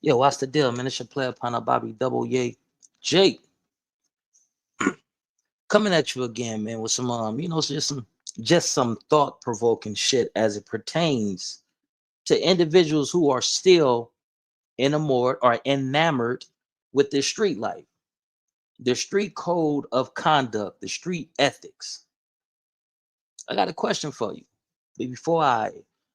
Yo, what's the deal, man? It's your player partner, Bobby Double Yay Jake, coming at you again, man, with some just some thought-provoking shit as it pertains to individuals who are still enamored or enamored with their street life, their street code of conduct, the street ethics. I got a question for you. But before I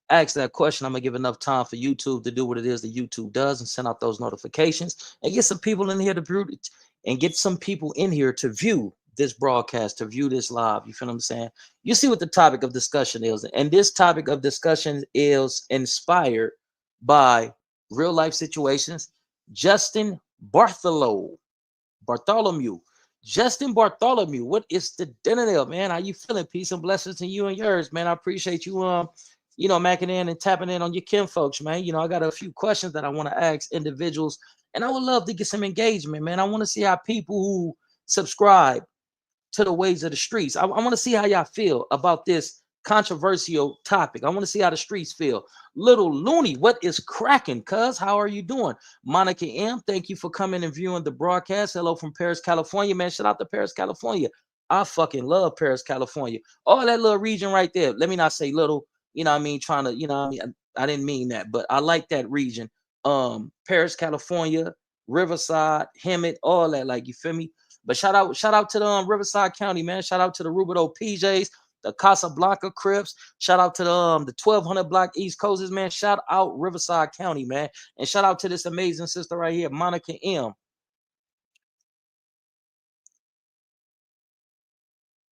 ask that question, I'm gonna give enough time for YouTube to do what it is that YouTube does and send out those notifications and get some people in here to view it and get some people in here to view this broadcast, to view this live. You feel what I'm saying? You see what the topic of discussion is, and this topic of discussion is inspired by real life situations. Justin Bartholomew. Justin Bartholomew, what is the dinner, man? How you feeling? Peace and blessings to you and yours, man. I appreciate you, macking in and tapping in on your kin folks, man. I got a few questions that I want to ask individuals, and I would love to get some engagement, man. I want to see how people who subscribe to the ways of the streets. I want to see how y'all feel about this controversial topic. I want to see how the streets feel. Little Looney, what is cracking, cuz? How are you doing? Monica M, thank you for coming and viewing the broadcast. Hello from Paris, California, man. Shout out to Paris, California. I fucking love Paris, California. All that little region right there. Let me not say little, trying to, I didn't mean that, but I like that region. Paris, California, Riverside, Hemet, all that, like, you feel me? But shout out to the Riverside County, man. Shout out to the Rubidoux PJs, the Casablanca Crips. Shout out to the 1200 block East Coasters, man. Shout out Riverside County, man. And shout out to this amazing sister right here, Monica M.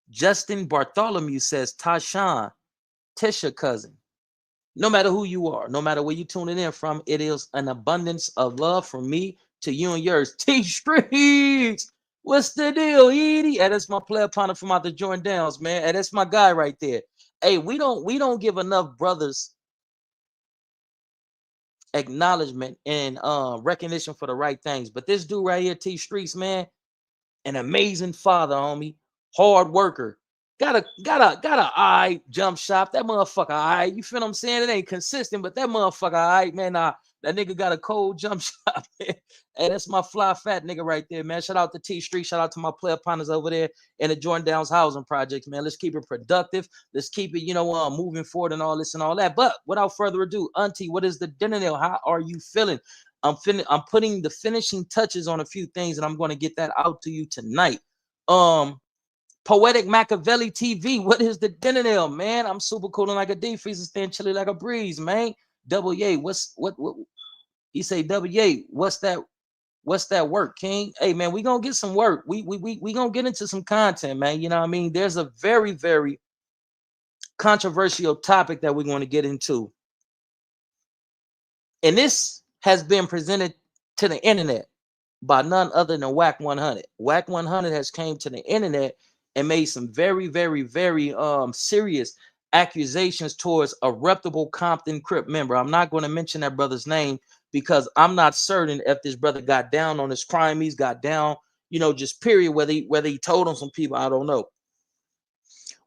Justin Bartholomew says, Tashawn, Tisha cousin. No matter who you are, no matter where you tuning in from, it is an abundance of love from me to you and yours. T Streets. What's the deal, Edie? And that's my player partner from out the Jordan Downs, man. And that's my guy right there. Hey, we don't give enough brothers acknowledgement and recognition for the right things. But this dude right here, T Streets, man, an amazing father, homie, hard worker. Got a eye jump shot. That motherfucker, eye. You feel what I'm saying? It ain't consistent, but that motherfucker, eye, man. That nigga got a cold jump shot, man. Hey, that's my fly fat nigga right there, man. Shout out to T Street. Shout out to my player partners over there in the Jordan Downs housing projects, man. Let's keep it productive. Let's keep it, moving forward and all this and all that. But without further ado, Auntie, what is the dinner nail? How are you feeling? I'm putting the finishing touches on a few things, and I'm going to get that out to you tonight. Poetic Machiavelli TV, what is the dinner nail, man? I'm super cool and like a deep freezer, staying chilly like a breeze, man. Double A, what he say? Double A, what's that work, King? Hey, man, we gonna get some work. We gonna get into some content, man. You know what I mean? There's a very, very controversial topic that we're going to get into, and this has been presented to the internet by none other than Wack 100. Wack 100 has came to the internet and made some very, very, very serious accusations towards a reputable Compton Crip member. I'm not going to mention that brother's name because I'm not certain if this brother got down on his crime. He's got down, just period. Whether he told on some people, I don't know.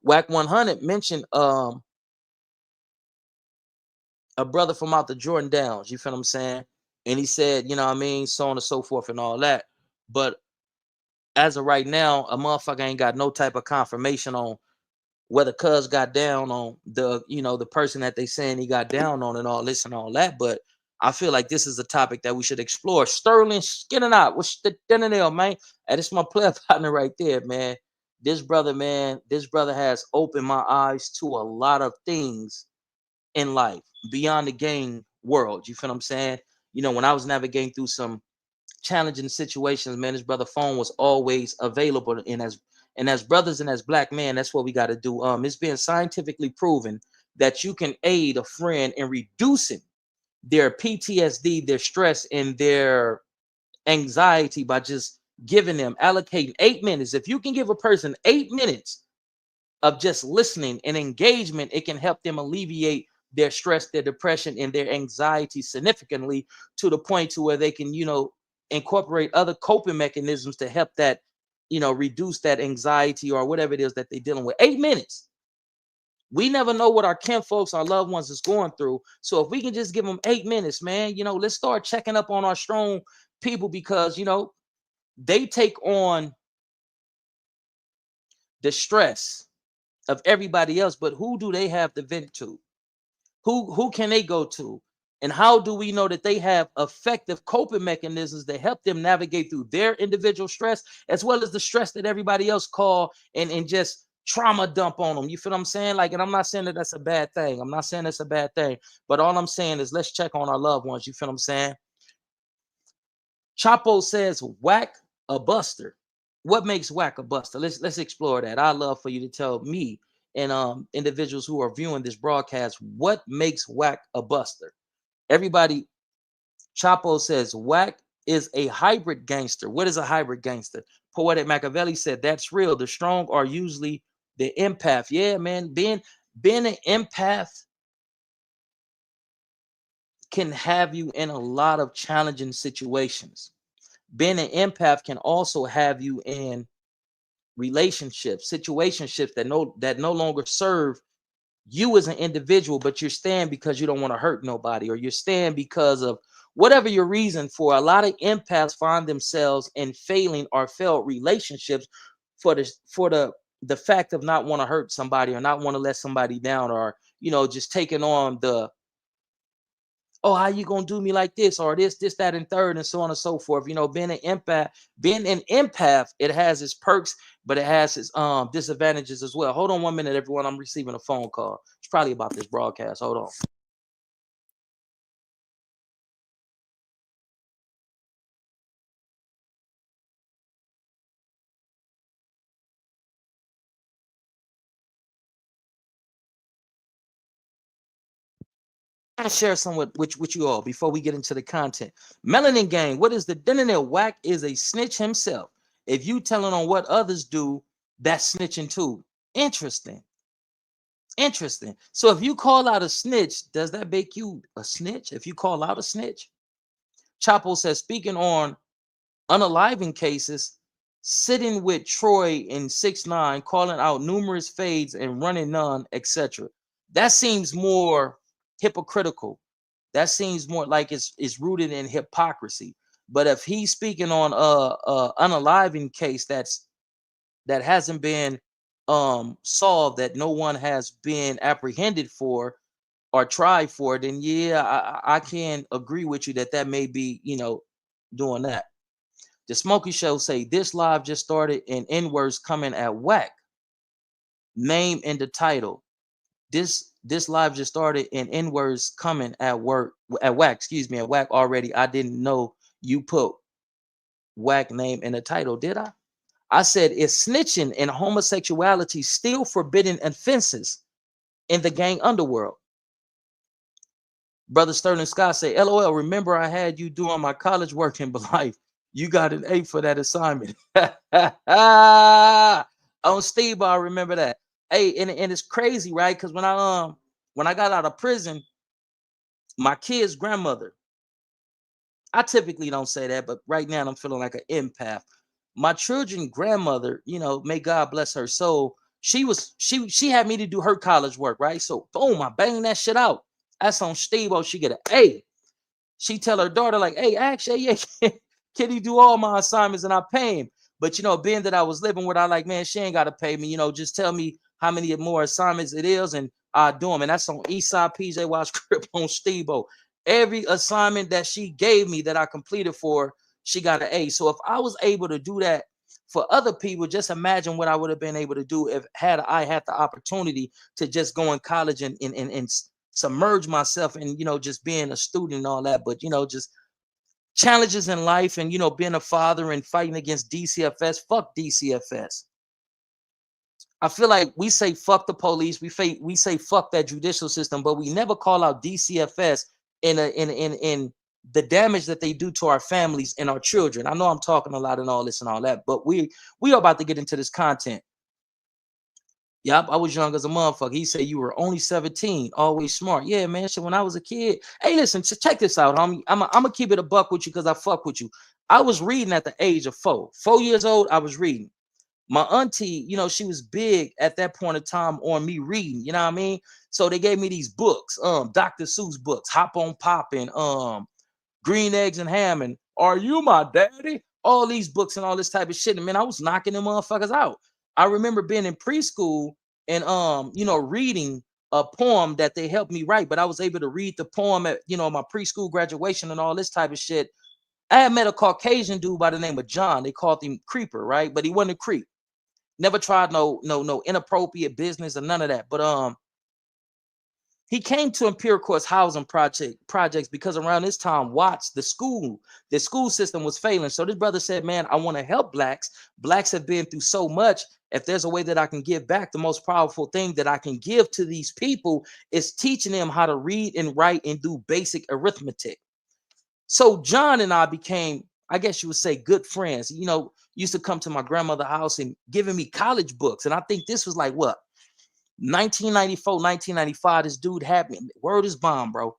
Wack 100 mentioned a brother from out the Jordan Downs. You feel what I'm saying? And he said, so on and so forth and all that. But as of right now, a motherfucker ain't got no type of confirmation on whether cuz got down on the person that they saying he got down on and all this and all that. But I feel like this is a topic that we should explore. Sterling skinning out. What's the dinner nail, man? And it's my player partner right there, man. This brother has opened my eyes to a lot of things in life beyond the game world. You feel what I'm saying? When I was navigating through some challenging situations, man, his brother phone was always available. And as brothers and as black men, that's what we got to do. It's been scientifically proven that you can aid a friend in reducing their PTSD, their stress, and their anxiety by just allocating 8 minutes. If you can give a person 8 minutes of just listening and engagement, it can help them alleviate their stress, their depression, and their anxiety significantly to the point to where they can, incorporate other coping mechanisms to help that, reduce that anxiety or whatever it is that they're dealing with. 8 minutes. We never know what our kinfolks, our loved ones is going through. So if we can just give them 8 minutes, man, let's start checking up on our strong people, because they take on the stress of everybody else, but who do they have to vent to? Who can they go to? And how do we know that they have effective coping mechanisms that help them navigate through their individual stress, as well as the stress that everybody else call and just trauma dump on them? You feel what I'm saying? Like, and I'm not saying that that's a bad thing. I'm not saying that's a bad thing. But all I'm saying is let's check on our loved ones. You feel what I'm saying? Chapo says, Wack a buster. What makes Wack a buster? Let's explore that. I'd love for you to tell me and individuals who are viewing this broadcast what makes Wack a buster. Everybody, Chapo says Wack is a hybrid gangster. What is a hybrid gangster? Poetic Machiavelli said that's real. The strong are usually the empath. Yeah, man. Being an empath can have you in a lot of challenging situations. Being an empath can also have you in relationships, situationships that no longer serve you as an individual, but you're staying because you don't want to hurt nobody, or you're staying because of whatever your reason for. A lot of empaths find themselves in failing or failed relationships for the fact of not want to hurt somebody, or not want to let somebody down, or just taking on the, oh, how you gonna do me like this, or this, that, and third, and so on and so forth. Being an empath, it has its perks, but it has its disadvantages as well. Hold on 1 minute, everyone. I'm receiving a phone call. It's probably about this broadcast. Hold on. I want to share some with you all before we get into the content. Melanin Gang, what is the internet? Wack is a snitch himself. If you telling on what others do, that's snitching too. Interesting. Interesting. So if you call out a snitch, does that make you a snitch? If you call out a snitch? Chapo says, speaking on unaliving cases, sitting with Troy in 6ix9ine, calling out numerous fades and running none, etc. That seems more hypocritical. That seems more like it's rooted in hypocrisy. But if he's speaking on a unaliving case that hasn't been solved, that no one has been apprehended for or tried for, then yeah, I can agree with you that may be doing that. The Smokey Show say this live just started and N-words coming at Wack. Name in the title. This live just started and N-words coming at Wack. Excuse me, at Wack already. I didn't know you put Wack name in the title, did I? I said, is snitching and homosexuality still forbidden offenses in the gang Underworld? Brother Sterling Scott say, LOL, remember I had you doing my college work in life. You got an A for that assignment. On Steve, I remember that. Hey, and it's crazy, right? Because when I got out of prison, my kid's grandmother, I typically don't say that, but right now I'm feeling like an empath. My children's grandmother, may God bless her soul. She had me to do her college work, right? So boom, I bang that shit out. That's on Steve. She get an A. She tell her daughter, like, hey, actually, yeah, can he do all my assignments and I pay him? But being that I was living with her, like, man, she ain't gotta pay me, just tell me how many more assignments it is, and I do them. And that's on Eastside PJ Watch Crip on Steve-O. Every assignment that she gave me that I completed for, she got an A. So if I was able to do that for other people, just imagine what I would have been able to do if I had the opportunity to just go in college and submerge myself in just being a student and all that. But just challenges in life, and being a father and fighting against DCFS. Fuck DCFS. I feel like we say fuck the police, we say fuck that judicial system, but we never call out DCFS in the damage that they do to our families and our children. I know I'm talking a lot and all this and all that, but we are about to get into this content. Yep, I was young as a motherfucker. He said you were only 17, always smart. Yeah, man. So when I was a kid, hey, listen, check this out, homie. I'm gonna keep it a buck with you because I fuck with you. I was reading at the age of 4 years old. I was reading. my auntie, you know, she was big at that point in time on me reading, you know what I mean? So they gave me these books, Dr. Seuss books, Hop on Poppin', Green Eggs and Ham, and Are You My Daddy? All these books and all this type of shit. And man, I was knocking them motherfuckers out. I remember being in preschool and you know, reading a poem that they helped me write, but I was able to read the poem at, you know, my preschool graduation and all this type of shit. I had met a Caucasian dude by the name of John. They called him Creeper, right? But he wasn't a creep. Never tried no inappropriate business or none of that. But he came to Empiricourt's housing projects because around this time, Watts, the school system was failing. So this brother said, man, I want to help blacks. Blacks have been through so much. If there's a way that I can give back, the most powerful thing that I can give to these people is teaching them how to read and write and do basic arithmetic. So John and I became, I guess you would say, good friends. You know, used to come to my grandmother's house and giving me college books. And I think this was like what? 1994, 1995, this dude had me, word is bomb, bro.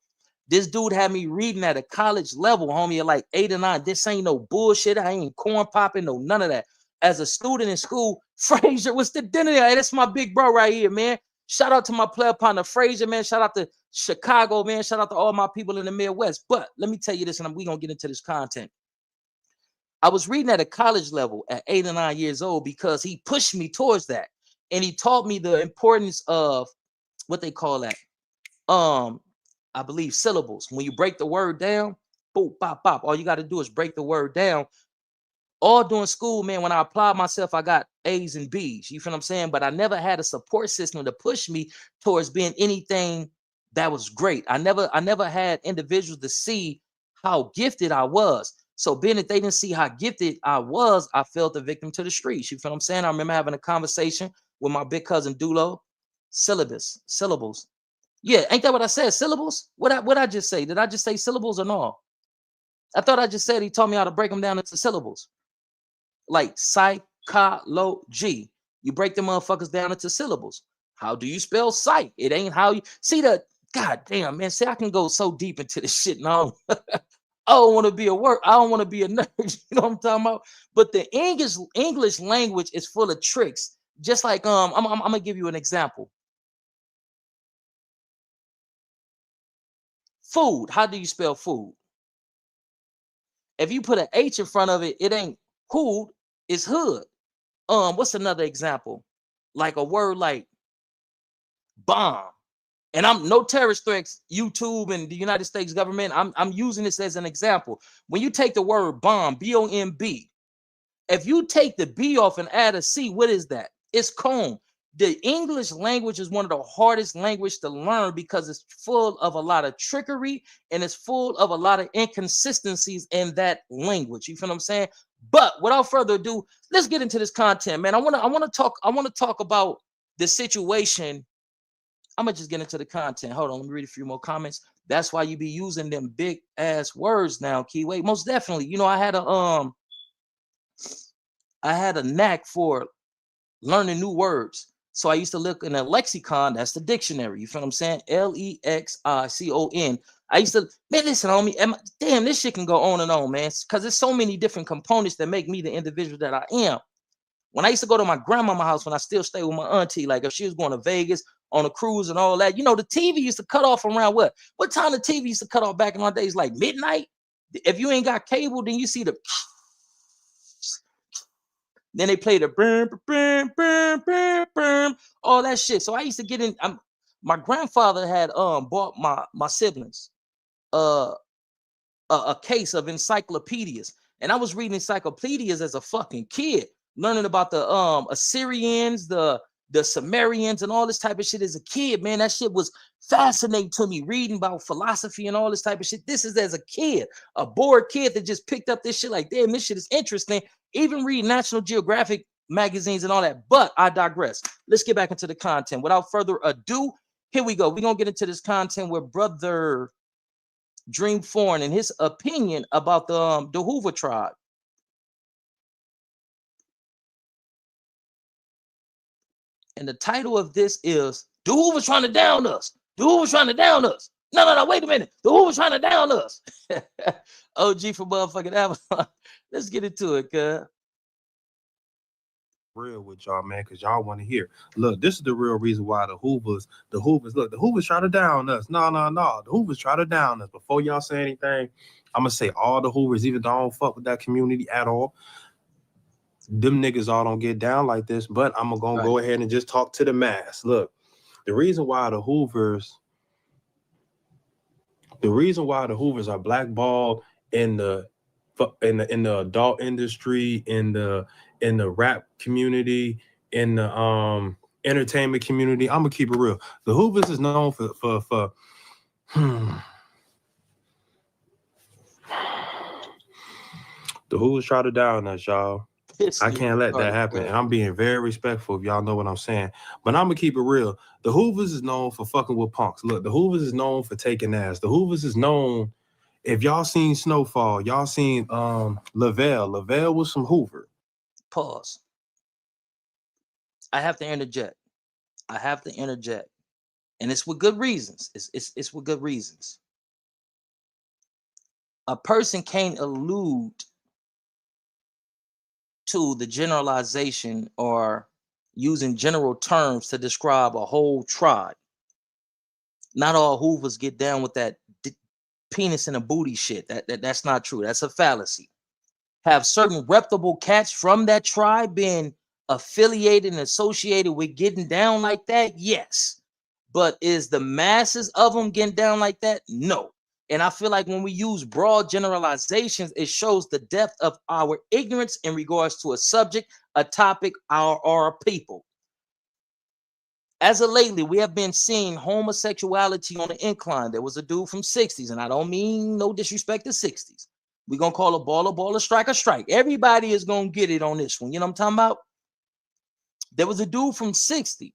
This dude had me reading at a college level, homie, at like 8 or 9. This ain't no bullshit. I ain't corn popping, no none of that. As a student in school, Frazier was the dinner. Hey, that's my big bro right here, man. Shout out to my player partner, Frazier, man. Shout out to Chicago, man. Shout out to all my people in the Midwest. But let me tell you this, and we're going to get into this content. I was reading at a college level at 8 or 9 years old because he pushed me towards that. And he taught me the importance of what they call that. I believe syllables. When you break the word down, boop, bop, bop. All you got to do is break the word down. All during school, man, when I applied myself, I got A's and B's. You feel what I'm saying? But I never had a support system to push me towards being anything that was great. I never had individuals to see how gifted I was. So being that they didn't see how gifted I was, I felt a victim to the streets. You feel what I'm saying? I remember having a conversation with my big cousin Dulo. Syllables. Yeah, ain't that what I said? Syllables? What I just say? Did I just say syllables or no? I thought I just said he taught me how to break them down into syllables. Like psychology. You break the motherfuckers down into syllables. How do you spell psych? It ain't how you see the god damn man. See, I can go so deep into this shit now. I don't want to be a work. I don't want to be a nerd. You know what I'm talking about? But the English language is full of tricks. Just like I'm gonna give you an example. Food. How do you spell food? If you put an H in front of it, it ain't hood, it's hood. What's another example? Like a word like bomb. And I'm no terrorist threats, YouTube and the United States government. I'm using this as an example. When you take the word bomb, B-O-M-B, if you take the B off and add a C, what is that? It's comb. The English language is one of the hardest language to learn because it's full of a lot of trickery and it's full of a lot of inconsistencies in that language. You feel what I'm saying? But without further ado, let's get into this content, man. I want to talk about the situation. I'm gonna just get into the content. Hold on, let me read a few more comments. That's why you be using them big ass words now, Keyway. Most definitely. You know, I had a knack for learning new words. So I used to look in a lexicon. That's the dictionary. You feel what I'm saying? Lexicon. I used to, man, listen, homie. Damn, this shit can go on and on, man. Because there's so many different components that make me the individual that I am. When I used to go to my grandmama's house, when I still stay with my auntie, like if she was going to Vegas on a cruise and all that, you know, the TV used to cut off around what? What time the TV used to cut off back in my days? Like midnight? If you ain't got cable, then you see the then they play the all that shit. So I used to get in. My grandfather had bought my siblings a case of encyclopedias, and I was reading encyclopedias as a fucking kid, learning about the Assyrians, the Sumerians, and all this type of shit as a kid. Man, that shit was fascinating to me. Reading about philosophy and all this type of shit. This is as a kid, a bored kid that just picked up this shit. Like, damn, this shit is interesting. Even read National Geographic magazines and all that. But I digress. Let's get back into the content. Without further ado, here we go. We're gonna get into this content with brother Dream Foreign and his opinion about the Hoover tribe. And the title of this is The Hoover's trying to down us. The Hoover's trying to down us. No, wait a minute. The Hoover's trying to down us. OG for motherfucking Amazon. Let's get into it, cuz. real with y'all, man, because y'all want to hear. Look, this is the real reason why look, the Hoovers try to down us. No. The Hoovers try to down us. Before y'all say anything, I'm gonna say all the Hoovers, even though I don't fuck with that community at all, them niggas all don't get down like this. But I'm gonna Right. go ahead and just talk to the mass. Look, the reason why the Hoovers are blackballed in the in the adult industry, in the rap community, in the entertainment community. I'm gonna keep it real. The Hoovers is known for the Hoovers try to down us, y'all. This I nigga can't let that started, happen. bro. And I'm being very respectful if y'all know what I'm saying. But I'm gonna keep it real. The Hoovers is known for fucking with punks. Look, the Hoovers is known for taking ass. The Hoovers is known. If y'all seen Snowfall, y'all seen Lavelle. Lavelle was from Hoover. Pause. I have to interject. I have to interject. And it's with good reasons. It's with good reasons. A person can't allude to the generalization or using general terms to describe a whole tribe. Not all Hoovers get down with that penis in a booty shit. That's not true. That's a fallacy. Have certain reputable cats from that tribe been affiliated and associated with getting down like that? Yes. But is the masses of them getting down like that? No. And I feel like when we use broad generalizations, it shows the depth of our ignorance in regards to a subject, a topic, or a people. As of lately, we have been seeing homosexuality on the incline. There was a dude from 60s, and I don't mean no disrespect to 60s. We're going to call a baller, strike a strike. Everybody is going to get it on this one. You know what I'm talking about? There was a dude from 60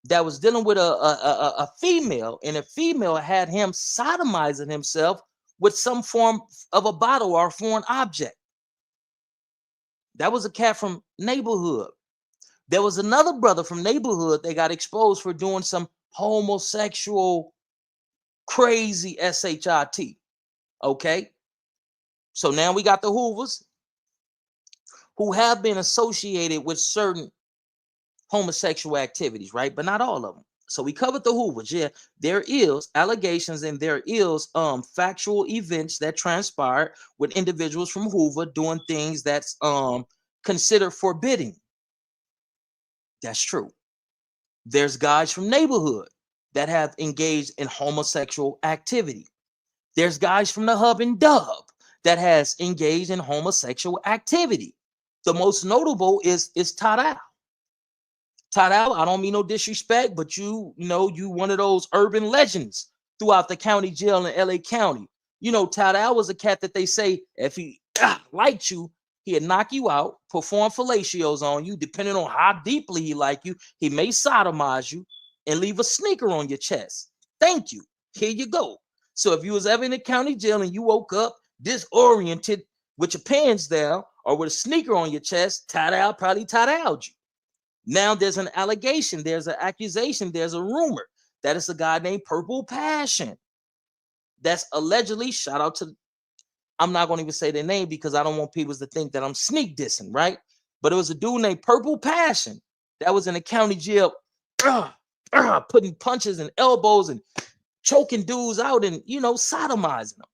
that was dealing with a female, and a female had him sodomizing himself with some form of a bottle or a foreign object. That was a cat from neighborhood. There was another brother from neighborhood that got exposed for doing some homosexual crazy shit. Okay. So now we got the Hoovers who have been associated with certain homosexual activities, right? But not all of them. So we covered the Hoovers. Yeah, there is allegations and there is factual events that transpired with individuals from Hoover doing things that's considered forbidding. That's true. There's guys from neighborhood that have engaged in homosexual activity. There's guys from the Hub and Dub that has engaged in homosexual activity. The most notable is Tadal. Tadal, I don't mean no disrespect, but you know, you one of those urban legends throughout the county jail in LA County. You know, Tadal was a cat that they say if he liked you, he'd knock you out, perform fellatios on you, depending on how deeply he liked you. He may sodomize you and leave a sneaker on your chest. Thank you. Here you go. So if you was ever in the county jail and you woke up disoriented with your pants down or with a sneaker on your chest, Tadal probably Tadal'd you. Now there's an allegation, there's an accusation, there's a rumor that it's a guy named Purple Passion that's allegedly, shout out to, I'm not going to even say their name because I don't want people to think that I'm sneak dissing, right? But it was a dude named Purple Passion that was in the county jail putting punches and elbows and choking dudes out and, you know, sodomizing them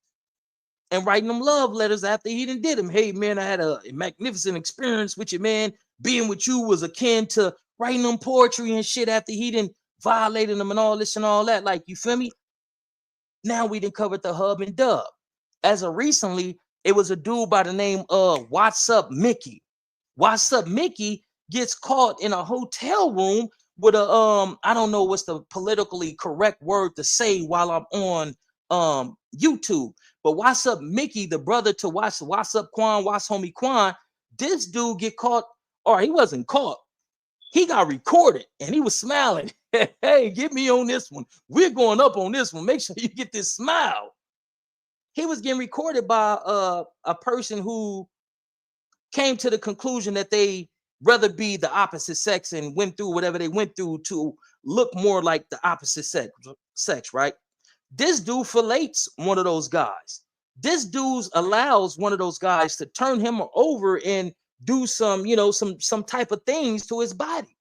and writing them love letters after he did them. Hey, man, I had a magnificent experience with you, man. Being with you was akin to writing them poetry and shit after he violated them and all this and all that. Like, you feel me? Now we covered the Hub and Dub. As of recently, it was a dude by the name of What's Up Mickey. What's Up Mickey gets caught in a hotel room with a I don't know what's the politically correct word to say while I'm on YouTube. But What's Up Mickey, the brother to What's Up Quan, What's Homie Quan, this dude get caught, or he wasn't caught. He got recorded and he was smiling. Hey, get me on this one. We're going up on this one. Make sure you get this smile. He was getting recorded by a person who came to the conclusion that they rather be the opposite sex and went through whatever they went through to look more like the opposite sex, right? This dude fillets one of those guys. This dude allows one of those guys to turn him over and do some, some type of things to his body.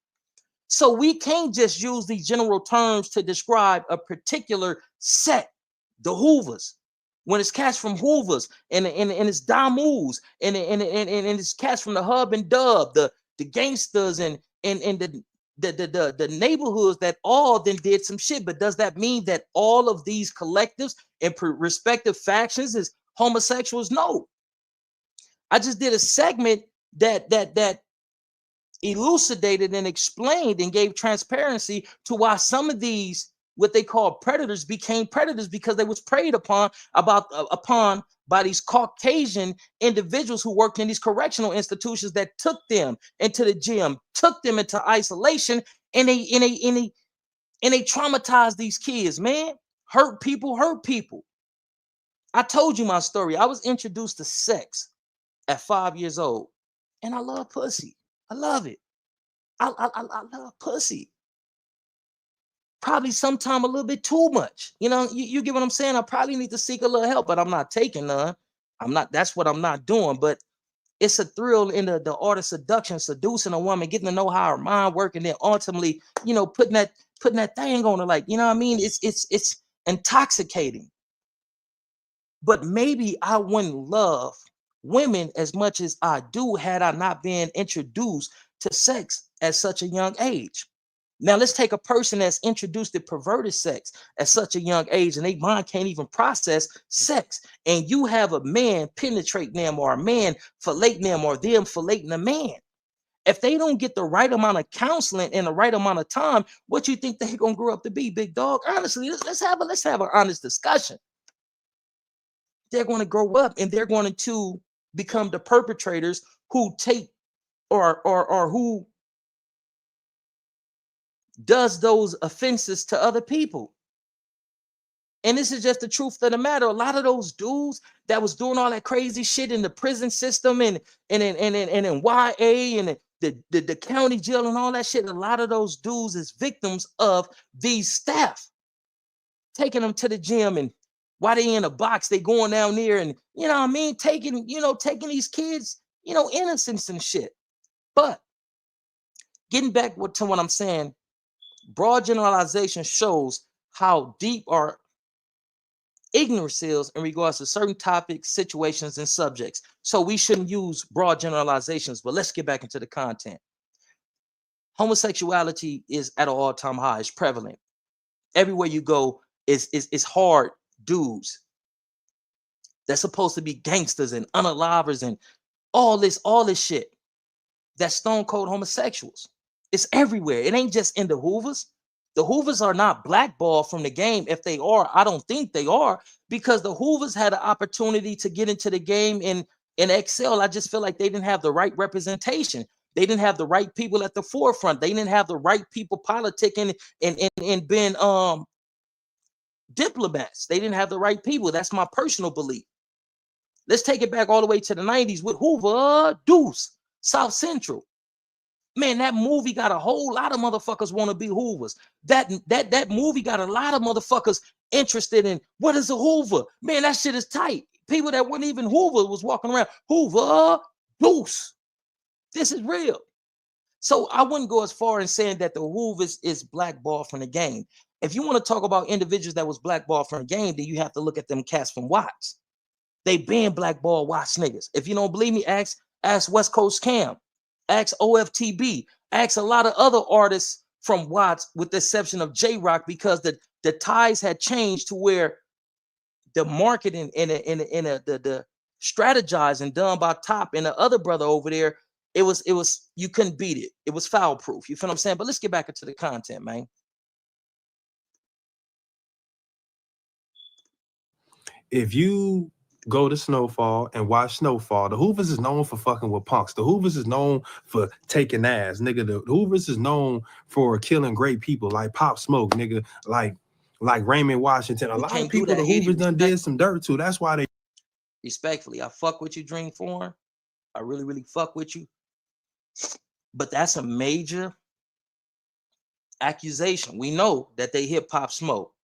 So we can't just use these general terms to describe a particular set, the Hoovers. When it's cats from Hoovers and it's Damus and it's cats from the Hub and Dub, the gangsters and the neighborhoods that all then did some shit. But does that mean that all of these collectives and respective factions is homosexuals? No. I just did a segment that elucidated and explained and gave transparency to why some of these what they call predators became predators, because they was preyed upon by these Caucasian individuals who worked in these correctional institutions that took them into the gym, took them into isolation, and they traumatized these kids, man. Hurt people. I told you my story. I was introduced to sex at 5 years old, and I love pussy. I love it. I love pussy. Probably sometime a little bit too much. You get what I'm saying? I probably need to seek a little help, but I'm not taking none. That's what I'm not doing. But it's a thrill in the art of seduction, seducing a woman, getting to know how her mind works, and then ultimately, putting that thing on her, like, you know what I mean? It's intoxicating. But maybe I wouldn't love women as much as I do had I not been introduced to sex at such a young age. Now let's take a person that's introduced to perverted sex at such a young age, and their mind can't even process sex. And you have a man penetrating them, or a man filleting them, or them filleting a man. If they don't get the right amount of counseling in the right amount of time, what you think they're gonna grow up to be, big dog? Honestly, let's have an honest discussion. They're going to grow up and they're going to become the perpetrators who take or who does those offenses to other people. And this is just the truth of the matter. A lot of those dudes that was doing all that crazy shit in the prison system and in YA and the county jail and all that shit, a lot of those dudes is victims of these staff taking them to the gym, and while they in a box, they going down there and taking these kids, innocence and shit. But getting back to what I'm saying, broad generalization shows how deep our ignorance is in regards to certain topics, situations, and subjects. So we shouldn't use broad generalizations, but let's get back into the content. Homosexuality is at an all-time high. It's prevalent. Everywhere you go, it's hard dudes that's supposed to be gangsters and unalivers and all this shit. That's stone cold homosexuals. It's everywhere. It ain't just in the Hoovers. The Hoovers are not blackballed from the game. If they are, I don't think they are, because the Hoovers had an opportunity to get into the game and excel. I just feel like they didn't have the right representation. They didn't have the right people at the forefront. They didn't have the right people politicking and being diplomats. They didn't have the right people. That's my personal belief. Let's take it back all the way to the 90s with Hoover, Deuce, South Central. Man, that movie got a whole lot of motherfuckers want to be Hoovers. That movie got a lot of motherfuckers interested in what is a Hoover. Man, that shit is tight. People that weren't even Hoover was walking around. Hoover, Deuce. This is real. So I wouldn't go as far as saying that the Hoovers is blackballed from the game. If you want to talk about individuals that was blackballed from the game, then you have to look at them cats from Watts. They been blackballed Watts niggas. If you don't believe me, ask West Coast Cam, ask OFTB, ask a lot of other artists from Watts, with the exception of J-Rock, because the ties had changed to where the marketing and the strategizing done by Top and the other brother over there, it was you couldn't beat it. It was foul proof. You feel what I'm saying? But let's get back into the content, man. If you go to Snowfall and watch Snowfall, the Hoovers is known for fucking with punks. The Hoovers is known for taking ass, nigga. The Hoovers is known for killing great people like Pop Smoke, nigga, like Raymond Washington. A lot of people the Hoovers done did some dirt to. That's why they. Respectfully, I fuck with you, Dream Foreign. I really, really fuck with you. But that's a major accusation. We know that they hit Pop Smoke.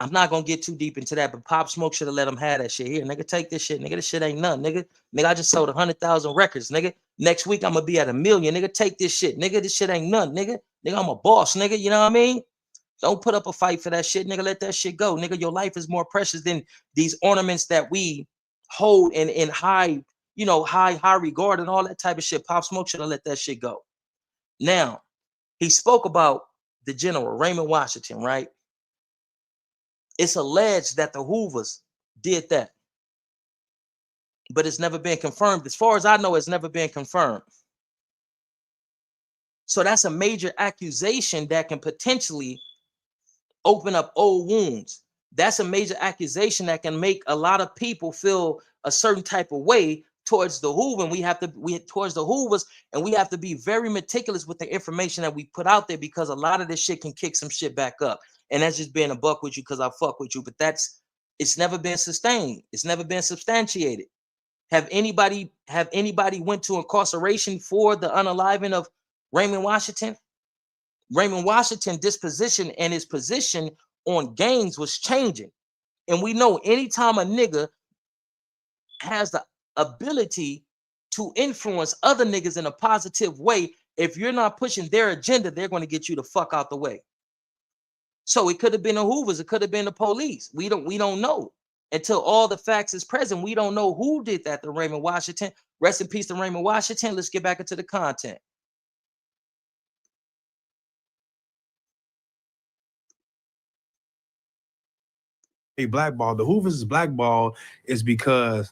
I'm not gonna get too deep into that, but Pop Smoke should have let him have that shit. Here, nigga, take this shit, nigga. This shit ain't nothing, nigga. Nigga, I just sold 100,000 records, nigga. Next week I'm gonna be at 1 million, nigga. Take this shit, nigga. This shit ain't nothing, nigga. Nigga, I'm a boss, nigga. You know what I mean? Don't put up a fight for that shit, nigga. Let that shit go, nigga. Your life is more precious than these ornaments that we hold in high, you know, high regard and all that type of shit. Pop Smoke should have let that shit go. Now, he spoke about the general Raymond Washington, right? It's alleged that the Hoovers did that, but it's never been confirmed. As far as I know, it's never been confirmed. So that's a major accusation that can potentially open up old wounds. That's a major accusation that can make a lot of people feel a certain type of way towards the Hoover. And we have to towards the Hoovers, and we have to be very meticulous with the information that we put out there, because a lot of this shit can kick some shit back up. And that's just being a buck with you because I fuck with you. But it's never been sustained. It's never been substantiated. Have anybody went to incarceration for the unaliving of Raymond Washington? Raymond Washington disposition and his position on gangs was changing. And we know anytime a nigga has the ability to influence other niggas in a positive way, if you're not pushing their agenda, they're going to get you the fuck out the way. So it could have been the Hoovers, it could have been the police. We don't know until all the facts is present. We don't know who did that to Raymond Washington. Rest in peace to Raymond Washington. Let's get back into the content. Blackballed. The Hoovers is blackballed is because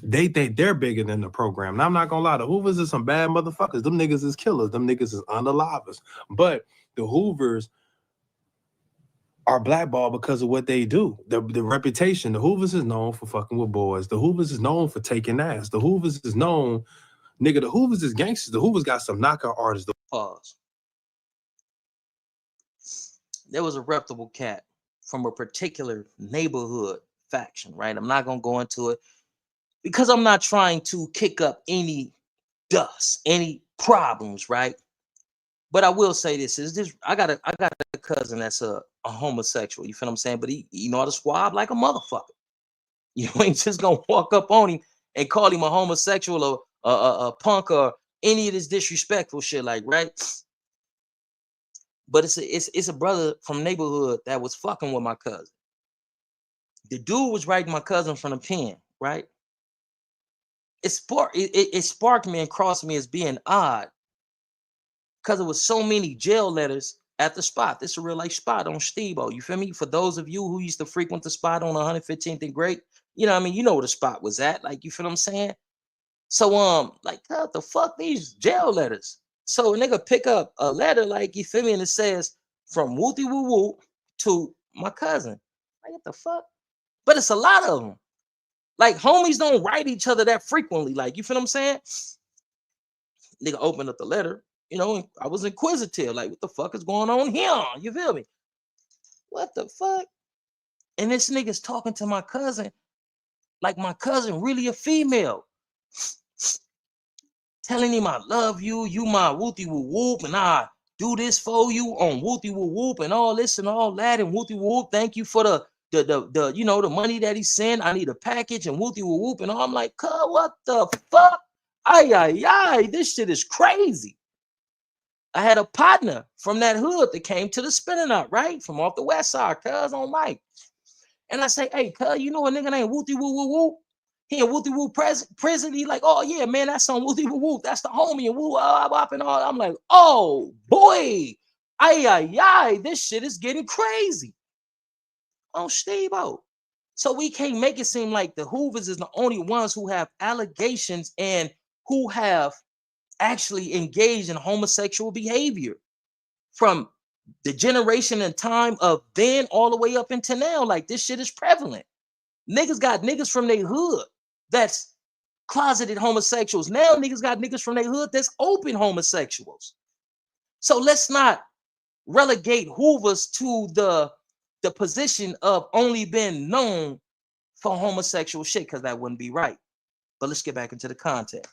they think they're bigger than the program. Now, I'm not gonna lie, the Hoovers is some bad motherfuckers. Them niggas is killers. Them niggas is unalivers. But the Hoovers are blackballed because of what they do. The reputation. The Hoovers is known for fucking with boys. The Hoovers is known for taking ass. The Hoovers is known, nigga, the Hoovers is gangsters. The Hoovers got some knockout artists. Pause. There was a reputable cat from a particular neighborhood faction, right? I'm not gonna go into it because I'm not trying to kick up any dust, any problems, right? But I will say this: is this I got a cousin that's a homosexual. You feel what I'm saying? But he know how to swab like a motherfucker. You ain't just gonna walk up on him and call him a homosexual or a punk or any of this disrespectful shit, like, right? But it's a brother from neighborhood that was fucking with my cousin. The dude was writing my cousin from the pen, right? It sparked me and crossed me as being odd because there was so many jail letters at the spot. This is a real life spot on Steve-O. You feel me? For those of you who used to frequent the spot on 115th and Great, you know what I mean? You know where the spot was at. Like, you feel what I'm saying? So, like, what the fuck these jail letters? So a nigga pick up a letter, like, you feel me? And it says, from Wooty Woo Woo to my cousin. Like, what the fuck? But it's a lot of them. Like, homies don't write each other that frequently. Like, you feel what I'm saying? Nigga opened up the letter, you know, and I was inquisitive. Like, what the fuck is going on here? You feel me? What the fuck? And this nigga's talking to my cousin, like my cousin really a female. Telling him I love you, you my wooty woo whoop, and I do this for you on wooty woo whoop and all this and all that, and wooty woo whoop, thank you for the you know, the money that he sent. I need a package and wooty woo whoop, and all. I'm like, cuz, what the fuck? Ay, this shit is crazy. I had a partner from that hood that came to the spinning out, right? From off the west side, cuz on Mike. And I say, hey, cuz, you know a nigga named Wooty Woo Woo Woo? He in Wooty Woo prison. He like, oh yeah, man, that's on Wooty Woo Woo. That's the homie and woo up and all. I'm like, oh boy, ay, this shit is getting crazy. Oh, Steve-O. So we can't make it seem like the Hoovers is the only ones who have allegations and who have actually engaged in homosexual behavior from the generation and time of then all the way up into now. Like, this shit is prevalent. Niggas got niggas from their hood that's closeted homosexuals. Now niggas got niggas from their hood that's open homosexuals. So let's not relegate Hoovers to the position of only being known for homosexual shit, because that wouldn't be right. But let's get back into the content.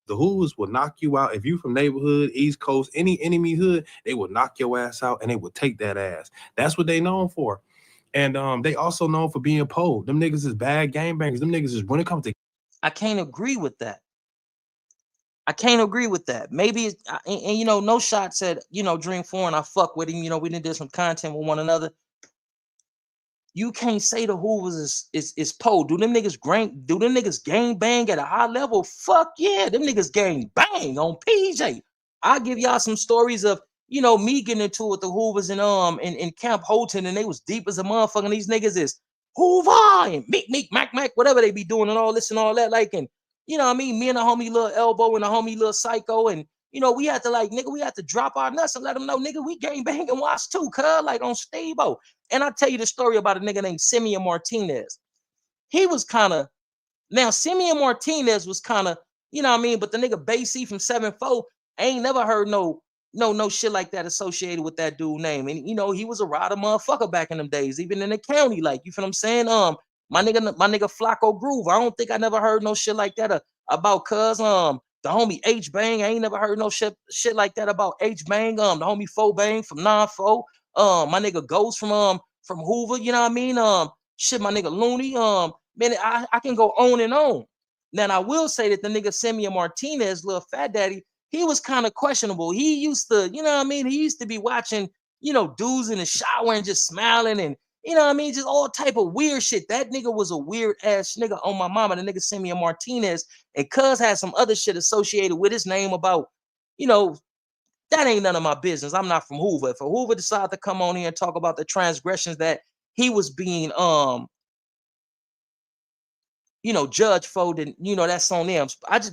The Hoovers will knock you out. If you from neighborhood, East Coast, any enemy hood, they will knock your ass out and they will take that ass. That's what they known for. And they also known for being pole. Them niggas is bad game bangers. Them niggas is when it comes to. I can't agree with that. I can't agree with that. Maybe and you know, no shot said, you know, Dream Foreign, I fuck with him. You know, we didn't do some content with one another. You can't say the Hoovers is pole. Do them niggas gang bang at a high level? Fuck yeah, them niggas gang bang on PJ. I'll give y'all some stories of, you know, me getting into it with the Hoovers in Camp Holton, and they was deep as a motherfucker. And these niggas is Hoover and Meek, Mac, whatever they be doing and all this and all that. Like, and you know what I mean? Me and the homie Lil Elbow and the homie Lil Psycho, and you know, we had to like, nigga, we had to drop our nuts and let them know, nigga, we gang bang and watch too, cuz, like on Steve-O. And I'll tell you the story about a nigga named Simeon Martinez. He was kind of, now Simeon Martinez was kind of, you know what I mean, but the nigga Basie from 7-4, I ain't never heard no shit like that associated with that dude name. And you know, he was a rider motherfucker back in them days, even in the county, like, you feel what I'm saying? My nigga Flacco Groove, I don't think I never heard no shit like that about cuz the homie H Bang. I ain't never heard no shit like that about H Bang. The homie Fo Bang from 9-4. My nigga Ghost from Hoover, you know what I mean? Shit, my nigga Looney. Man, I can go on and on. Now I will say that the nigga Simeon Martinez, little fat daddy, he was kind of questionable. He used to, you know what I mean? He used to be watching, you know, dudes in the shower and just smiling and, you know what I mean? Just all type of weird shit. That nigga was a weird ass nigga on my mama, the nigga Simeon Martinez. And cuz had some other shit associated with his name about, you know, that ain't none of my business. I'm not from Hoover. If a Hoover decided to come on here and talk about the transgressions that he was being, you know, judged for, then, you know, that's on them.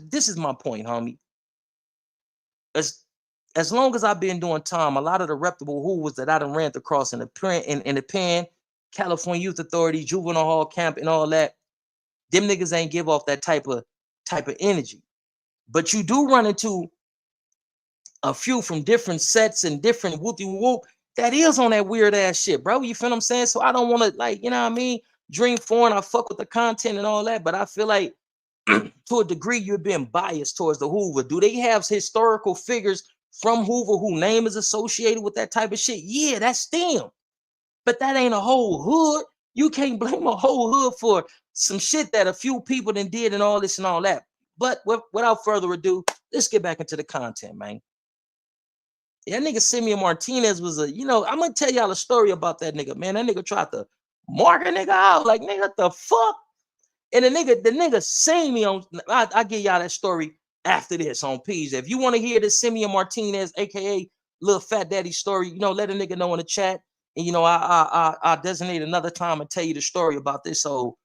This is my point, homie. As long as I've been doing time, a lot of the reputable Hoovers that I done ran across in the pen, California Youth Authority, Juvenile Hall Camp, and all that, them niggas ain't give off that type of energy. But you do run into a few from different sets and different whoopty whoop that is on that weird ass shit, bro. You feel what I'm saying? So I don't want to, like, you know what I mean? Dream Foreign, I fuck with the content and all that, but I feel like to a degree you're being biased towards the Hoover. Do they have historical figures from Hoover whose name is associated with that type of shit? Yeah, that's them. But that ain't a whole hood. You can't blame a whole hood for some shit that a few people done did and all this and all that. But without further ado, let's get back into the content, man. Yeah, that nigga Simeon Martinez was you know, I'm gonna tell y'all a story about that nigga, man. That nigga tried to mark a nigga out. Like, nigga, what the fuck? And the nigga seen me on, I give y'all that story after this on P's. If you want to hear this Simeon Martinez, aka Little Fat Daddy story, you know, let a nigga know in the chat. And you know, I designate another time and tell you the story about this old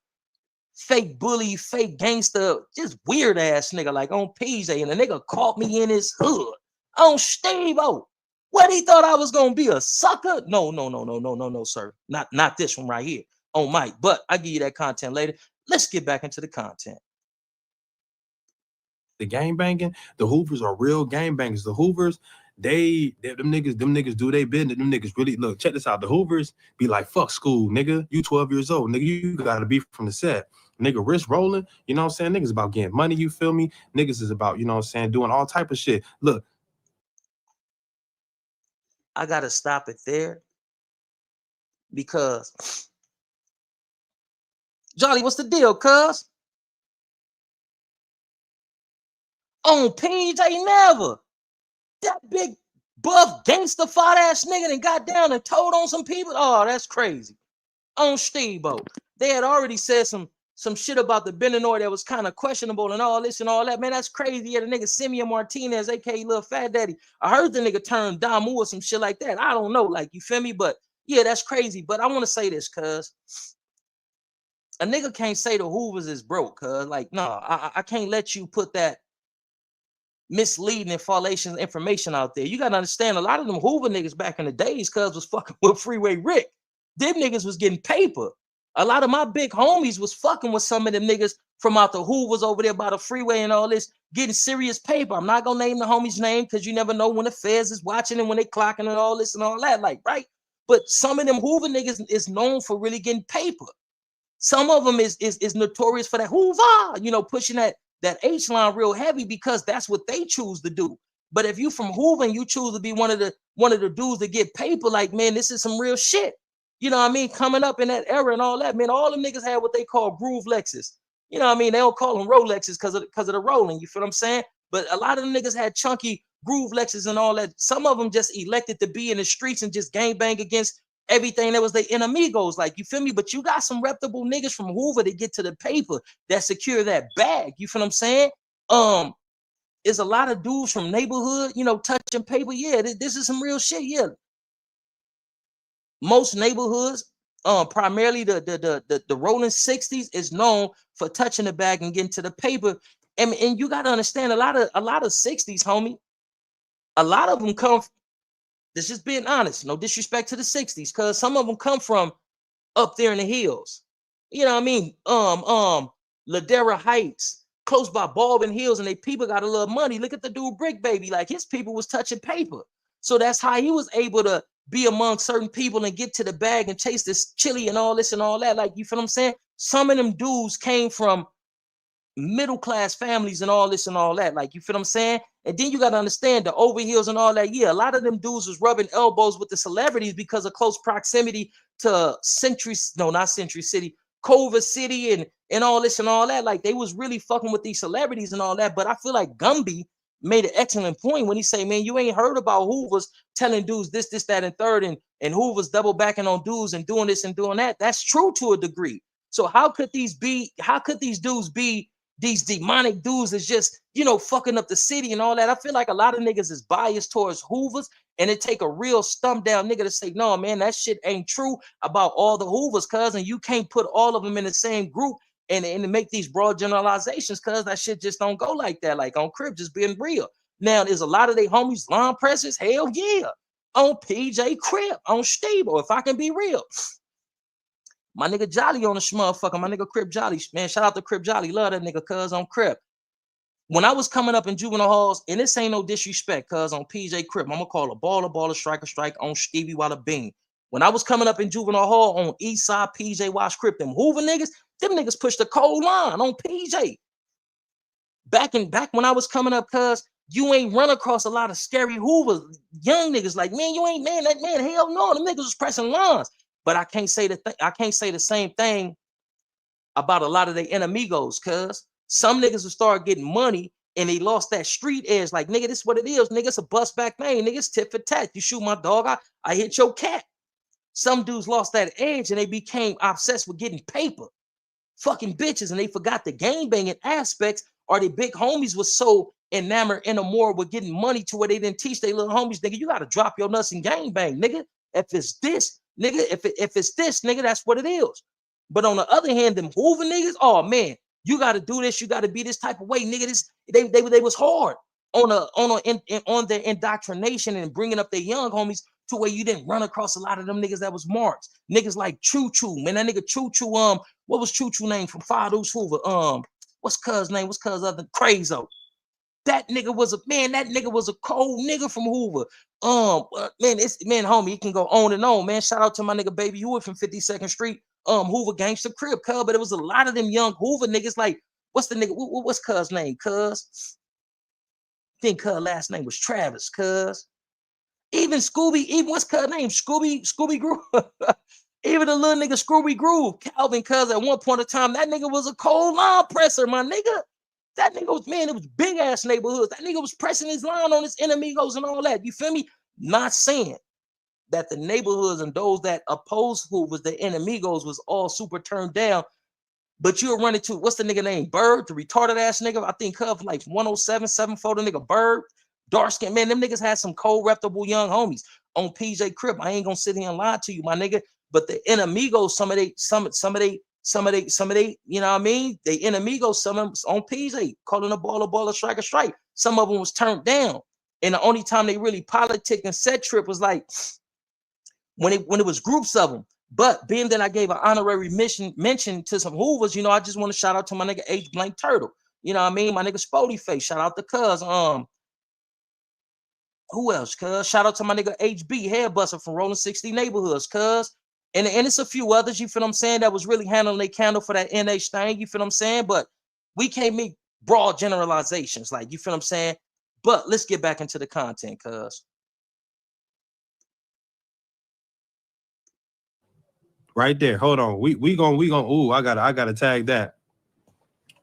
fake bully, fake gangster, just weird ass nigga like on PJ. And the nigga caught me in his hood on Steve-O. What, he thought I was gonna be a sucker? No, sir. Not this one right here on Mike. But I'll give you that content later. Let's get back into the content. The gang banging, the Hoovers are real gang bangers. The Hoovers, them niggas do their business. Them niggas really, look, check this out. The Hoovers be like, fuck school, nigga. You 12 years old, nigga. You gotta be from the set. Nigga, wrist rolling, you know what I'm saying? Niggas about getting money, you feel me? Niggas is about, you know what I'm saying, doing all type of shit. Look, I gotta stop it there because Johnny, what's the deal, cuz? On PJ never. That big buff gangster fat ass nigga that got down and told on some people. Oh, that's crazy. On Steve-O. They had already said some shit about the Beninoy that was kind of questionable and all this and all that. Man, that's crazy. Yeah, the nigga Simeon Martinez, aka Lil Fat Daddy. I heard the nigga turn Damu or some shit like that. I don't know, like, you feel me? But yeah, that's crazy. But I want to say this, cuz a nigga can't say the Hoovers is broke, cuz, like, no, I can't let you put that misleading and fallacious information out there. You gotta understand, a lot of them Hoover niggas back in the days, cuz, was fucking with Freeway Rick. Them niggas was getting paper. A lot of my big homies was fucking with some of them niggas from out the Hoovers over there by the freeway and all this, getting serious paper. I'm not gonna name the homie's name because you never know when the feds is watching and when they clocking and all this and all that, like, right? But some of them Hoover niggas is known for really getting paper. Some of them is notorious for that Hoover, you know, pushing that that H line real heavy because that's what they choose to do. But if you from Hoover and you choose to be one of the dudes that get paper, like, man, this is some real shit. You know what I mean? Coming up in that era and all that, man, all them niggas had what they call groove Lexus. You know what I mean? They don't call them Rolexes because of the rolling. You feel what I'm saying? But a lot of them niggas had chunky groove Lexus and all that. Some of them just elected to be in the streets and just gangbang against everything that was their enemigos. Like, you feel me? But you got some reputable niggas from Hoover that get to the paper that secure that bag. You feel what I'm saying? Is a lot of dudes from neighborhood, you know, touching paper. Yeah, this is some real shit. Yeah. Most neighborhoods, primarily the rolling 60s is known for touching the bag and getting to the paper. And you got to understand a lot of 60s, homie. A lot of them come, this just being honest, no disrespect to the 60s, because some of them come from up there in the hills. You know what I mean? Ladera Heights, close by Baldwin Hills, and they people got a little money. Look at the dude Brick Baby. Like, his people was touching paper. So that's how he was able to be among certain people and get to the bag and chase this chili and all this and all that. Like, you feel what I'm saying? Some of them dudes came from middle class families and all this and all that. Like, you feel what I'm saying? And then you got to understand the overhills and all that. Yeah, a lot of them dudes was rubbing elbows with the celebrities because of close proximity to not Century City, Culver City and all this and all that. Like, they was really fucking with these celebrities and all that. But I feel like Gumby made an excellent point when he say, man, you ain't heard about Hoover's telling dudes this, that, and third, and Hoover's double backing on dudes and doing this and doing that. That's true to a degree. So how could these dudes be these demonic dudes is just, you know, fucking up the city and all that? I feel like a lot of niggas is biased towards Hoovers, and it take a real stump down nigga to say, no, man, that shit ain't true about all the Hoovers, cuz, and you can't put all of them in the same group and make these broad generalizations, cuz that shit just don't go like that. Like, on Crib, just being real. Now, there's a lot of they homies lawn pressers, hell yeah, on PJ Crib, on Steve, if I can be real. My nigga Jolly on the motherfucker. My nigga Crip Jolly. Man, shout out to Crip Jolly. Love that nigga, cuz, on Crip. When I was coming up in juvenile halls, and this ain't no disrespect, cuz, on PJ Crip, I'm gonna call a baller, striker, strike on Stevie Walla Bean. When I was coming up in juvenile hall on Eastside, PJ Wash Crip, them Hoover niggas, them niggas pushed the cold line on PJ. Back when I was coming up, cuz, you ain't run across a lot of scary Hoovers, young niggas. Like, man, you ain't, man, that man, hell no, them niggas was pressing lines. But I can't say the same thing about a lot of their enemigos, cuz some niggas will start getting money and they lost that street edge. Like, nigga, this is what it is. Nigga, it's a bust back name. Nigga, it's tit for tat. You shoot my dog, I hit your cat. Some dudes lost that edge and they became obsessed with getting paper, fucking bitches, and they forgot the gangbanging aspects, or the big homies was so enamored in a more with getting money to where they didn't teach their little homies, nigga, you got to drop your nuts and gangbang, nigga. If it's this, nigga, if it's this, nigga, that's what it is. But on the other hand, them Hoover niggas, oh man, you got to do this, you got to be this type of way, nigga. This they was hard on their indoctrination and bringing up their young homies to where you didn't run across a lot of them niggas that was marks. Niggas like Choo Choo, man. That nigga Choo Choo, what was Choo Choo name from Fadoos Hoover? What's cuz name? What's cuz other Crazo? That nigga was a cold nigga from Hoover. Man, homie, he can go on and on, man. Shout out to my nigga Baby Hoover from 52nd Street, Hoover Gangster Crib, cuz. But it was a lot of them young Hoover niggas. Like, what's the nigga? What's cuz name? Cuz, I think cuz last name was Travis, cuz. Even Scooby, what's cuz name? Scooby Groove. Even the little nigga Scooby Groove, Calvin, cuz, at one point in time, that nigga was a cold line presser, my nigga. That nigga was, man, it was big ass neighborhoods. That nigga was pressing his line on his enemigos and all that. You feel me? Not saying that the neighborhoods and those that oppose who was the enemigos was all super turned down. But you'll run into, what's the nigga name? Bird, the retarded ass nigga. I think Cub like 107, 74, the nigga Bird. Dark skin, man, them niggas had some cold, reputable young homies on PJ Crip. I ain't gonna sit here and lie to you, my nigga. But the enemigos, some of they, you know what I mean? They enemigos, some of them on PJ, calling a baller, strike. Some of them was turned down. And the only time they really politic and set trip was like when it was groups of them. But being that I gave an honorary mention to some Hoovers, you know, I just want to shout out to my nigga H Blank Turtle. You know what I mean? My nigga Spody Face. Shout out to cuz. Who else, cuz? Shout out to my nigga HB Hairbuster from Rolling 60 Neighborhoods, cuz. And it's a few others, you feel what I'm saying, that was really handling their candle for that NH thing, you feel what I'm saying? But we can't broad generalizations, like, you feel what I'm saying? But let's get back into the content, cuz. Right there. Hold on. We gonna ooh, I gotta tag that.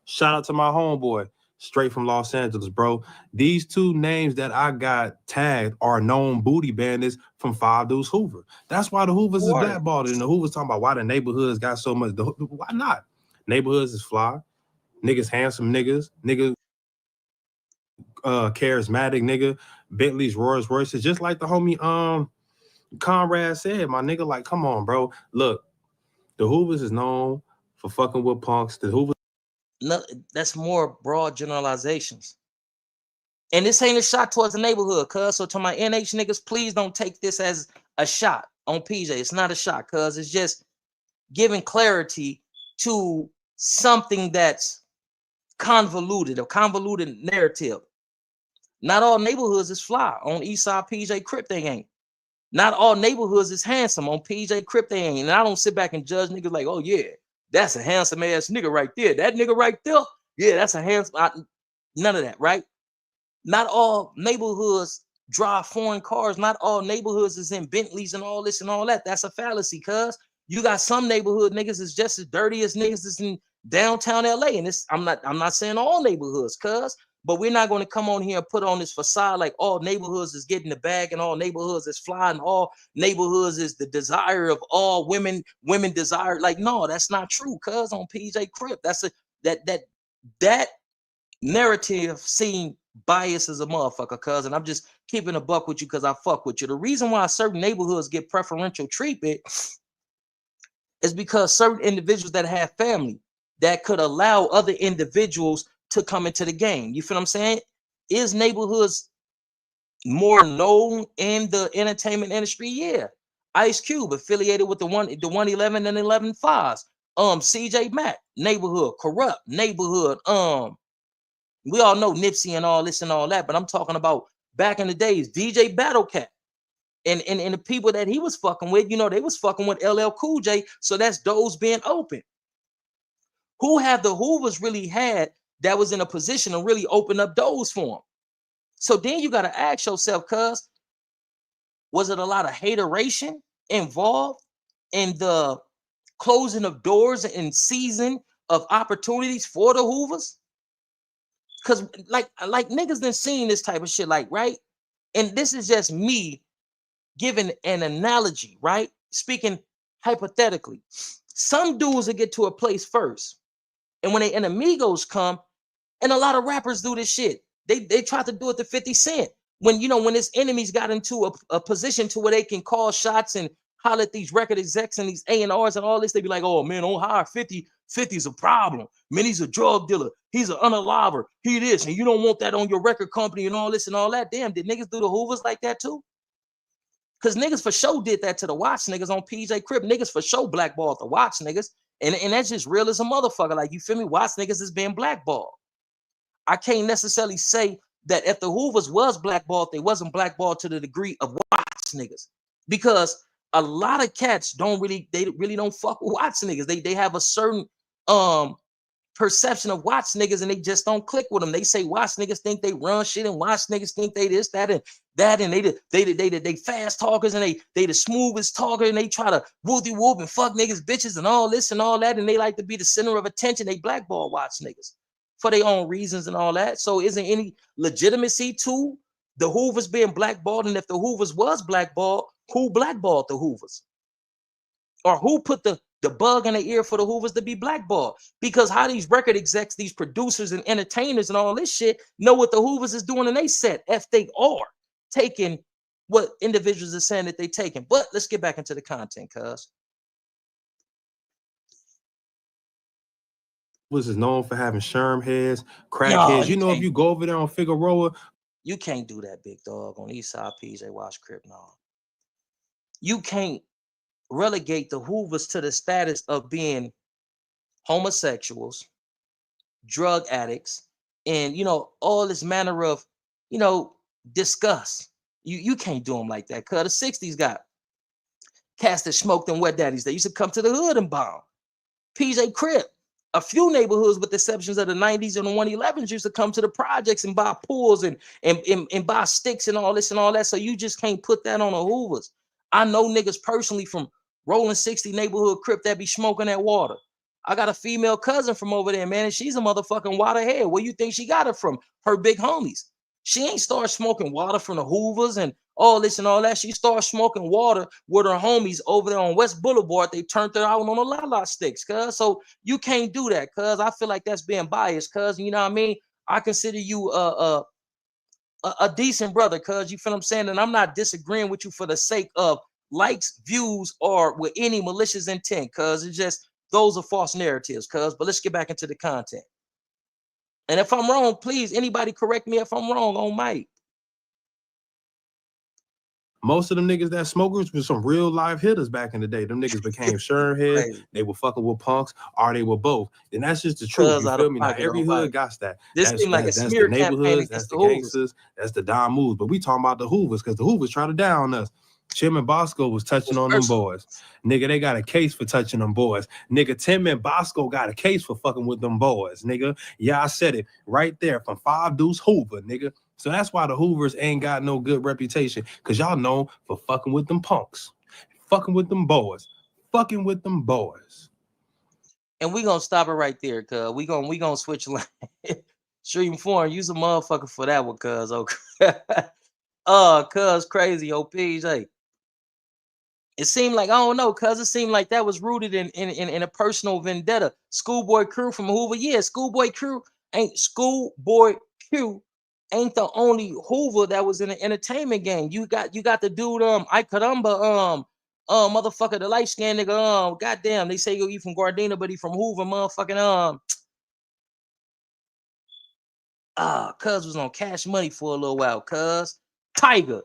Shout out to my homeboy, straight from Los Angeles, bro. These two names that I got tagged are known booty bandits from Five Deuce Hoover. That's why the Hoovers is blackballed. And the Hoovers talking about why the neighborhoods got so much. Why not? Neighborhoods is fly. Niggas handsome niggas. Niggas charismatic nigga. Bentley's Rolls Royces. Just like the homie Conrad said, my nigga, like, come on, bro. Look, the Hoovers is known for fucking with punks. The Hoovers. No, that's more broad generalizations. And this ain't a shot towards the neighborhood, cuz. So to my NH niggas, please don't take this as a shot on PJ. It's not a shot, cuz. It's just giving clarity to something that's convoluted, a convoluted narrative. Not all neighborhoods is fly. On Eastside PJ Crip, they ain't. Not all neighborhoods is handsome. On PJ Crip, they ain't. And I don't sit back and judge niggas like, oh yeah, that's a handsome ass nigga right there. That nigga right there, yeah, that's a handsome. None of that, right? Not all neighborhoods drive foreign cars. Not all neighborhoods is in Bentleys and all this and all that. That's a fallacy, cuz. You got some neighborhood niggas is just as dirty as niggas is in downtown LA. And this, I'm not saying all neighborhoods, cuz, but we're not going to come on here and put on this facade like all neighborhoods is getting the bag and all neighborhoods is flying, all neighborhoods is the desire of all women desire. Like, no, that's not true, cuz. On PJ Crip, that's a that narrative seem biased as a motherfucker, cuz. And I'm just keeping a buck with you because I fuck with you. The reason why certain neighborhoods get preferential treatment is because certain individuals that have family that could allow other individuals to come into the game. You feel what I'm saying? Is neighborhoods more known in the entertainment industry? Yeah. Ice Cube affiliated with the 111 and 11 Fives. CJ Mack, neighborhood, corrupt, neighborhood. We all know Nipsey and all this and all that, but I'm talking about back in the days, DJ Battlecat. And the people that he was fucking with, you know, they was fucking with LL Cool J. So that's doors being open. Who have the Hoovers really had that was in a position to really open up doors for them? So then you got to ask yourself, cuz, was it a lot of hateration involved in the closing of doors and season of opportunities for the Hoovers? Because like niggas done seen this type of shit, like, right? And this is just me giving an analogy, right? Speaking hypothetically. Some dudes will get to a place first. And when they enemigos come, and a lot of rappers do this shit. They try to do it to 50 Cent. When, you know, when his enemies got into a position to where they can call shots and holler at these record execs and these A&Rs and all this, they be like, oh man, don't hire 50. 50's a problem. Man, he's a drug dealer. He's an unaliver. He this, and you don't want that on your record company and all this and all that. Damn, did niggas do the Hoovers like that too? Because niggas for sure did that to the Watch niggas on PJ Crip. Niggas for sure blackballed the Watch niggas. And that's just real as a motherfucker. Like, you feel me? Watch niggas is being blackballed. I can't necessarily say that if the Hoovers was blackballed, they wasn't blackballed to the degree of Watch niggas. Because a lot of cats don't really fuck with Watch niggas. They have a certain perception of Watch niggas and they just don't click with them. They say Watch niggas think they run shit and Watch niggas think they this, that, and that, and they fast talkers and they the smoothest talker and they try to whoopty whoop and fuck niggas, bitches, and all this and all that, and they like to be the center of attention. They blackball Watch niggas for their own reasons and all that. So isn't any legitimacy to the Hoovers being blackballed? And if the Hoovers was blackballed, who blackballed the Hoovers? Or who put the bug in the ear for the Hoovers to be blackballed? Because how these record execs, these producers and entertainers and all this shit know what the Hoovers is doing and they set if they are taking what individuals are saying that they taking. But let's get back into the content, cuz. Was is known for having sherm heads, crackheads. You know, if you go over there on Figueroa, you can't do that, big dog, on Eastside PJ Watch Crip. No, you can't relegate the Hoovers to the status of being homosexuals, drug addicts, and, you know, all this manner of, you know, disgust. You can't do them like that. Cause the 60s got cats that smoked them wet daddies. They used to come to the hood and bomb. PJ Crip, A few neighborhoods, with the exceptions of the 90s and the 111s, used to come to the projects and buy pools and buy sticks and all this and all that. So you just can't put that on the Hoovers. I know niggas personally from Rolling 60 neighborhood Crip that be smoking that water. I got a female cousin from over there, man, and she's a motherfucking waterhead. Where you think she got it from? Her big homies. She ain't start smoking water from the Hoovers and all this and all that. She started smoking water with her homies over there on West Boulevard. They turned her out on the la sticks, cuz. So you can't do that, cuz. I feel like that's being biased, cuz. You know what I mean? I consider you a decent brother, cuz. You feel what I'm saying? And I'm not disagreeing with you for the sake of likes, views, or with any malicious intent, cuz. It's just those are false narratives, cuz. But let's get back into the content. And if I'm wrong, please, anybody correct me if I'm wrong on mic. Most of them niggas that smokers were some real live hitters back in the day. Them niggas became sure heads. They were fucking with punks, or they were both. And that's just the truth. You feel me? Now every hood got that. This seemed like a smear the neighborhoods, that's the gangsters, that's the Don moves. But we talking about the Hoovers, because the Hoovers try to down us. Chim and Bosco was touching on them boys. Nigga, they got a case for touching them boys. Nigga, Tim and Bosco got a case for fucking with them boys, nigga. Yeah, I said it right there from 5 Deuce Hoover, nigga. So that's why the Hoovers ain't got no good reputation, because y'all known for fucking with them punks, fucking with them boys, fucking with them boys. And we gonna stop it right there, cuz. We gonna switch line. Stream foreign, use a motherfucker for that one, cuz. Okay. Cuz crazy, OPJ. It seemed like, I don't know, cuz it seemed like that was rooted in a personal vendetta. Schoolboy Q from Hoover. Yeah, Schoolboy Q ain't the only Hoover that was in the entertainment game. You got the dude, I Caramba, motherfucker, the light skinned nigga, goddamn, they say you from Gardena, but he from Hoover, motherfucking cuz was on Cash Money for a little while, cuz. Tiger.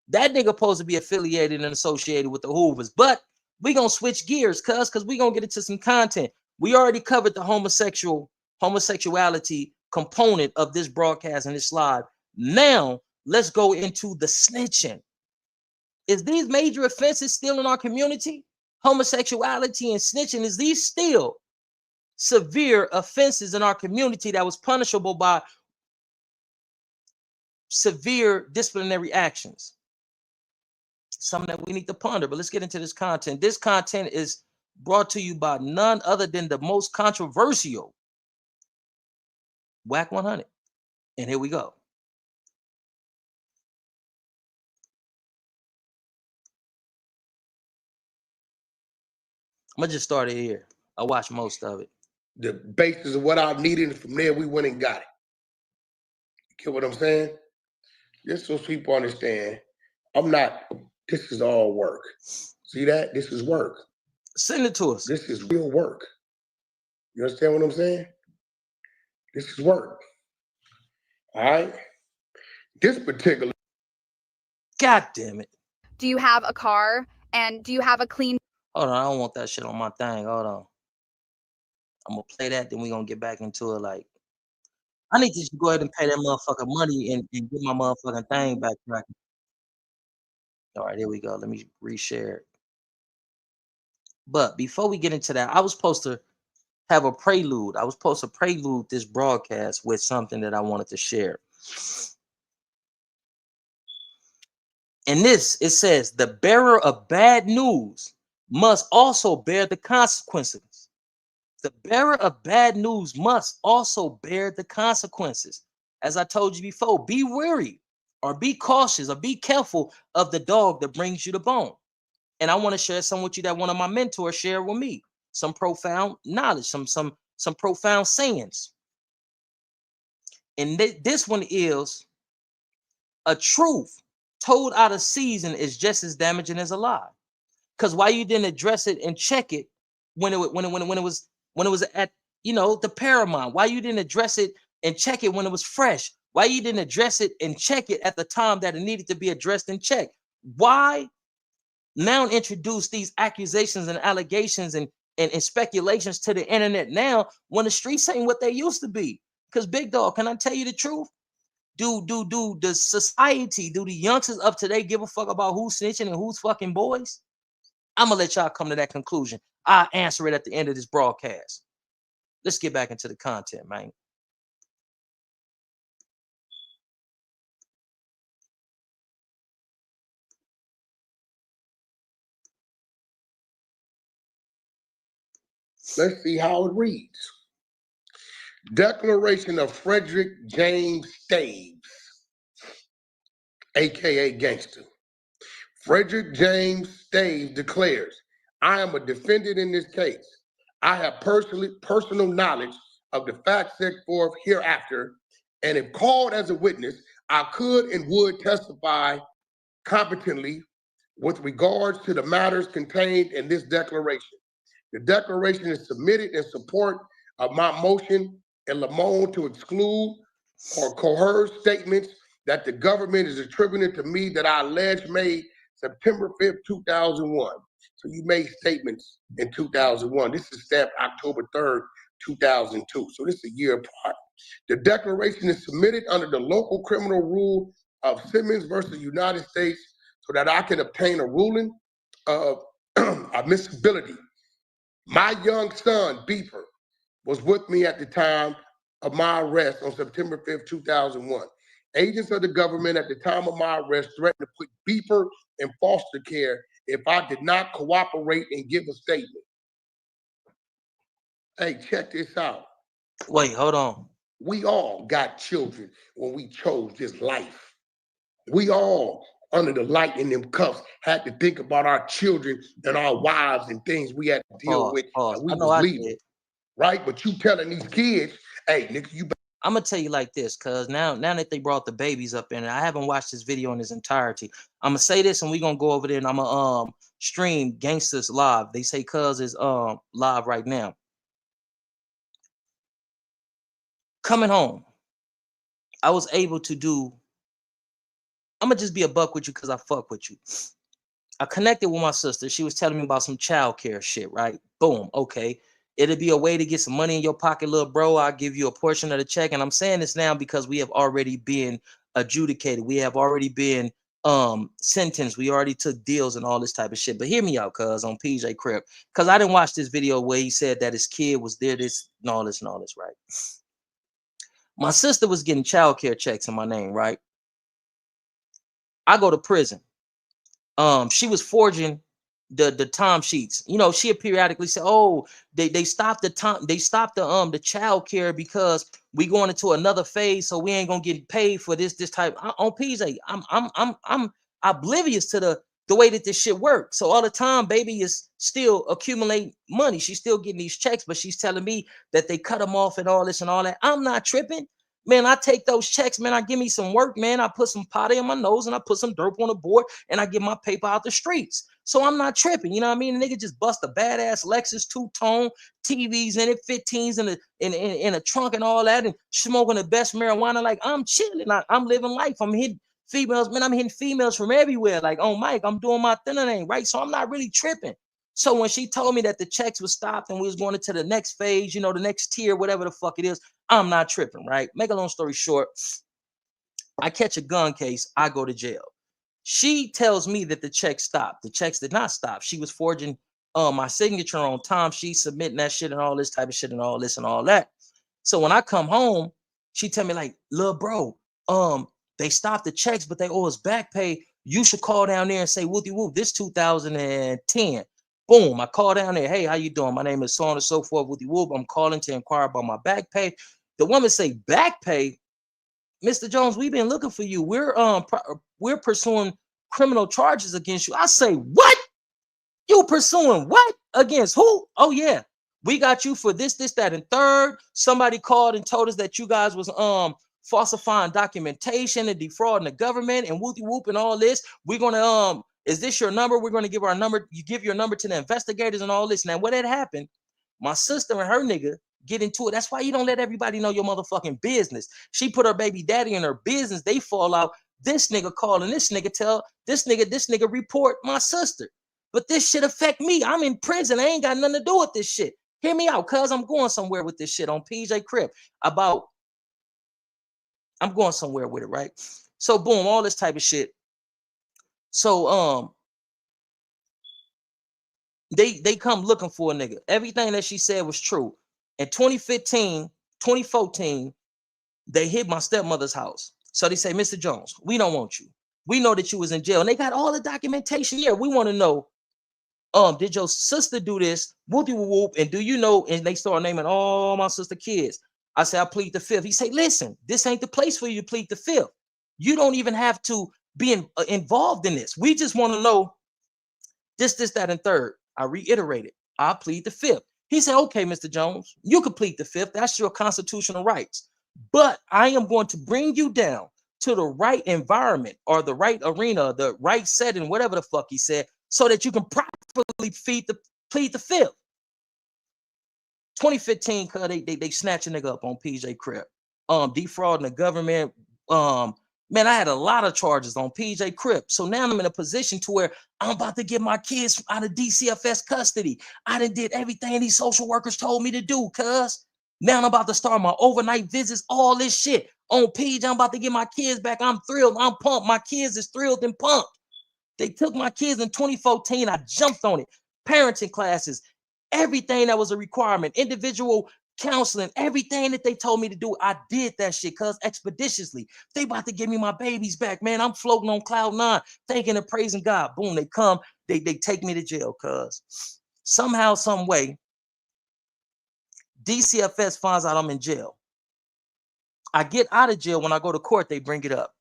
That nigga supposed to be affiliated and associated with the Hoovers, but we gonna switch gears, cuz we gonna get into some content. We already covered the homosexuality component of this broadcast and this live. Now let's go into the snitching. Is these major offenses still in our community? Homosexuality and snitching, is these still severe offenses in our community that was punishable by severe disciplinary actions? Something that we need to ponder. But let's get into this content. This content is brought to you by none other than the most controversial Wack 100. And here we go. I'm gonna just start it here. I watched most of it. The basis of what I needed, and from there we went and got it. You get what I'm saying? Just so people understand, this is all work. See that? This is work. Send it to us. This is real work. You understand what I'm saying? This is work. All right? This particular... God damn it. Do you have a car? And do you have a clean... Hold on, I don't want that shit on my thing. Hold on. I'm gonna play that, then we're gonna get back into it. Like, I need to just go ahead and pay that motherfucker money and get my motherfucking thing back tracking. All right, here we go. Let me reshare it. But before we get into that, I was supposed to have a prelude. I was supposed to prelude this broadcast with something that I wanted to share. And this, it says, the bearer of bad news must also bear the consequences. The bearer of bad news must also bear the consequences. As I told you before, be wary or be cautious or be careful of the dog that brings you the bone. And I want to share some with you that one of my mentors shared with me. Some profound knowledge, some profound sayings. And this one is, a truth told out of season is just as damaging as a lie. Because why you didn't address it and check it when it was at, you know, the paramount? Why you didn't address it and check it when it was fresh? Why you didn't address it and check it at the time that it needed to be addressed and checked? Why now introduce these accusations and allegations and speculations to the internet now when the streets ain't what they used to be? Because big dog, can I tell you the truth? Do the society, do the youngsters of today give a fuck about who's snitching and who's fucking boys? I'm gonna let y'all come to that conclusion. I'll answer it at the end of this broadcast. let's get back into the content, man. Let's see how it reads. Declaration of Frederick James Staves, aka Gangster. Frederick James Staves declares, I am a defendant in this case. I have personal knowledge of the facts set forth hereafter, and if called as a witness, I could and would testify competently with regards to the matters contained in this declaration. The declaration is submitted in support of my motion in Lamont to exclude or coerce statements that the government is attributing to me that I allege made September 5th, 2001. So you made statements in 2001. This is stamped October 3rd, 2002. So this is a year apart. The declaration is submitted under the local criminal rule of Simmons versus United States so that I can obtain a ruling of admissibility. My young son, Beeper, was with me at the time of my arrest on September 5th, 2001. Agents of the government at the time of my arrest threatened to put Beeper in foster care if I did not cooperate and give a statement. Hey, check this out. Wait, hold on. We all got children when we chose this life. We all, under the light in them cuffs, had to think about our children and our wives and things we had to deal with and we was leaving. Right? But you telling these kids, hey, nigga, you I'm gonna tell you like this, cause now that they brought the babies up in it, I haven't watched this video in its entirety. I'm gonna say this, and we're gonna go over there, and I'm gonna stream Gangsters live. They say cuz is live right now. Coming home, I was able to do. I'm gonna just be a buck with you, cause I fuck with you. I connected with my sister. She was telling me about some childcare shit, right? Boom. Okay. It'll be a way to get some money in your pocket, little bro. I'll give you a portion of the check. And I'm saying this now because we have already been adjudicated. We have already been sentenced. We already took deals and all this type of shit. But hear me out, cuz on PJ Crip. Cause I didn't watch this video where he said that his kid was there, this and all this, right? My sister was getting childcare checks in my name, right? I go to prison. She was forging the time sheets. You know, she periodically said, "Oh, they stopped the time, they stopped the child care because we going into another phase, so we ain't gonna get paid for this type." On PJ, I'm oblivious to the way that this shit works. So all the time, baby is still accumulating money. She's still getting these checks, but she's telling me that they cut them off and all this and all that. I'm not tripping. Man, I take those checks, man. I give me some work, man. I put some powder in my nose and I put some dirt on the board and I get my paper out the streets. So I'm not tripping. You know what I mean? The nigga just bust a badass Lexus two-tone, TVs in it, 15s in a trunk and all that, and smoking the best marijuana. Like, I'm chilling. I'm living life. I'm hitting females, man. I'm hitting females from everywhere. Like, oh, Mike, I'm doing my thing, right? So I'm not really tripping. So when she told me that the checks were stopped and we was going into the next phase, you know, the next tier, whatever the fuck it is, I'm not tripping, right? Make a long story short, I catch a gun case, I go to jail. She tells me that the checks stopped. The checks did not stop. She was forging my signature on time. She's submitting that shit and all this type of shit and all this and all that. So when I come home, she tell me like, "Little bro, they stopped the checks, but they owe us back pay. You should call down there and say, whoopty whoop, this 2010. Boom, I call down there. Hey, how you doing? My name is so on and so forth. Whoopty whoop. I'm calling to inquire about my back pay. The woman say, back pay? Mr. Jones, we've been looking for you. We're pursuing criminal charges against you. I say, what? You pursuing what? Against who? Oh, yeah. We got you for this, that, and third. Somebody called and told us that you guys was falsifying documentation and defrauding the government and whoopty whoop and all this. We're gonna is this your number? We're gonna give our number. You give your number to the investigators and all this. Now, what had happened? My sister and her nigga get into it. That's why you don't let everybody know your motherfucking business. She put her baby daddy in her business. They fall out. This nigga call and this nigga tell this nigga report my sister. But this shit affect me. I'm in prison. I ain't got nothing to do with this shit. Hear me out, cuz I'm going somewhere with this shit on PJ Crip. I'm going somewhere with it, right? So boom, all this type of shit. So they come looking for a nigga. Everything that she said was true. In 2015, 2014, they hit my stepmother's house. So they say, Mr. Jones, we don't want you. We know that you was in jail. And they got all the documentation here. We want to know, did your sister do this? Whoopie whoop. And do you know? And they start naming all my sister kids. I say, I plead the fifth. He say, listen, this ain't the place for you to plead the fifth. You don't even have to be involved in this. We just want to know this, that, and third. I reiterated, I plead the fifth. He said, okay, Mr. Jones, you can plead the fifth. That's your constitutional rights. But I am going to bring you down to the right environment or the right arena, the right setting, whatever the fuck he said, so that you can properly plead the fifth. 2015, cuz they snatch a nigga up on PJ Crip. Defrauding the government. Man, I had a lot of charges on PJ Crip. So now I'm in a position to where I'm about to get my kids out of DCFS custody. I done did everything these social workers told me to do, cuz. Now I'm about to start my overnight visits, all this shit. On PJ, I'm about to get my kids back. I'm thrilled. I'm pumped. My kids is thrilled and pumped. They took my kids in 2014. I jumped on it. Parenting classes, everything that was a requirement, individual counseling, everything that they told me to do, I did that shit, cuz, expeditiously. They about to give me my babies back, man. I'm floating on cloud nine, thanking and praising God. Boom, they come, they take me to jail, cuz. Somehow, some way, DCFS finds out I'm in jail. I get out of jail. When I go to court, they bring it up.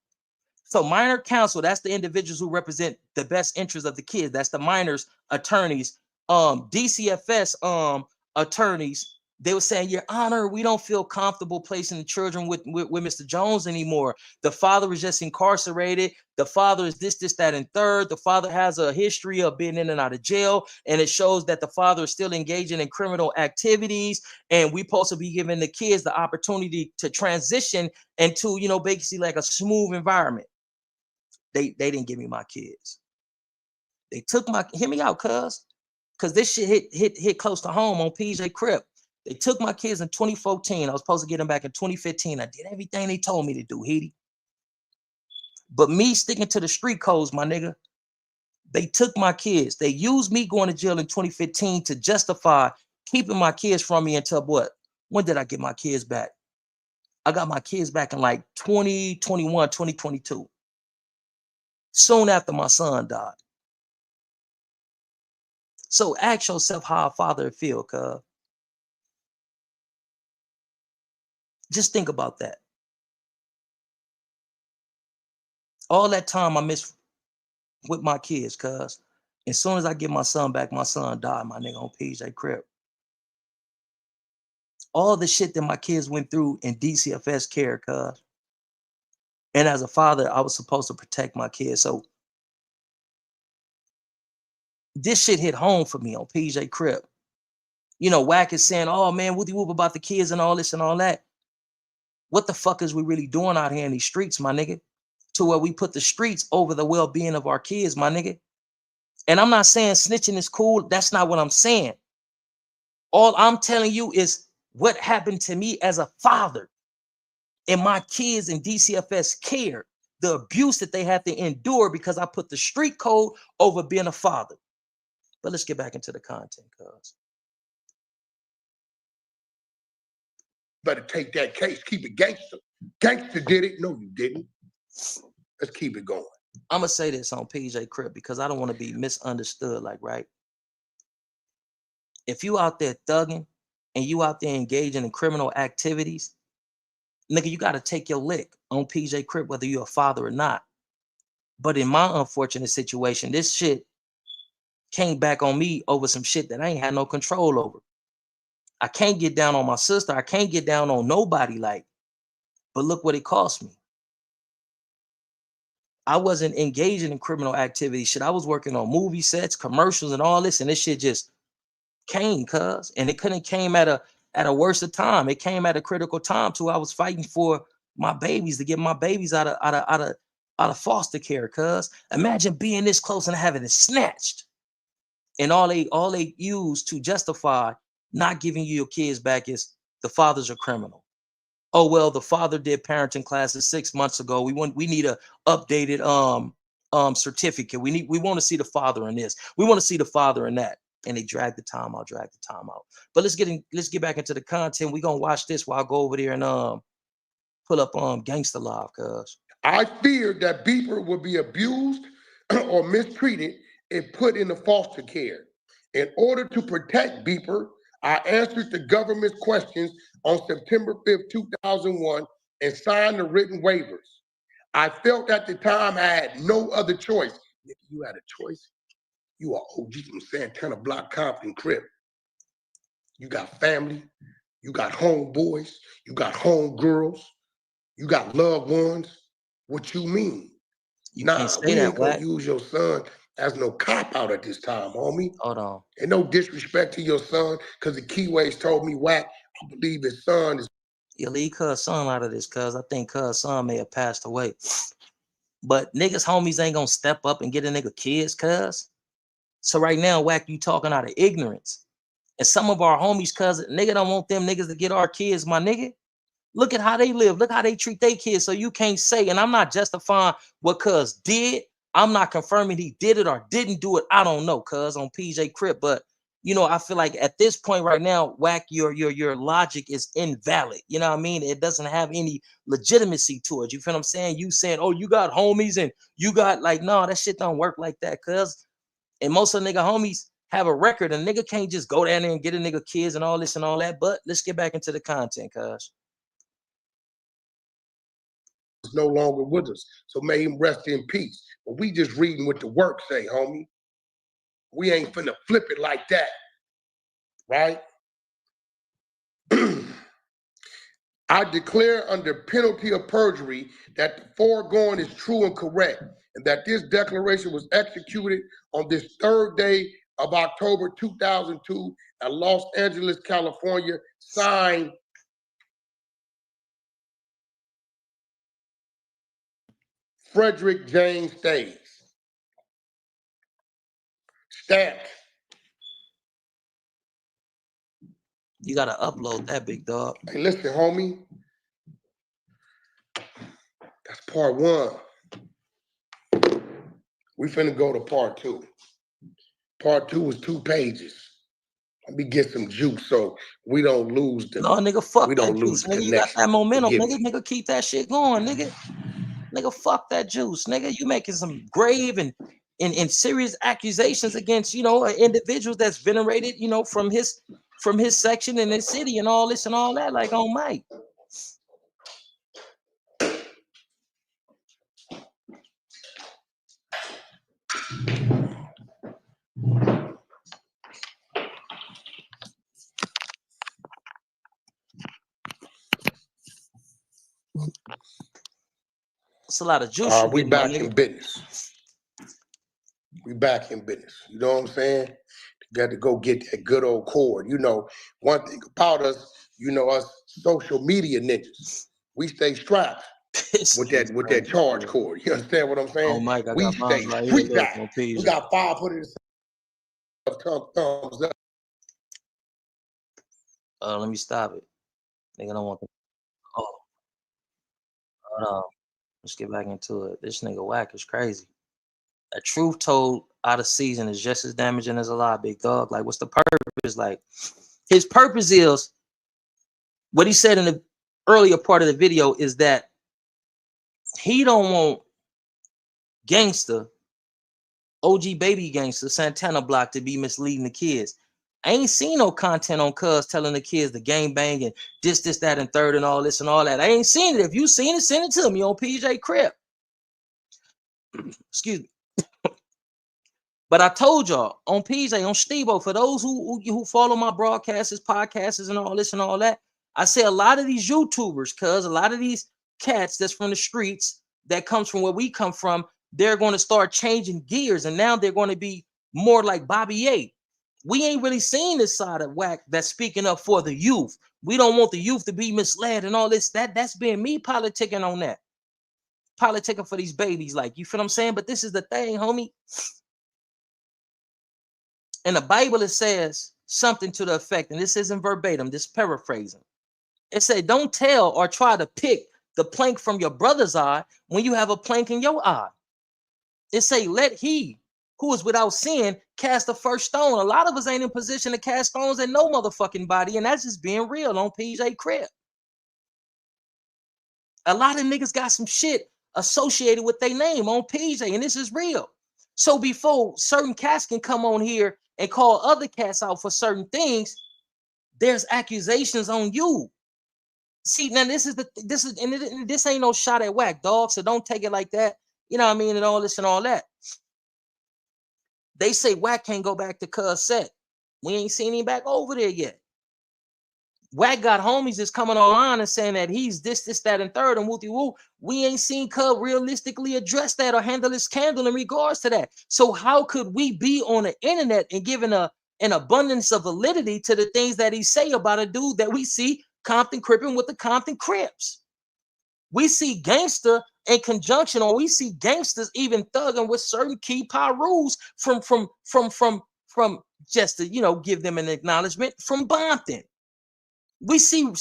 So minor counsel, that's the individuals who represent the best interests of the kids. That's the minors attorneys. DCFS attorneys, they were saying, Your Honor, we don't feel comfortable placing the children with Mr. Jones anymore. The father is just incarcerated. The father is this, that, and third. The father has a history of being in and out of jail, and it shows that the father is still engaging in criminal activities. And we're supposed to be giving the kids the opportunity to transition into, you know, basically like a smooth environment. They didn't give me my kids. They took my, hear me out, cuz, because this shit hit close to home on PJ Crip. They took my kids in 2014. I was supposed to get them back in 2015. I did everything they told me to do, Heedy. But me sticking to the street codes, my nigga, they took my kids. They used me going to jail in 2015 to justify keeping my kids from me until what? When did I get my kids back? I got my kids back in like 2021, 2022. Soon after my son died. So ask yourself how a father feel, cuz. Just think about that. All that time I missed with my kids, cuz. As soon as I get my son back, my son died, my nigga, on PJ Crip. All the shit that my kids went through in DCFS care, cuz. And as a father, I was supposed to protect my kids. So this shit hit home for me on PJ Crip. You know, Wack is saying, oh man, whoopty whoop about the kids and all this and all that. What the fuck is we really doing out here in these streets, my nigga? To where we put the streets over the well-being of our kids, my nigga. And I'm not saying snitching is cool. That's not what I'm saying. All I'm telling you is what happened to me as a father and my kids in DCFS care, the abuse that they had to endure because I put the street code over being a father. But let's get back into the content, cuz. Better take that case, keep it gangster. Gangster did it. No, you didn't. Let's keep it going. I'm gonna say this on PJ Crip because I don't want to be misunderstood. Like, right? If you out there thugging and you out there engaging in criminal activities, nigga, you gotta take your lick on PJ Crip, whether you're a father or not. But in my unfortunate situation, this shit came back on me over some shit that I ain't had no control over. I can't get down on my sister. I can't get down on nobody, like, but look what it cost me. I wasn't engaging in criminal activity. Shit, I was working on movie sets, commercials, and all this, and this shit just came, cuz. And it couldn't came at a worse time. It came at a critical time too. I was fighting for my babies, to get my babies out of foster care, cuz. Imagine being this close and having it snatched. And all they use to justify not giving you your kids back is the father's a criminal. Oh well, the father did parenting classes 6 months ago. We need a updated certificate. We want to see the father in this. We want to see the father in that. And they drag the time out. But let's get back into the content. We're gonna watch this while I go over there and pull up Gangster Live, cuz. I feared that Beeper would be abused or mistreated and put into foster care. In order to protect Beeper, I answered the government's questions on September 5th, 2001, and signed the written waivers. I felt at the time I had no other choice. If you had a choice, you are OG from Santana Block, Compton, Crip. You got family, you got homeboys, you got homegirls, you got loved ones. What you mean? You can't say we that, ain't gonna Wack. use your son as no cop out at this time, homie. Hold on. And no disrespect to your son, because the Keyways told me, Wack, I believe his son is. You leave cuz son out of this, cuz I think cuz son may have passed away. But niggas homies ain't gonna step up and get a nigga kids, cuz. So right now, Wack, you talking out of ignorance. And some of our homies, cuz nigga don't want them niggas to get our kids, my nigga. Look at how they live. Look how they treat their kids. So you can't say, and I'm not justifying what cuz did. I'm not confirming he did it or didn't do it. I don't know, cuz on PJ Crip. But you know, I feel like at this point right now, Wack, your logic is invalid. You know what I mean? It doesn't have any legitimacy to it. You feel what I'm saying? You saying, oh, you got homies and you got like, no, that shit don't work like that, cuz. And most of the nigga homies have a record, and nigga can't just go down there and get a nigga kids and all this and all that. But let's get back into the content, cuz. No longer with us. So may him rest in peace. But we just reading what the work say, homie. We ain't finna flip it like that. Right? I declare under penalty of perjury that the foregoing is true and correct, and that this declaration was executed on this 3rd day of October 2002 at Los Angeles, California, signed Frederick James Stays. Stamped. You gotta upload that, big dog. Hey, listen, homie. That's part 1. We finna go to part 2. Part 2 is 2 pages. Let me get some juice so we don't lose the. No, nigga, fuck we that don't lose juice, the nigga. You got connection. that momentum, Forgive nigga. me. Nigga, keep that shit going, nigga. Nigga, fuck that juice, nigga. You making some grave and serious accusations against, you know, individuals that's venerated, you know, from his section in his city and all this and all that, like on Mike. It's a lot of juice. We back in business. We back in business. You know what I'm saying? You got to go get that good old cord. You know, one thing about us, you know, us social media ninjas, we stay strapped with that charge cord. You understand what I'm saying? Oh, Mike, I we got stay right street here. Look, back. on We got 5 put it in thumbs up. Let me stop it. Nigga don't want to. Oh, hold on. Let's get back into it. This nigga Wack is crazy. A truth told out of season is just as damaging as a lie, big dog. Like, what's the purpose? Like, his purpose is what he said in the earlier part of the video is that he don't want Gangster, OG baby Gangster, Santana Block to be misleading the kids. I ain't seen no content on cuz telling the kids the gang bang and this, that, and third and all this and all that. I ain't seen it. If you seen it, send it to me on PJ Crip. Excuse me. But I told y'all on PJ, on Stevo, for those who follow my broadcasts, podcasts, and all this and all that, I say a lot of these YouTubers, cuz a lot of these cats that's from the streets, that comes from where we come from, they're going to start changing gears, and now they're going to be more like Bobby A. We ain't really seen this side of Wack that's speaking up for the youth. We don't want the youth to be misled and all this. That's been me politicking on that. Politicking for these babies, like, you feel what I'm saying? But this is the thing, homie. In the Bible, it says something to the effect, and this isn't verbatim, this paraphrasing. It said, don't tell or try to pick the plank from your brother's eye when you have a plank in your eye. It say, let he who is without sin cast the first stone. A lot of us ain't in position to cast stones at no motherfucking body, and that's just being real on PJ Crib. A lot of niggas got some shit associated with their name on PJ, and this is real. So before certain cats can come on here and call other cats out for certain things, there's accusations on you. See, now this ain't no shot at Wack, dog. So don't take it like that. You know what I mean? And all this and all that. They say Wack can't go back to Cuz set. We ain't seen him back over there yet. Wack got homies that's coming online and saying that he's this, that, and third, and wooty woo. We ain't seen Cub realistically address that or handle his candle in regards to that. So how could we be on the internet and giving an abundance of validity to the things that he say about a dude that we see Compton Crippin' with the Compton Crips? We see Gangster in conjunction, or we see gangsters even thugging with certain key rules from just to give them an acknowledgement from Bompton. We see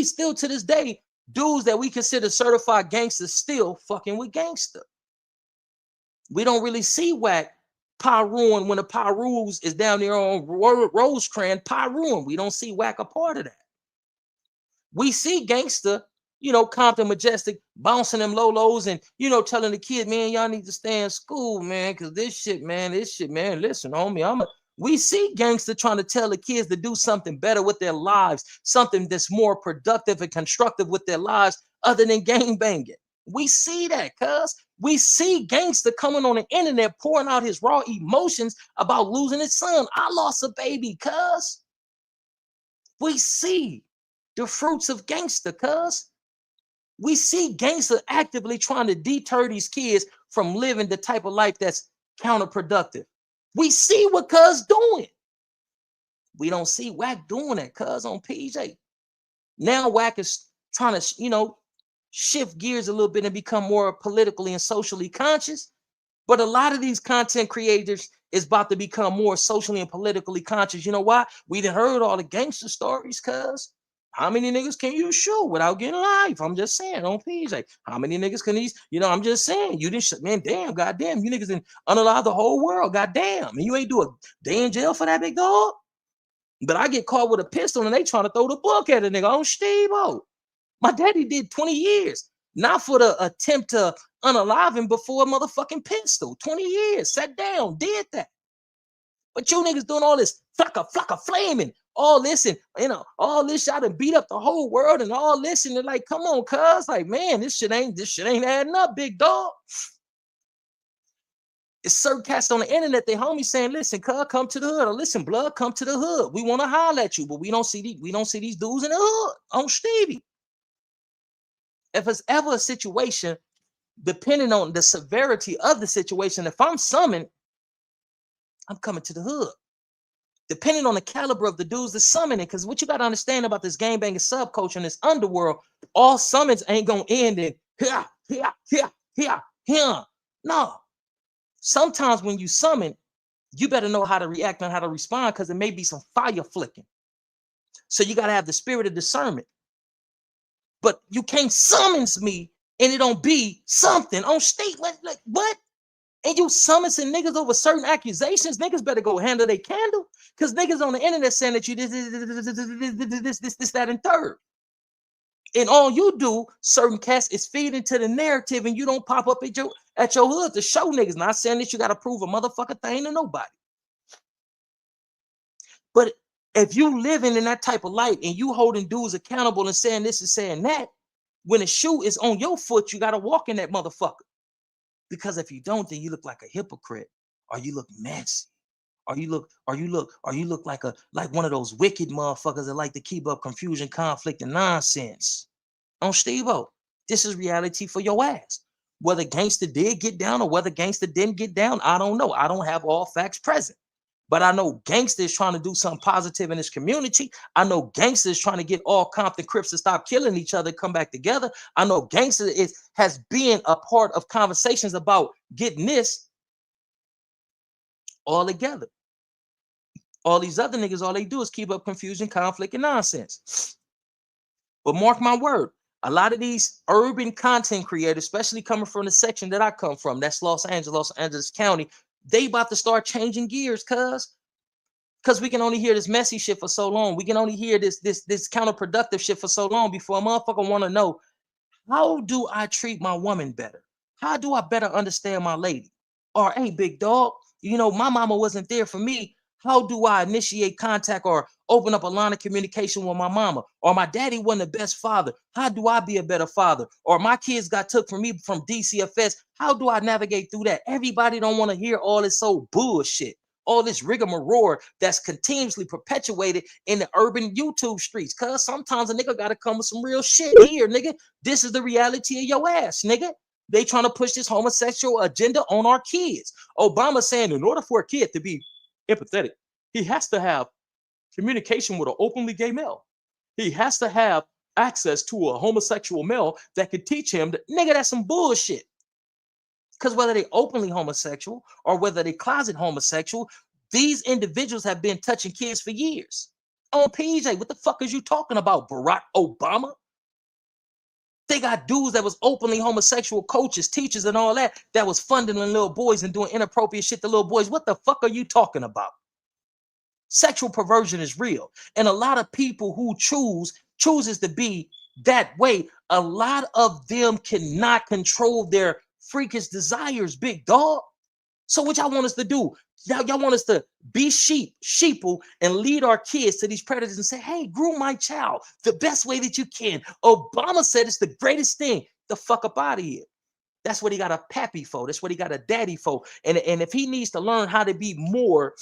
still to this day dudes that we consider certified gangsters still fucking with Gangster. We don't really see Wack Pyruin when the Pyrus is down there on Rosecrans Pyruin. We don't see Wack a part of that. We see Gangster, Compton Majestic bouncing them lolos and telling the kid, man, y'all need to stay in school, man, because this shit, man, listen, homie, we see Gangster trying to tell the kids to do something better with their lives, something that's more productive and constructive with their lives other than gang banging. We see that, cuz. We see Gangster coming on the internet pouring out his raw emotions about losing his son. I lost a baby, cuz. We see the fruits of Gangster, cuz. We see Gangster actively trying to deter these kids from living the type of life that's counterproductive. We see what cuz doing. We don't see Wack doing that, cuz, on PJ. Now Wack is trying to, shift gears a little bit and become more politically and socially conscious. But a lot of these content creators is about to become more socially and politically conscious. You know why? We done heard all the gangster stories, cuz. How many niggas can you shoot without getting life? I'm just saying on PJ. How many niggas can these, I'm just saying, you didn't, man, damn, goddamn, you niggas didn't unalive the whole world, goddamn. And you ain't do a day in jail for that, big dog. But I get caught with a pistol and they trying to throw the book at a nigga on Steve-O. My daddy did 20 years, not for the attempt to unalive him before a motherfucking pistol. 20 years, sat down, did that. But you niggas doing all this flocka flaming, all this and all this shot and beat up the whole world and all this and they're like, come on, cuz, like, man, this shit ain't adding up, big dog. It's certain cats on the internet, they homies saying, listen, cuz, come to the hood, or listen, blood, come to the hood. We want to holler at you, but we don't see these dudes in the hood on Stevie. If it's ever a situation, depending on the severity of the situation, if I'm summoned, I'm coming to the hood. Depending on the caliber of the dudes that's summoning, because what you got to understand about this gangbanging subculture and this underworld, all summons ain't going to end in here. No. Sometimes when you summon, you better know how to react and how to respond because there may be some fire flicking. So you got to have the spirit of discernment. But you can't summons me and it don't be something on state. Like what? And you summoning niggas over certain accusations. Niggas better go handle their candle. Because niggas on the internet saying that you this, that, and third. And all you do, certain cats, is feed into the narrative and you don't pop up at your hood to show niggas. Not saying that you got to prove a motherfucker thing to nobody. But if you living in that type of light and you holding dudes accountable and saying this and saying that, when the shoe is on your foot, you got to walk in that motherfucker. Because if you don't, then you look like a hypocrite, or you look messy, or you look like one of those wicked motherfuckers that like to keep up confusion, conflict, and nonsense. On Steve-O, this is reality for your ass. Whether Gangster did get down or whether Gangster didn't get down, I don't know. I don't have all facts present. But I know Gangster is trying to do something positive in his community. I know Gangster is trying to get all Compton Crips to stop killing each other, come back together. I know Gangster has been a part of conversations about getting this all together. All these other niggas, all they do is keep up confusion, conflict, and nonsense. But mark my word, a lot of these urban content creators, especially coming from the section that I come from, that's Los Angeles County, They about to start changing gears, cuz we can only hear this messy shit for so long. We can only hear this counterproductive shit for so long before a motherfucker want to know, how do I treat my woman better? How do I better understand my lady? Or, hey, big dog, you know, my mama wasn't there for me. How do I initiate contact or open up a line of communication with my mama? Or my daddy wasn't the best father. How do I be a better father? Or my kids got took from me from DCFS. How do I navigate through that? Everybody don't want to hear all this old bullshit, all this rigmarole that's continuously perpetuated in the urban YouTube streets. Cause sometimes a nigga gotta come with some real shit here, nigga. This is the reality of your ass, nigga. They trying to push this homosexual agenda on our kids. Obama saying in order for a kid to be empathetic, he has to have communication with an openly gay male. He has to have access to a homosexual male that could teach him that, nigga, that's some bullshit. Because whether they openly homosexual or whether they closet homosexual, these individuals have been touching kids for years. On PJ, what the fuck is you talking about, Barack Obama? They got dudes that was openly homosexual, coaches, teachers, and all that was funding little boys and doing inappropriate shit to little boys. What the fuck are you talking about? Sexual perversion is real. And a lot of people who chooses to be that way, a lot of them cannot control their freakish desires, big dog. So what y'all want us to do? Y'all want us to be sheeple, and lead our kids to these predators and say, hey, groom my child the best way that you can. Obama said it's the greatest thing. The fuck up out of here. That's what he got a pappy for. That's what he got a daddy for. And if he needs to learn how to be more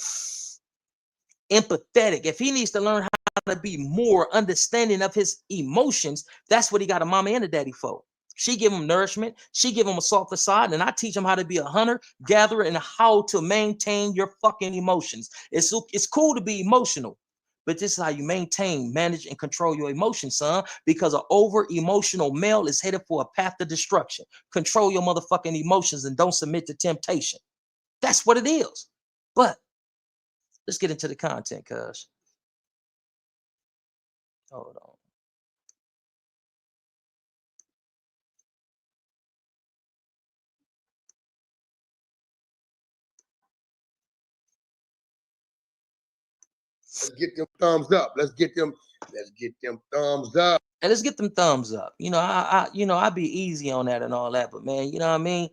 empathetic, if he needs to learn how to be more understanding of his emotions, that's what he got a mama and a daddy for. She give him nourishment. She give him a softer side, and I teach him how to be a hunter, gatherer, and how to maintain your fucking emotions. It's cool to be emotional, but this is how you maintain, manage, and control your emotions, son, because an over-emotional male is headed for a path to destruction. Control your motherfucking emotions and don't submit to temptation. That's what it is. But let's get into the content, cuz. Hold on. Let's get them thumbs up. Let's get them thumbs up. And let's get them thumbs up. You know, I be easy on that and all that, but man, you know what I mean?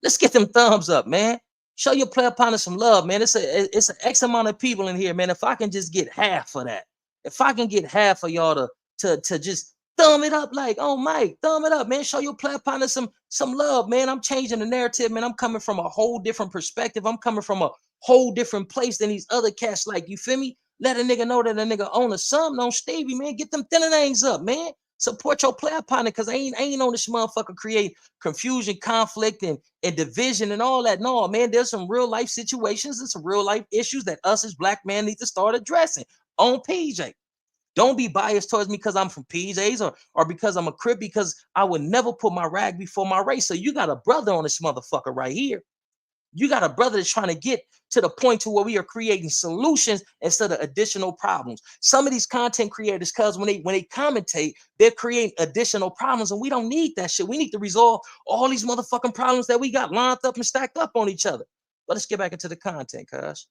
Let's get them thumbs up, man. Show your player partner some love, man. It's an X amount of people in here, man. If I can just get half of that, if I can get half of y'all to just thumb it up, like, oh Mike, thumb it up, man. Show your player partner some love, man. I'm changing the narrative, man. I'm coming from a whole different perspective. I'm coming from a whole different place than these other cats. Like, you feel me? Let a nigga know that a nigga own a something on Stevie, man. Get them thinning things up, man. Support your player partner, because I ain't on this motherfucker create confusion, conflict, and division and all that. No, man, there's some real life situations and some real life issues that us as black men need to start addressing on PJ. Don't be biased towards me because I'm from PJs or because I'm a Crip, because I would never put my rag before my race. So you got a brother on this motherfucker right here. You got a brother that's trying to get to the point to where we are creating solutions instead of additional problems. Some of these content creators, cuz when they commentate, they're creating additional problems, and we don't need that shit. We need to resolve all these motherfucking problems that we got lined up and stacked up on each other. But let's get back into the content, cuz.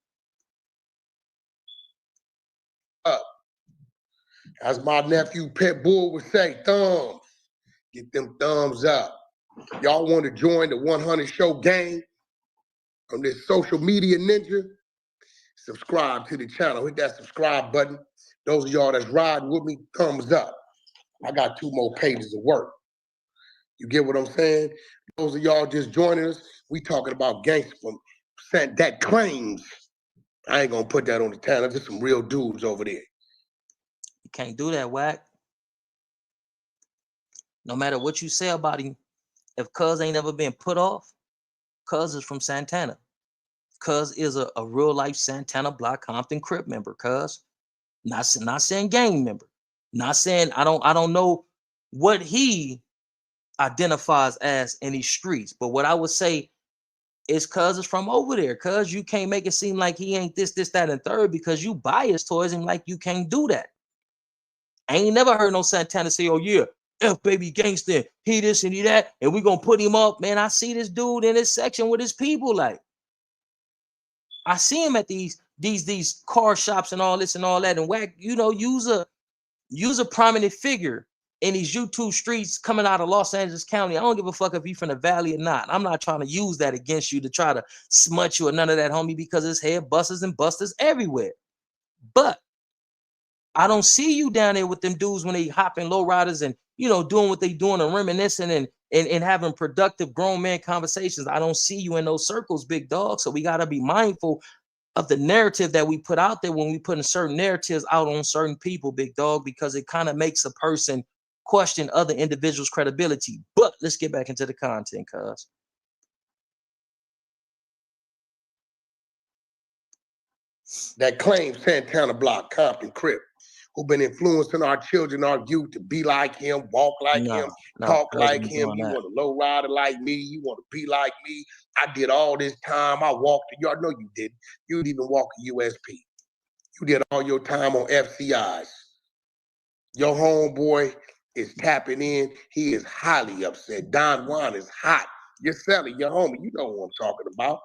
As my nephew Pitbull would say, thumbs. Get them thumbs up. Y'all want to join the 100 Show gang on this social media ninja? Subscribe to the channel. Hit that subscribe button. Those of y'all that's riding with me, thumbs up. I got 2 more pages of work. You get what I'm saying? Those of y'all just joining us, we talking about gangster from that claims. I ain't gonna put that on the channel. There's some real dudes over there. You can't do that, Wack. No matter what you say about him, if Cuz ain't never been put off, Cuz is from Santana. Cuz is a real life Santana Block Compton Crip member. Cuz not saying gang member, not saying I don't know what he identifies as in these streets, but what I would say is Cuz is from over there. Cuz you can't make it seem like he ain't this, that, and third, because you biased towards him like you can't do that. I ain't never heard no Santana say, oh yeah, F baby gangster, he this and he that, and we gonna put him up. Man, I see this dude in this section with his people. Like, I see him at these car shops and all this and all that. And Wack, you know, use a prominent figure in these YouTube streets coming out of Los Angeles County. I don't give a fuck if you from the valley or not. I'm not trying to use that against you to try to smut you or none of that, homie, because it's head busters and busters everywhere. But I don't see you down there with them dudes when they hopping low riders and, you know, doing what they doing and reminiscing and having productive grown man conversations. I don't see you in those circles, big dog. So we got to be mindful of the narrative that we put out there when we putting certain narratives out on certain people, big dog, because it kind of makes a person question other individuals' credibility. But let's get back into the content, cuz. That claim Santana Block, Compton, Crip, who been influencing our children, our youth to be like him, walk like him, talk like him. You want a low rider like me. You want to be like me. I did all this time. I walked. Y'all know you didn't. You didn't even walk a USP. You did all your time on FCIs. Your homeboy is tapping in. He is highly upset. Don Juan is hot. You're selling your homie. You know what I'm talking about.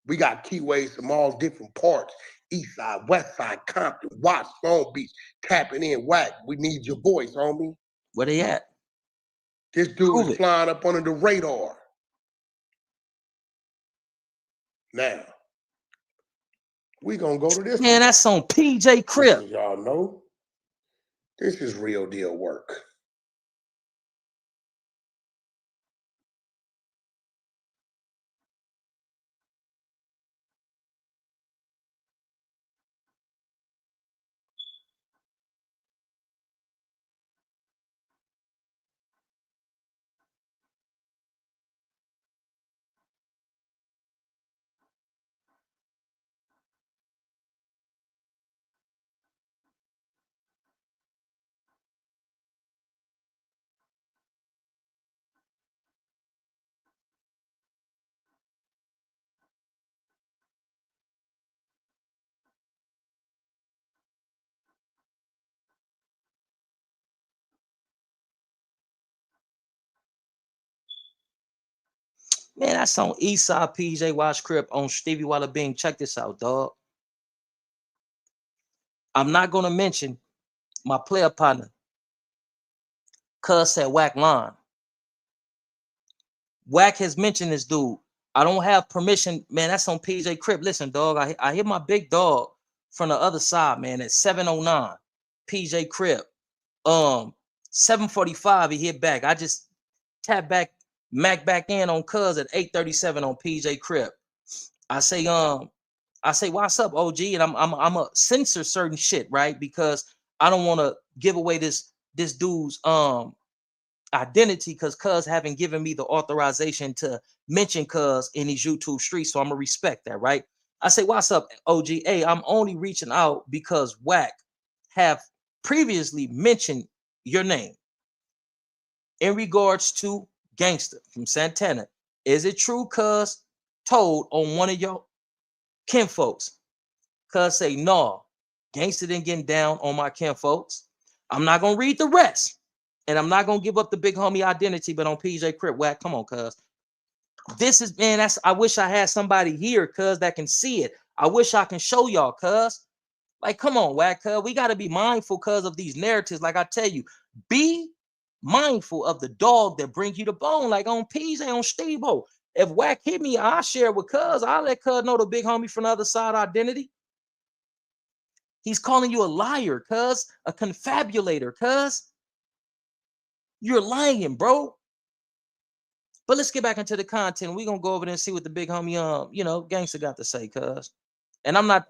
We got keyways from all different parts. East side, west side, Compton, Watts, Long Beach, tapping in. Wack, we need your voice, homie. Where they at? This dude is flying up under the radar. Now, we gonna go to this. Man, that's on PJ Crip. Y'all know, this is real deal work. Man, that's on Eastside PJ Watch Crip on Stevie Walla Bing. Check this out, dog. I'm not gonna mention my player partner, cuz said Wack line. Wack has mentioned this dude. I don't have permission, man. That's on PJ Crip. Listen, dog. I hear my big dog from the other side, man. At 709, PJ Crip. 745, he hit back. I just tap back, Mac back in on cuz at 837 on PJ Crip. I say, what's up, OG? And I'm a censor certain shit, right? Because I don't want to give away this dude's identity, because cuz haven't given me the authorization to mention cuz in these YouTube streets. So I'm gonna respect that, right? I say, what's up, OG? Hey, I'm only reaching out because Wack have previously mentioned your name in regards to Gangster from Santana. Is it true cuz told on one of your kinfolks? Cuz say, no, Gangster didn't get down on my kinfolks. I'm not gonna read the rest. And I'm not gonna give up the big homie identity, but on PJ Crip, Wack, come on, cuz. This is, man, that's, I wish I had somebody here, cuz, that can see it. I wish I can show y'all, cuz. Like, come on, Wack, cuz. We gotta be mindful, cuz, of these narratives. Like I tell you, be mindful of the dog that brings you the bone. Like on PJ, on Steve-O. If Wack hit me, I share with cuz. I'll let cuz know the big homie from the other side identity. He's calling you a liar, cuz, a confabulator, cuz. You're lying, bro. But let's get back into the content. We're gonna go over there and see what the big homie, Gangster got to say, cuz. And I'm not.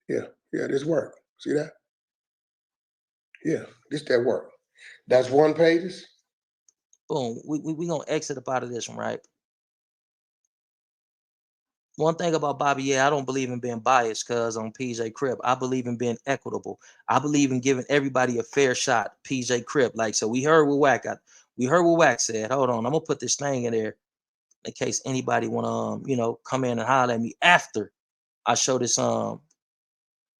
Yeah, this work. See that? Yeah, this that work. That's one pages. Boom. We gonna exit up out of this one, right? One thing about Bobby, yeah, I don't believe in being biased, cuz on PJ Crip. I believe in being equitable. I believe in giving everybody a fair shot. PJ Crip. Like, so we heard what Wack got. We heard what Wack said. Hold on, I'm gonna put this thing in there in case anybody wanna come in and holler at me after I show this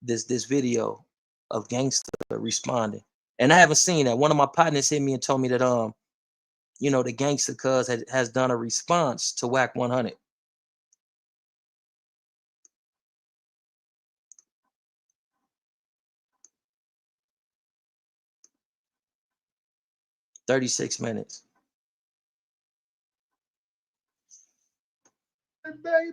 this video of Gangster responding. And I haven't seen that. One of my partners hit me and told me that the Gangster cuz has done a response to Wack 100. 36 minutes. Baby.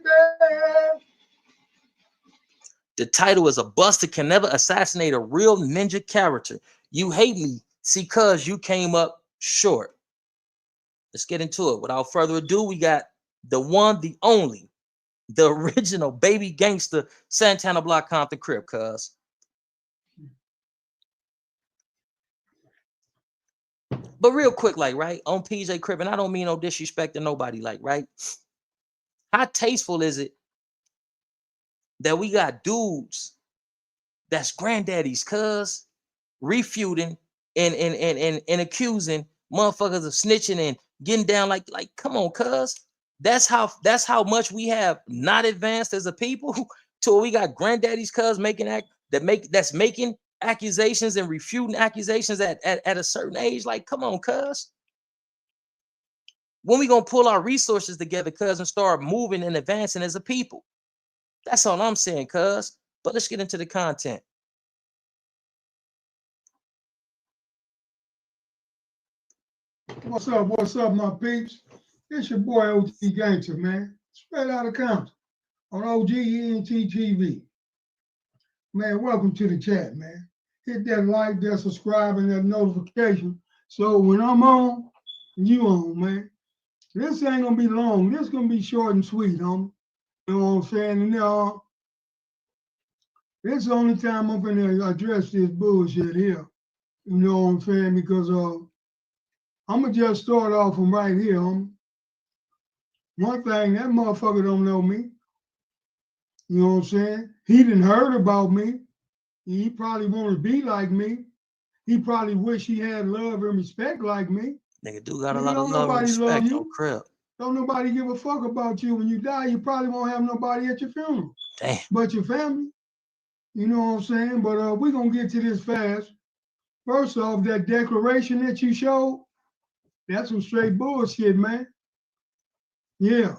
The title is A Buster Can Never Assassinate a Real Ninja Character. You hate me, see, cuz you came up short. Let's get into it. Without further ado, we got the one, the only, the original baby gangster, Santana Block Compton Crip, cuz. But real quick, like, right, on PJ Crip, and I don't mean no disrespect to nobody, like, right? How tasteful is it that we got dudes that's granddaddies, cuz, refuting and accusing motherfuckers of snitching and getting down like come on, cuz. That's how much we have not advanced as a people till we got granddaddies, cuz, that's making accusations and refuting accusations at a certain age. Like, come on, cuz. When we gonna pull our resources together, cuz, and start moving and advancing as a people? That's all I'm saying, cuz. But let's get into the content. What's up, my peeps? It's your boy OG Gangster, man. Straight out of Compton on OG ENT TV. Man, welcome to the chat, man. Hit that like, that subscribe, and that notification. So when I'm on, you on, man. This ain't gonna be long. This gonna be short and sweet, homie. You know what I'm saying? And this is the only time I'm gonna address this bullshit here. You know what I'm saying? Because I'm gonna just start off from right here, homie. One thing, that motherfucker don't know me. You know what I'm saying? He done heard about me. He probably want to be like me. He probably wish he had love and respect like me. Nigga do got a Nigga, lot of don't love and nobody love respect you. on Crip. Don't nobody give a fuck about you. When you die, you probably won't have nobody at your funeral. Damn. But your family. You know what I'm saying? But we're going to get to this fast. First off, that declaration that you showed, that's some straight bullshit, man. Yeah.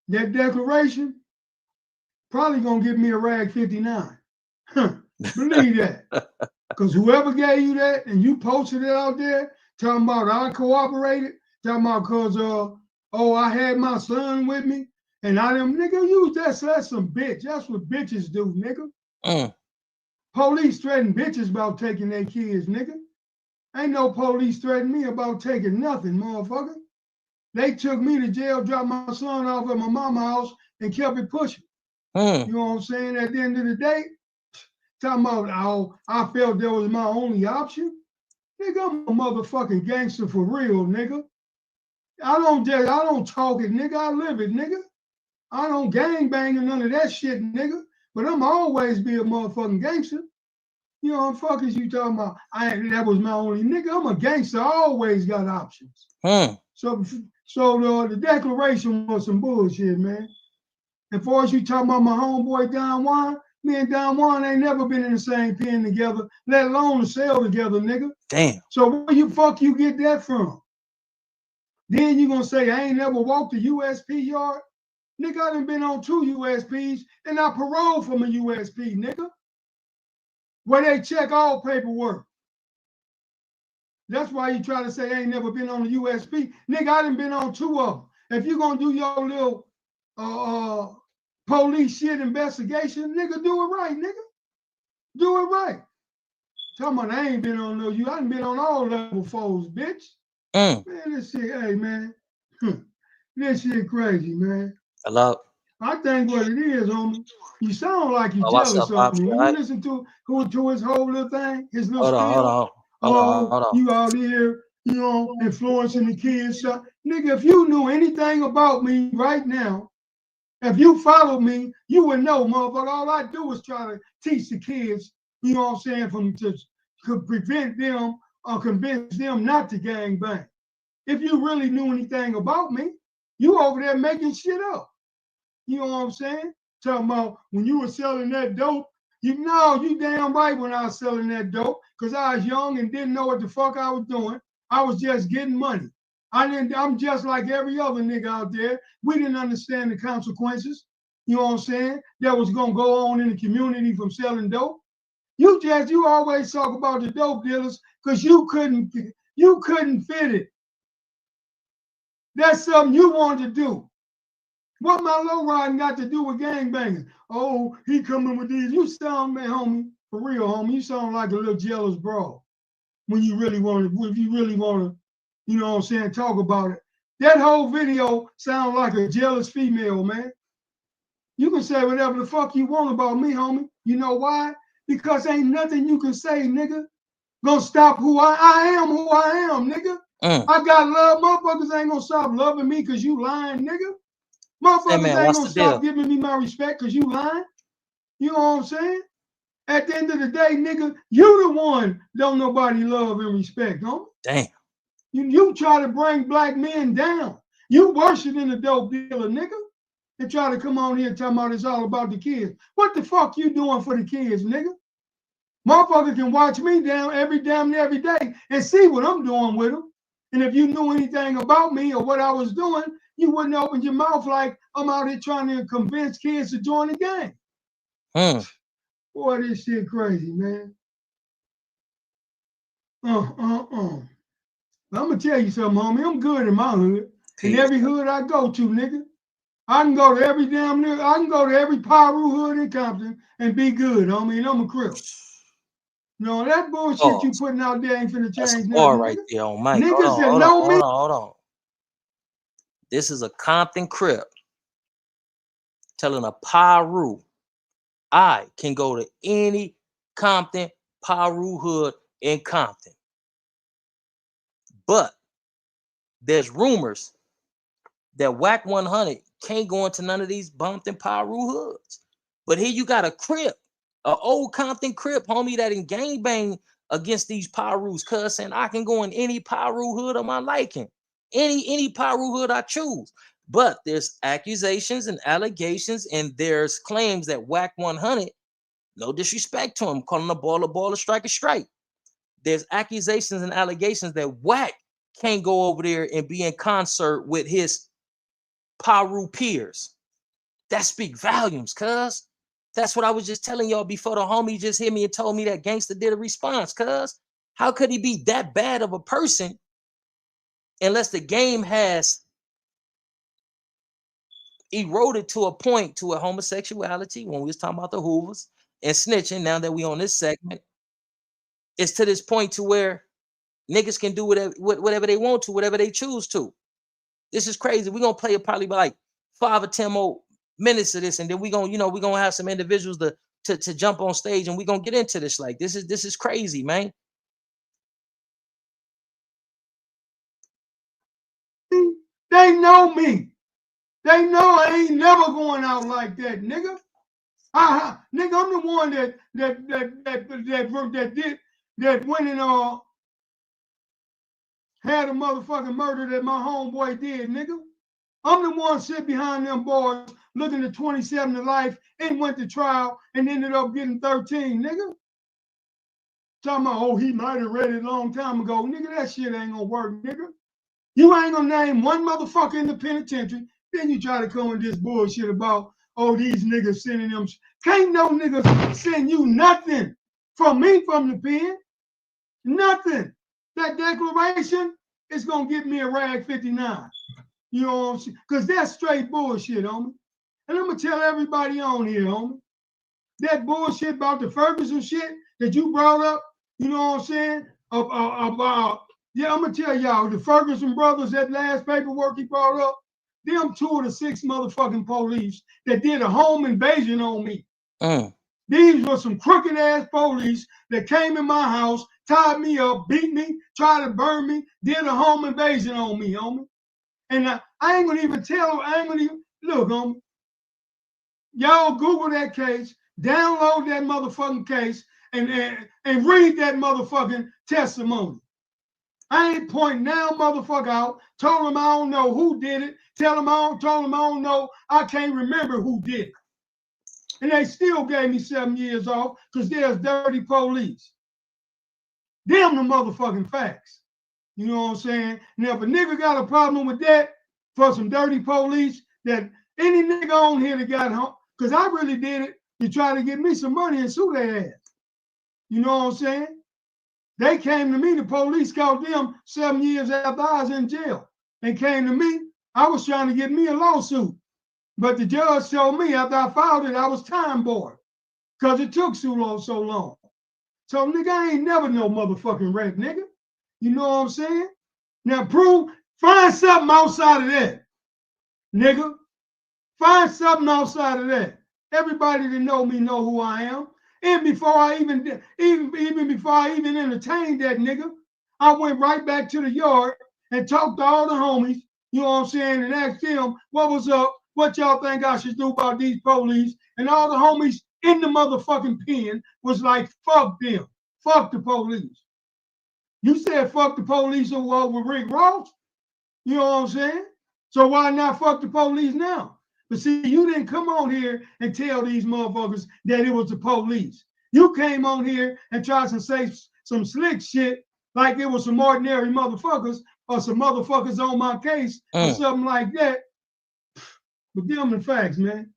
That declaration probably going to give me a rag 59. Believe that. Because whoever gave you that and you posted it out there, talking about I cooperated, talking about because, I had my son with me, and I didn't, nigga, use that, so that's some bitch. That's what bitches do, nigga. Police threaten bitches about taking their kids, nigga. Ain't no police threaten me about taking nothing, motherfucker. They took me to jail, dropped my son off at my mama's house, and kept it pushing. You know what I'm saying? At the end of the day, talking about how I felt that was my only option. Nigga, I'm a motherfucking gangster for real, nigga. I don't talk it, nigga. I live it, nigga. I don't gang bang or none of that shit, nigga. But I'm always be a motherfucking gangster. You know what the fuck is you talking about? That was my only nigga. I'm a gangster. I always got options. So the declaration was some bullshit, man. As far as you talking about my homeboy Don Juan, me and Don Juan ain't never been in the same pen together, let alone a cell together, nigga. Damn. So where you get that from? Then you gonna say I ain't never walked a USP yard? Nigga, I done been on 2 USPs and I paroled from a USP, nigga. Where they check all paperwork. That's why you try to say I ain't never been on a USP. Nigga, I done been on 2 of them. If you gonna do your little police shit investigation, nigga, do it right, nigga. Do it right. Talking about I ain't been on no, I done been on all level 4s, bitch. Man, this shit, hey, man. This shit crazy, man. Hello. I think what it is, homie, you sound like you What's jealous up, of me. When right? you listen to his whole little thing, his little Hold on. you out here, you know, influencing the kids. So, nigga, if you knew anything about me right now, if you followed me, you would know, motherfucker. All I do is try to teach the kids, you know what I'm saying, to prevent them or convince them not to gang bang. If you really knew anything about me, you over there making shit up. You know what I'm saying? Talking about when you were selling that dope, you damn right when I was selling that dope, because I was young and didn't know what the fuck I was doing. I was just getting money. I'm just like every other nigga out there. We didn't understand the consequences, you know what I'm saying, that was gonna go on in the community from selling dope. You always talk about the dope dealers because you couldn't You couldn't fit it. That's something you wanted to do. What my low riding got to do with gangbanging? Oh, he coming with these. You sound, man, homie, for real, homie, you sound like a little jealous bro. When you really want to, if you really want to, you know what I'm saying, talk about it. That whole video sounds like a jealous female, man. You can say whatever the fuck you want about me, homie. You know why? Because ain't nothing you can say, nigga, gonna stop who I am, nigga. I got love. Motherfuckers ain't gonna stop loving me because you lying, nigga. Motherfuckers man, ain't what's gonna the stop deal? giving me my respect because you lying. You know what I'm saying? At the end of the day, nigga, you the one don't nobody love and respect, homie. Damn. You try to bring black men down. You worse than a dope dealer, nigga. And try to come on here talking about it's all about the kids. What the fuck you doing for the kids, nigga? Motherfucker can watch me down every day and see what I'm doing with them. And if you knew anything about me or what I was doing, you wouldn't open your mouth like I'm out here trying to convince kids to join the gang. Boy, this shit crazy, man. I'm gonna tell you something, homie. I'm good in my hood. In every hood I go to, nigga. I can go to every damn nigga. I can go to every Pyru hood in Compton and be good, homie. And I'm a crip. No, that bullshit you putting out there ain't finna That's a change bar nothing, right nigga. there on Mike. Niggas that know me. Hold on. This is a Compton crip telling a Pyru, I can go to any Compton Pyru hood in Compton. But there's rumors that Wack 100 can't go into none of these Compton Pyru hoods. But here you got a crip, an old Compton crip, homie, that in gangbang against these Pyrus, cuz saying I can go in any Pyru hood of my liking. Any Pyru hood I choose. But there's accusations and allegations, and there's claims that Wack 100, no disrespect to him, calling a baller, strike a strike. There's accusations and allegations that Wack can't go over there and be in concert with his Pyru peers. That speak volumes, cuz. That's what I was just telling y'all before the homie just hit me and told me that Gangster did a response, cuz. How could he be that bad of a person unless the game has eroded to a point to a homosexuality when we was talking about the Hoovers and snitching. Now that we on this segment, it's to this point to where niggas can do whatever they want to, whatever they choose to. This is crazy. We're gonna play it probably by like 5 or 10 more minutes of this, and then we're gonna have some individuals to jump on stage, and we're gonna get into this. Like this is crazy, man. They know me. They know I ain't never going out like that, nigga. Nigga, I'm the one that went and had a motherfucking murder that my homeboy did, nigga. I'm the one sit behind them boys looking at 27 to life and went to trial and ended up getting 13, nigga. Talking about, oh, he might have read it a long time ago. Nigga, that shit ain't gonna work, nigga. You ain't gonna name one motherfucker in the penitentiary. Then you try to come with this bullshit about, oh, these niggas sending them. Can't no niggas send you nothing from me from the pen. Nothing. That declaration is gonna get me a rag 59. You know what I'm saying? Because that's straight bullshit, homie. And I'm gonna tell everybody on here, homie. That bullshit about the Ferguson shit that you brought up, you know what I'm saying? About yeah, I'm gonna tell y'all, the Ferguson brothers, that last paperwork he brought up, them 2 of the 6 motherfucking police that did a home invasion on me. These were some crooked ass police that came in my house, tied me up, beat me, tried to burn me, did a home invasion on me, homie. And I ain't gonna even tell, look, homie. Y'all Google that case, download that motherfucking case, and read that motherfucking testimony. I ain't pointing now motherfucker out, told him I don't know who did it, told him I don't know, I can't remember who did it. And they still gave me 7 years off because there's dirty police. Them the motherfucking facts. You know what I'm saying? Now, if a nigga got a problem with that for some dirty police, that any nigga on here that got home, because I really did it to try to get me some money and sue their ass. You know what I'm saying? They came to me, the police called them 7 years after I was in jail. They came to me. I was trying to get me a lawsuit. But the judge told me after I filed it, I was time bored. Because it took so long. So, nigga, I ain't never no motherfucking rape, nigga. You know what I'm saying? Now, find something outside of that, nigga. Find something outside of that. Everybody that know me know who I am. And before I even before I even entertained that nigga, I went right back to the yard and talked to all the homies, you know what I'm saying, and asked them what was up, what y'all think I should do about these police. And all the homies in the motherfucking pen was like, fuck them. Fuck the police. You said fuck the police with Rick Ross. You know what I'm saying? So why not fuck the police now? But see, you didn't come on here and tell these motherfuckers that it was the police. You came on here and tried to say some slick shit like it was some ordinary motherfuckers or some motherfuckers on my case or something like that. But them the facts, man.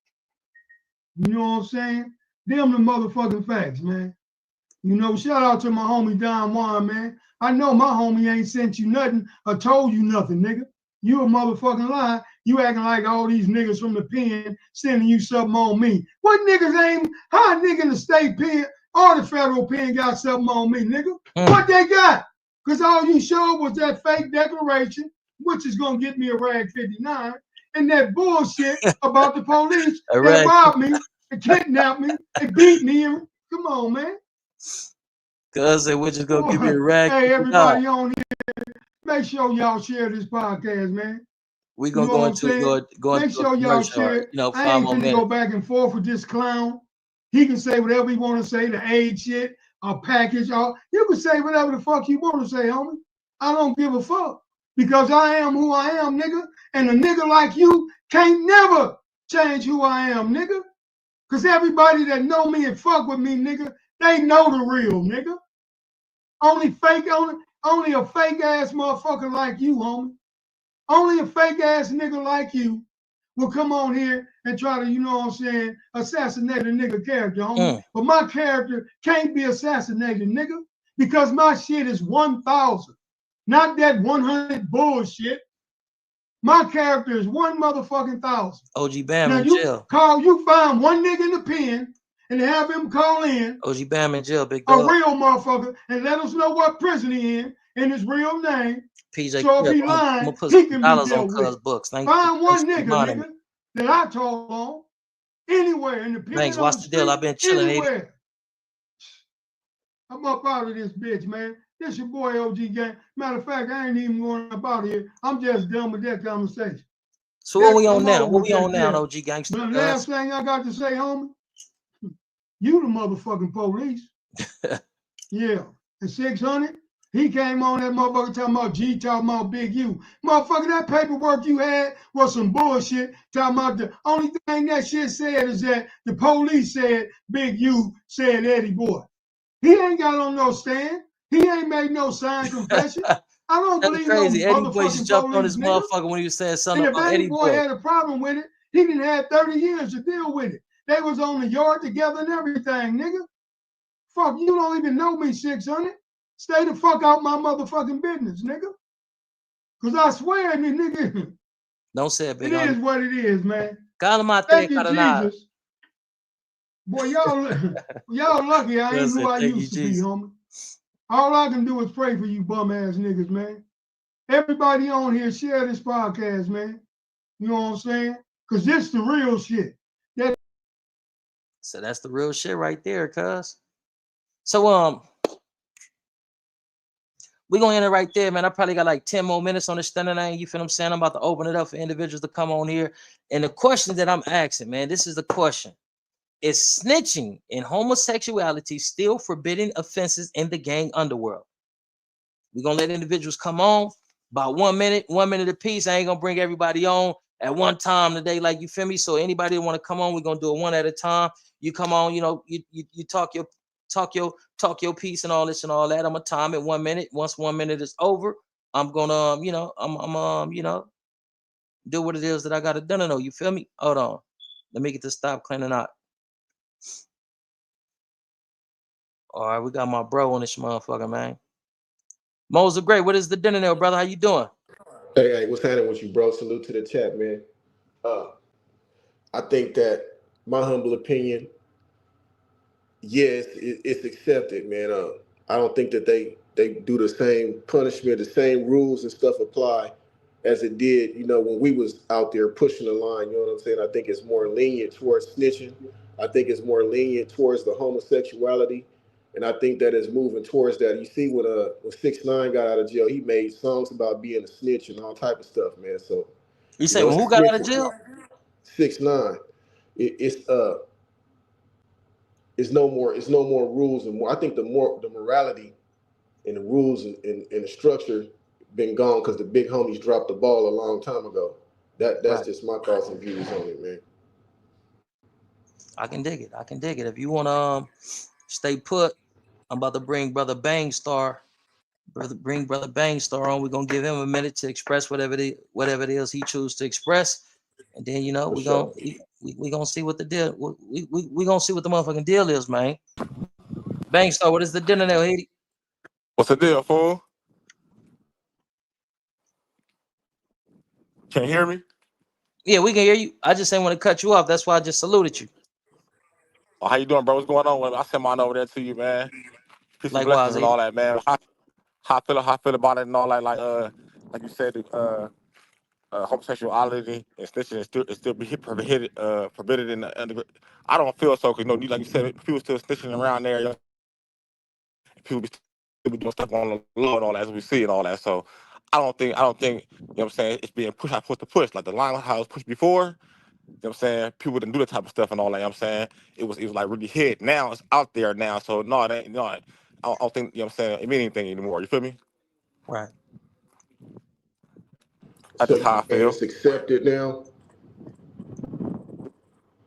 You know what I'm saying? Them the motherfucking facts, man. You know, shout out to my homie Don Juan, man. I know my homie ain't sent you nothing or told you nothing, nigga. You a motherfucking lie. You acting like all these niggas from the pen sending you something on me. What niggas ain't, how a nigga in the state pen or the federal pen got something on me, nigga? What they got? Because all you showed was that fake declaration, which is going to get me a rag 59, and that bullshit about the police that robbed me and kidnapped me and beat me. And, come on, man. Cuz they were just going to give you a rag. Hey, everybody on here, make sure y'all share this podcast, man. We're going to go into Make sure y'all share it. I ain't gonna go back and forth with this clown. He can say whatever he want to say, the AIDS shit, a package. You can say whatever the fuck you want to say, homie. I don't give a fuck. Because I am who I am, nigga. And a nigga like you can't never change who I am, nigga. Because everybody that know me and fuck with me, nigga, they know the real, nigga. Only a fake ass motherfucker like you, homie. Only a fake ass nigga like you will come on here and try to, you know what I'm saying, assassinate a nigga character, homie. But my character can't be assassinated, nigga, because my shit is 1,000. Not that 100 bullshit. My character is 1 motherfucking 1,000. OG Bam now in jail. You find one nigga in the pen and have him call in. OG Bam in jail, big dog. A real motherfucker and let us know what prison he in and his real name. PJ, so if he lying, he can be dealt with. Books. Find one nigga that I told on anywhere in the pen. Thanks. Watch the deal. I've been chilling. Anywhere. I'm up out of this bitch, man. This your boy OG Gang. Matter of fact, I ain't even going up out of here. I'm just done with that conversation. So what we on now? What we on now, OG Gangster? The last thing I got to say, homie, you the motherfucking police. Yeah. And 600, he came on that motherfucker talking about G, talking about Big U. Motherfucker, that paperwork you had was some bullshit. Talking about the only thing that shit said is that the police said Big U said Eddie Boy. He ain't got on no stand. He ain't made no signed confession. I don't believe crazy. No Eddie Boy just jumped on this motherfucker when he was saying something about Eddie Boy. If Eddie Boy had a problem with it, he didn't have 30 years to deal with it. They was on the yard together and everything, nigga. Fuck, you don't even know me, 600. Stay the fuck out my motherfucking business, nigga. Because I swear, nigga. Don't say it, big. It is what it is, man. Thank you, Jesus. Boy, y'all lucky I ain't who I used to be, homie. All I can do is pray for you bum ass niggas, man. Everybody on here, share this podcast, man. You know what I'm saying? Because this the real shit. So that's the real shit right there, cuz. So we're gonna end it right there, man. I probably got like 10 more minutes on this standing line. You feel what I'm saying? I'm about to open it up for individuals to come on here. And the question that I'm asking, man, this is the question. Is snitching and homosexuality still forbidden offenses in the gang underworld? We're gonna let individuals come on about 1 minute apiece. I ain't gonna bring everybody on at one time today, like, you feel me? So anybody that want to come on, we're gonna do it one at a time. You come on, you know, you talk your piece and all this and all that. I'm gonna time it 1 minute. Once 1 minute is over, I'm gonna I'm do what it is that I gotta do. No, you feel me? Hold on. Let me get this stop cleaning out. All right, we got my bro on this motherfucker, man. Mo's are great. What is the dinner now, brother? How you doing? Hey, what's happening with you, bro? Salute to the chat, man. I think that my humble opinion, yes, it's accepted, man. I don't think that they do the same punishment, the same rules and stuff apply as it did, when we was out there pushing the line. You know what I'm saying? I think it's more lenient towards snitching. I think it's more lenient towards the homosexuality, and I think that is moving towards that. You see, when 6ix9ine got out of jail, he made songs about being a snitch and all type of stuff, man. So You say who got out of jail? 6ix9ine. It's no more rules and more. I think the morality and the rules and the structure been gone because the big homies dropped the ball a long time ago. That's Right. just my thoughts and views on it, man. I can dig it. I can dig it. If you want to stay put, I'm about to bring Brother Bangstar. Bring Brother Bangstar on. We're gonna give him a minute to express whatever it is he chooses to express, and then we're sure. gonna see what the deal. We gonna see what the motherfucking deal is, man. Bangstar, what is the dinner now, Haiti? What's the deal, fool? Can you hear me? Yeah, we can hear you. I just ain't want to cut you off. That's why I just saluted you. Oh, how you doing, bro? What's going on? I sent mine over there to you, man. Peace and Likewise, blessings and Haiti. all that, man. How I feel about it and all that, like you said, homosexuality and snitching is still be forbidden in the under. I don't feel so because like you said, people still snitching around there. People still be doing stuff on the low and all that as we see and all that. So I don't think what I'm saying, it's being pushed. I push to push like the line how it was pushed before. You know what I'm saying? People didn't do that type of stuff and all that. You know what I'm saying? It was like really hit. Now it's out there now. So no, it ain't, no, I don't think, what I'm saying, it mean anything anymore. You feel me? Right. That's So just you how I saying feel. it's accepted now?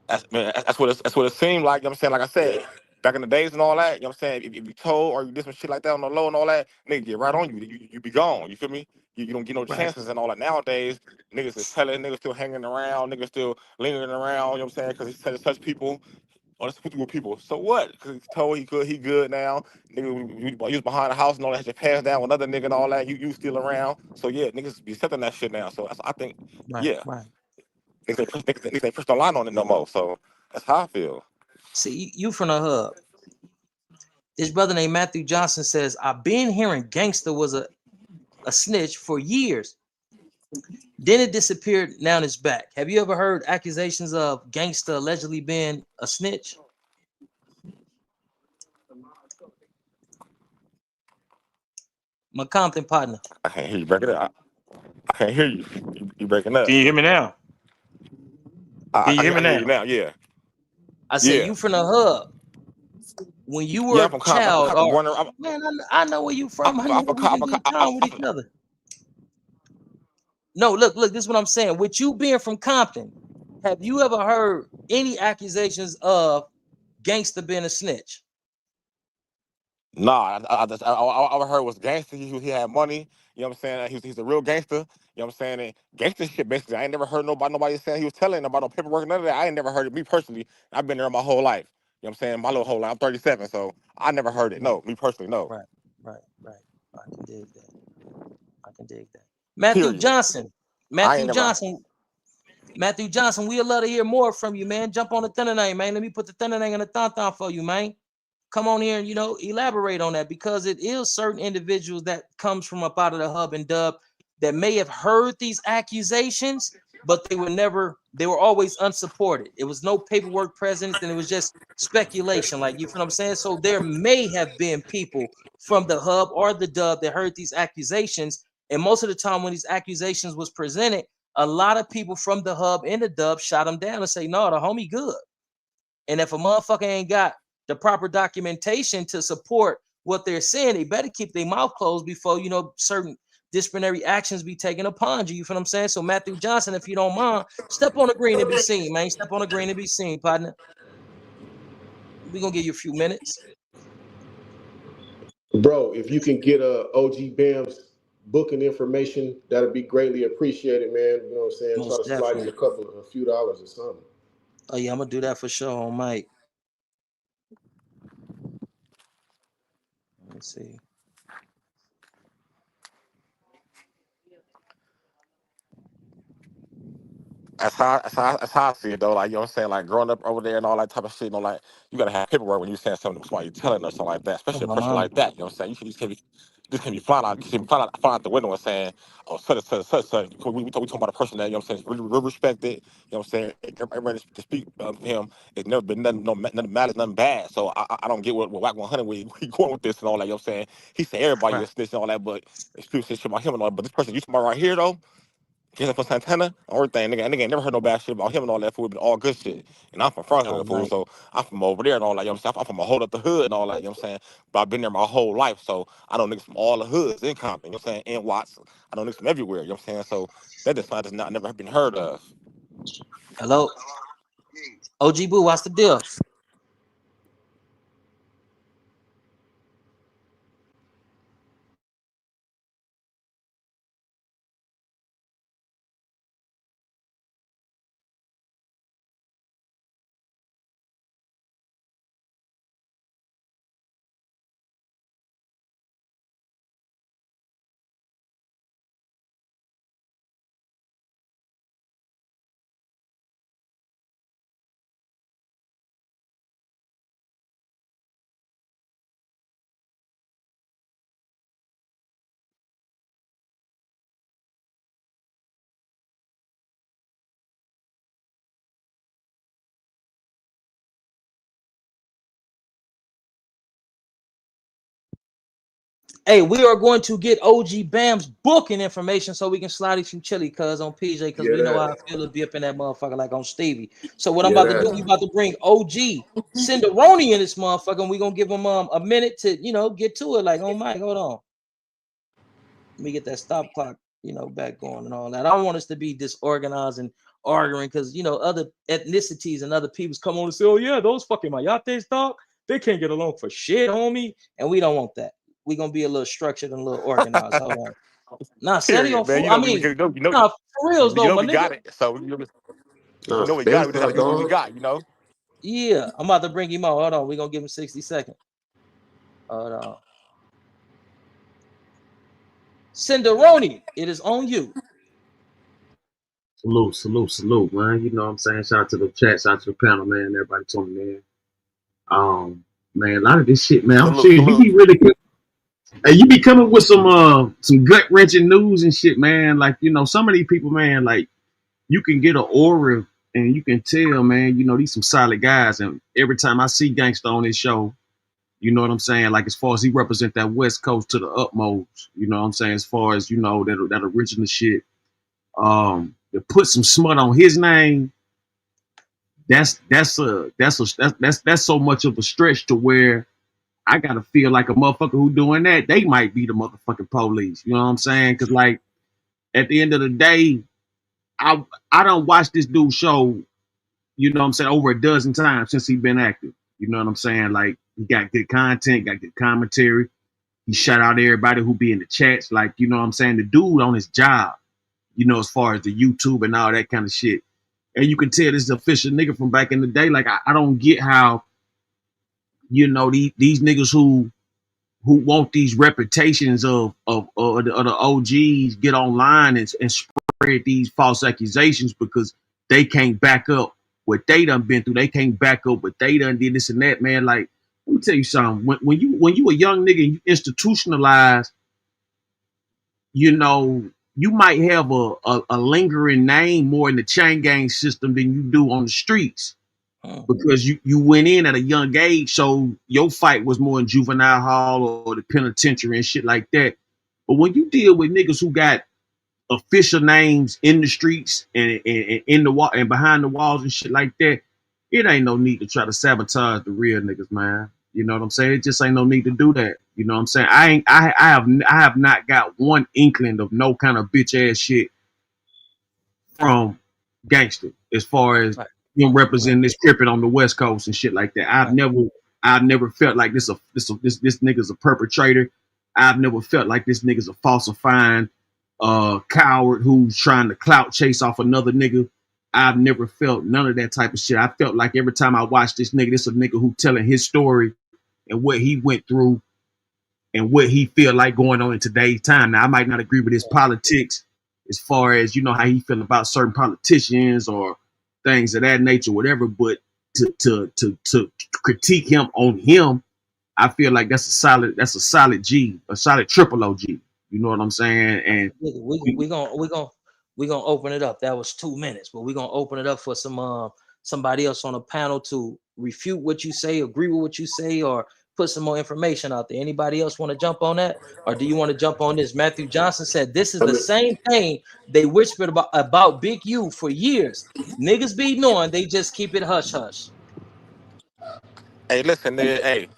That's what it seemed like. You know what I'm saying? Like I said, back in the days and all that, you know what I'm saying? If you told or you did some shit like that on the low and all that, nigga get right on you. You be gone. You feel me? You don't get no Right. chances and all that. Nowadays, niggas is telling, niggas still hanging around, niggas still lingering around, you know what I'm saying? Because he's telling such people. Oh, that's with people. So what? Because he's told he good now. Nigga, you was behind the house and all that, had your pants down with another nigga and all that. You still around. So yeah, niggas be accepting that shit now. So I think, Right. yeah, Right. niggas ain't push the line on it no more. So that's how I feel. See, you from the hub. This brother named Matthew Johnson says, I've been hearing Gangster was a snitch for years. Then it disappeared. Now it's back. Have you ever heard accusations of Gangster allegedly being a snitch? My Compton partner. I can't hear you breaking up. I can't hear you. You breaking up. Can you hear me now? Can you hear I me can hear you now? now. Yeah. I say Yeah. you from the hub. When you Yeah, were I'm a from Compton. I'm from child, Compton. or Born there. man, I know where you from. I I'm know from we did good time with each other. No, look, this is what I'm saying. With you being from Compton, have you ever heard any accusations of Gangster being a snitch? Nah, I heard was gangster. He had money. You know what I'm saying? He's a real gangster. You know what I'm saying? And gangster shit, basically. I ain't never heard nobody saying he was telling about no paperwork, none of that. I ain't never heard it. Me personally, I've been there my whole life. You know what I'm saying? My little whole life. I'm 37, so I never heard it. Right, No, me personally, no. right. I can dig that. I can dig that. Matthew Period. Johnson. I ain't Matthew never. Johnson. Matthew Johnson, we'd love to hear more from you, man. Jump on the thunder name, man. Let me put the thunder name in the thon for you, man. Come on here and elaborate on that, because it is certain individuals that comes from up out of the hub and dub that may have heard these accusations, but they were always unsupported. It was no paperwork present, and it was just speculation, like, you feel what I'm saying? So there may have been people from the hub or the dub that heard these accusations, and most of the time when these accusations was presented, a lot of people from the hub and the dub shot them down and say, no, the homie good. And if a motherfucker ain't got the proper documentation to support what they're saying, they better keep their mouth closed before, certain disciplinary actions be taken upon you. You feel what I'm saying? So Matthew Johnson, if you don't mind, step on the green and be seen, man. Step on the green and be seen, partner. We're going to give you a few minutes. Bro, if you can get OG Bam's booking information, that'd be greatly appreciated, man. You know what I'm saying? Try Most to slide in definitely. a few dollars or something. Oh, yeah, I'm going to do that for sure on Mike. Let me see. That's how I see it though. Like, you know what I'm saying? Like, growing up over there and all that type of shit, you know, like, you gotta have paperwork when you saying something to somebody, you telling or something like that, especially Come a on, person mama. like that. You know what I'm saying? You can't be just can't be flying out the window and saying, oh, such. We talking about a person that, you know what I'm saying, really respected. You know what I'm saying? Everybody to speak to him, it's never been nothing malice, nothing bad. So I don't get what Wack 100 where he going with this and all that. You know what I'm saying? He said everybody Right. is snitch and all that, but people say shit about him and all that. But this person you talking about right here though, Jason from Santana, everything. Nigga ain't never heard no bad shit about him and all that fool, but all good shit. And I'm from front All hood, fool, night. so I'm from over there and all that, you know what I'm saying? I'm from a whole other hood and all that, you know what I'm saying? But I've been there my whole life, so I know niggas from all the hoods in Compton, you know what I'm saying? In Watts, I know niggas from everywhere, you know what I'm saying? So that just not never been heard of. Hello? OG Boo, what's the deal? Hey, we are going to get OG Bam's booking information so we can slide it through Chili cuz on PJ because Yeah, we know how I that. feel to be up in that motherfucker like on Stevie. So what I'm Yeah, about to do, that. we about to bring OG Cinderoni in this motherfucker and we gonna give him a minute to get to it. Like, oh my, hold on. Let me get that stop clock, back going and all that. I don't want us to be disorganized and arguing because other ethnicities and other peoples come on and say, oh yeah, those fucking Mayates, dog, they can't get along for shit, homie. And we don't want that. We're gonna be a little structured and a little organized. Hold on. Nah, steady on Period, man. fool. You I know, we mean, you know, you know, nah, for reals though, my we nigga. got it. So Nah, we got spin it. We just gotta start use what we going. got, you know. Yeah, I'm about to bring him out. Hold on, we're gonna give him 60 seconds. Hold on. Cinderoni, it is on you. Salute, man. You know what I'm saying? Shout out to the chat, shout out to the panel, man. Everybody tuning in. Man, a lot of this shit, man. I'm sure you Salute. be really good. Hey, you be coming with some gut wrenching news and shit, man. Like, some of these people, man, like you can get an aura and you can tell, man, these some solid guys. And every time I see Gangster on this show, you know what I'm saying? Like as far as he represent that West Coast to the utmost, you know what I'm saying? As far as, that original shit. To put some smut on his name, that's so much of a stretch to where I gotta feel like a motherfucker who doing that, they might be the motherfucking police. You know what I'm saying? Cause like at the end of the day, I I don't watch this dude show, you know what I'm saying, over a dozen times since he been active. You know what I'm saying? Like he got good content, got good commentary. He shout out everybody who be in the chats, like, you know what I'm saying? The dude on his job, as far as the YouTube and all that kind of shit. And you can tell this is an official nigga from back in the day. Like I don't get how, these niggas who want these reputations of the OGs get online and spread these false accusations because they can't back up what they done been through. They can't back up what they done did this and that, man. Like, let me tell you something. When you a young nigga and you institutionalized, you might have a lingering name more in the chain gang system than you do on the streets because you went in at a young age, so your fight was more in juvenile hall or the penitentiary and shit like that. But when you deal with niggas who got official names in the streets and in the wall and behind the walls and shit like that, it ain't no need to try to sabotage the real niggas, man. You know what I'm saying? It just ain't no need to do that. You know what I'm saying? I have not got one inkling of no kind of bitch ass shit from Gangster as far as Right, him right, representing this crippin' on the West Coast and shit like that. right. I've never felt like this nigga's a perpetrator. I've never felt like this nigga's a falsifying coward who's trying to clout chase off another nigga. I've never felt none of that type of shit. I felt like every time I watch this nigga, this a nigga who telling his story and what he went through and what he feel like going on in today's time. Now I might not agree with his politics, as far as, you know, how he feel about certain politicians or things of that nature, whatever. But to critique him on him, I feel like that's a solid G, a solid triple OG. You know what I'm saying? And we gonna open it up. That was 2 minutes, but we're gonna open it up for somebody else on the panel to refute what you say, agree with what you say, or put some more information out there. Anybody else want to jump on that, or do you want to jump on this? Matthew Johnson said this is the same thing they whispered about Big U for years. Niggas be knowing, they just keep it hush hush. Hey, listen, nigga,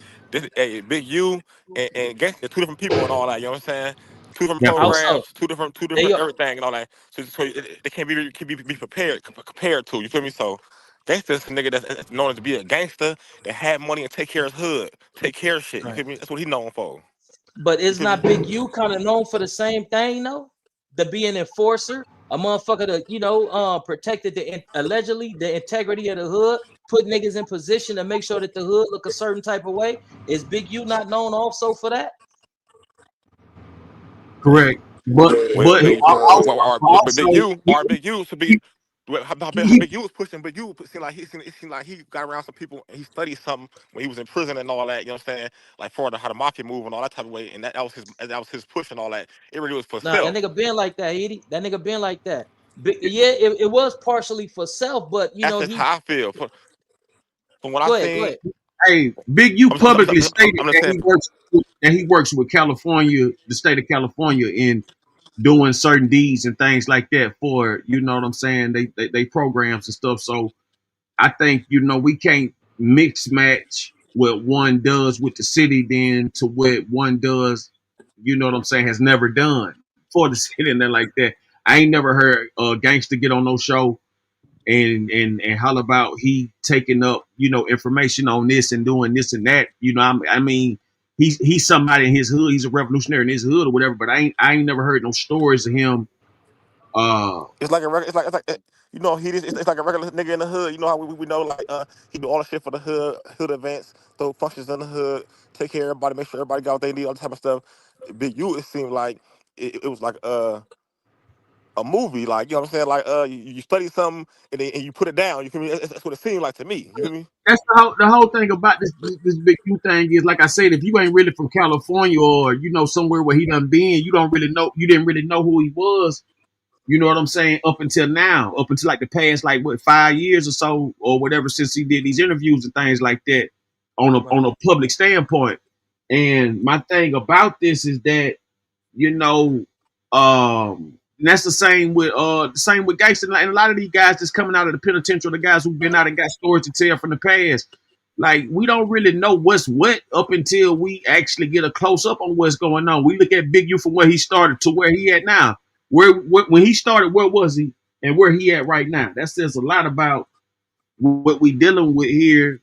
hey, Big U and Gangster, two different people and all that. You know what I'm saying? Two different yeah, How so? programs, two different They are, everything and all that. So they can't be compared to. You feel me? So Gangster's a nigga that's known to be a gangster that had money and take care of his hood, take care of shit. You right. feel me? That's what he known for. But You is feel me? not Big U kind of known for the same thing though? To be an enforcer, a motherfucker that protected allegedly the integrity of the hood, put niggas in position to make sure that the hood look a certain type of way. Is Big U not known also for that? correct. But Well, he Big also U, or Big U to be. How he Big U was pushing, Big U it seemed like he got around some people and he studied something when he was in prison and all that. You know what I'm saying? Like for how the mafia move and all that type of way, and that was his push and all that. It really was for Nah, that self. nigga been like that, Edie. That nigga been like that. Yeah, it was partially for self, but That's just he how I feel. From what I go ahead, go seen, ahead. Hey, Big U publicly stated I'm just that saying. he works with California, the state of California, in doing certain deeds and things like that for, you know what I'm saying, they programs and stuff. So I think, you know, we can't mix match what one does with the city then to what one does, you know what I'm saying, has never done for the city and then like that. I ain't never heard a gangster get on no show and holler about he taking up, you know, information on this and doing this and that. You know, I mean, he's somebody in his hood. He's a revolutionary in his hood or whatever. But I ain't never heard no stories of him. It's like a regular. You know, it's like a regular nigga in the hood. You know how we know like he do all the shit for the hood events, throw functions in the hood, take care of everybody, make sure everybody got what they need, all that type of stuff. Big U, it seemed like it was like a movie, like, you know what I'm saying? Like you study something and you put it down. You feel me? That's what it seemed like to me. You feel me? That's the whole thing about this Big U thing is, like I said, if you ain't really from California or, you know, somewhere where he done been, you didn't really know who he was. You know what I'm saying? Up until now, up until like the past, like what, 5 years or so or whatever, since he did these interviews and things like that Right. on a public standpoint. And my thing about this is that, you know, that's the same with Gangster and a lot of these guys that's coming out of the penitentiary, the guys who've been out and got stories to tell from the past. Like, we don't really know what's what up until we actually get a close up on what's going on. We look at Big U from where he started to where he at now. When he started, where was he and where he at right now? That says a lot about what we dealing with here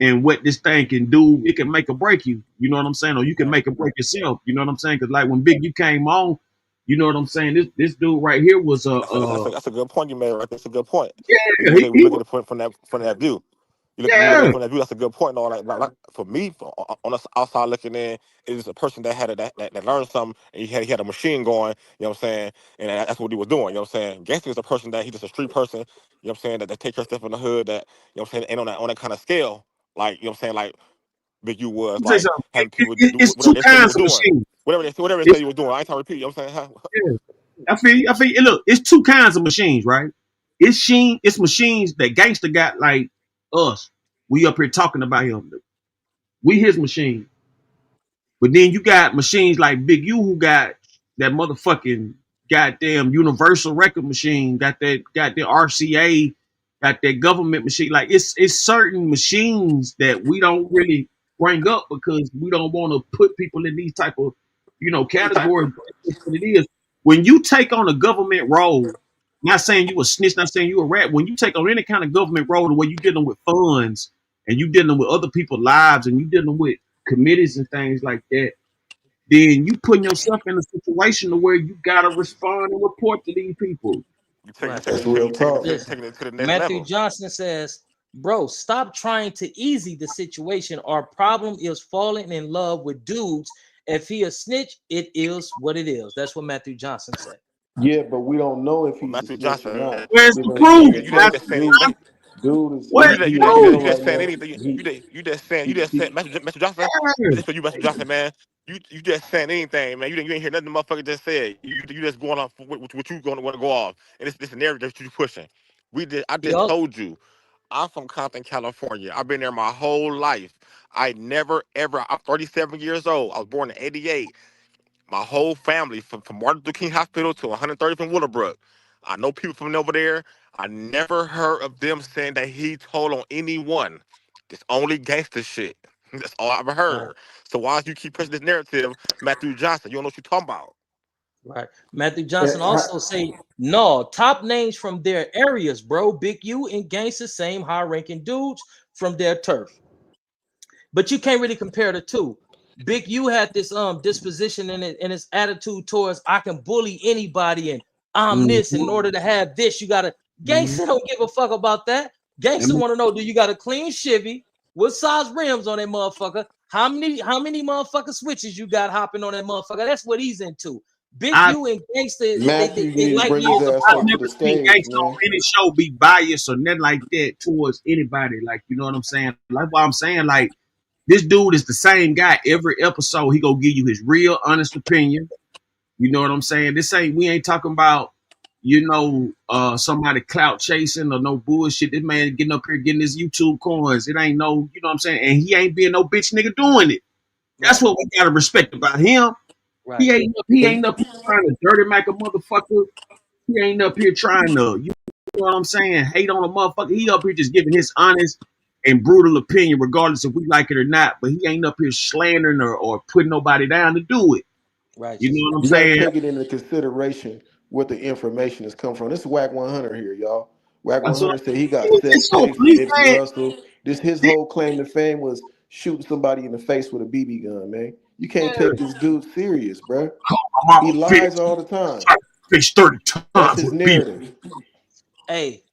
and what this thing can do. It can make or break you. You know what I'm saying? Or you can Right. make or break yourself. You know what I'm saying? Because like when Big U came on, you know what I'm saying? This dude right here was That's a good point you made, right? That's a good point. yeah, We he look at was, it from that view. You look at it yeah. from that view. That's a good point and all that. Like for me, on the outside looking in, it is a person that had that learned something and he had a machine going. You know what I'm saying? And that's what he was doing. You know what I'm saying? Gangster is a person that he's just a street person. You know what I'm saying? That take care of stuff in the hood. That, you know what I'm saying, ain't on that kind of scale. Like, you know what I'm saying? Like Big U was, Let me tell you like something. having people do It's whatever two they say you were kinds of doing. machines. Whatever they say It's you were doing. I ain't trying to repeat. You know what I'm saying? yeah. I feel you. Look, it's two kinds of machines, right? It's machines that gangster got like us. We up here talking about him. We his machine. But then you got machines like Big U who got that motherfucking goddamn universal record machine, got that goddamn RCA, got that government machine. Like it's certain machines that we don't really bring up because we don't want to put people in these type of, you know, categories. But what it is. When you take on a government role, not saying you a snitch, not saying you a rat, when you take on any kind of government role where you dealing with funds and you dealing with other people's lives and you dealing with committees and things like that, then you putting yourself in a situation to where you gotta respond and report to these people. Right. That's real talk. Listen, Taking it to the next Matthew level. Johnson says, bro, stop trying to easy the situation. Our problem is falling in love with dudes. If he a snitch, it is what it is. That's what Matthew Johnson said. Yeah, but we don't know if Well, he's a Matthew snitch or Johnson, not. Where's You the know what I'm proof? saying? you Where's just the saying Dude, proof? anything. dude is Where's he the on the proof? show right Saying now. anything. He, You just saying Matthew Johnson. Yes. Just for you, Matthew Johnson, man. You just saying anything, man. You ain't hear nothing the motherfucker just said. You just going off what you going to want to go off, and it's this narrative that you pushing. I just Yup. told you, I'm from Compton, California. I've been there my whole life. I never ever. I'm 37 years old. I was born in '88. My whole family, from Martin Luther King Hospital to 130 from Willowbrook. I know people from over there. I never heard of them saying that he told on anyone. It's only gangster shit. That's all I ever Right. heard. So why do you keep pushing this narrative, Matthew Johnson? You don't know what you're talking about. Right. Matthew eh, Johnson also say no top names from their areas, bro. Big U and Gangster, same high-ranking dudes from their turf. But you can't really compare the two. Big U had this disposition in his attitude towards I can bully anybody and I'm this. In order to have this, you gotta Gangster don't give a fuck about that. Gangster want to know, do you got a clean Chevy? What size rims on that motherfucker? How many motherfucking switches you got hopping on that motherfucker? That's what he's into. Big I've, U and Gangster, Matthew they need to light bring his years ass I've up apart. to the never seen stage, gangsta on man. any show be biased or nothing like that towards anybody. Like, you know what I'm saying? Like what I'm saying, like this dude is the same guy every episode. He gonna give you his real honest opinion. You know what I'm saying? We ain't talking about, somebody clout chasing or no bullshit. This man getting up here getting his YouTube coins. It ain't no, you know what I'm saying? And he ain't being no bitch nigga doing it. That's Right, what we gotta respect about him. right, He ain't up here trying to dirty make a motherfucker. He ain't up here trying to, you know what I'm saying, hate on a motherfucker. He up here just giving his honest and brutal opinion, regardless if we like it or not. But he ain't up here slandering or putting nobody down to do it. You righteous. know what I'm You got to saying? take it into consideration what the information has come from. This is Wack 100 here, y'all. Wack That's what 100 said he got sex it's so tapes with please, Nipsey man. Hussle. His whole claim to fame was shooting somebody in the face with a BB gun, man. You can't take this dude serious, bro. My He mama bitch lies all the time. fish 30 That's times his with beef. narrative. Hey,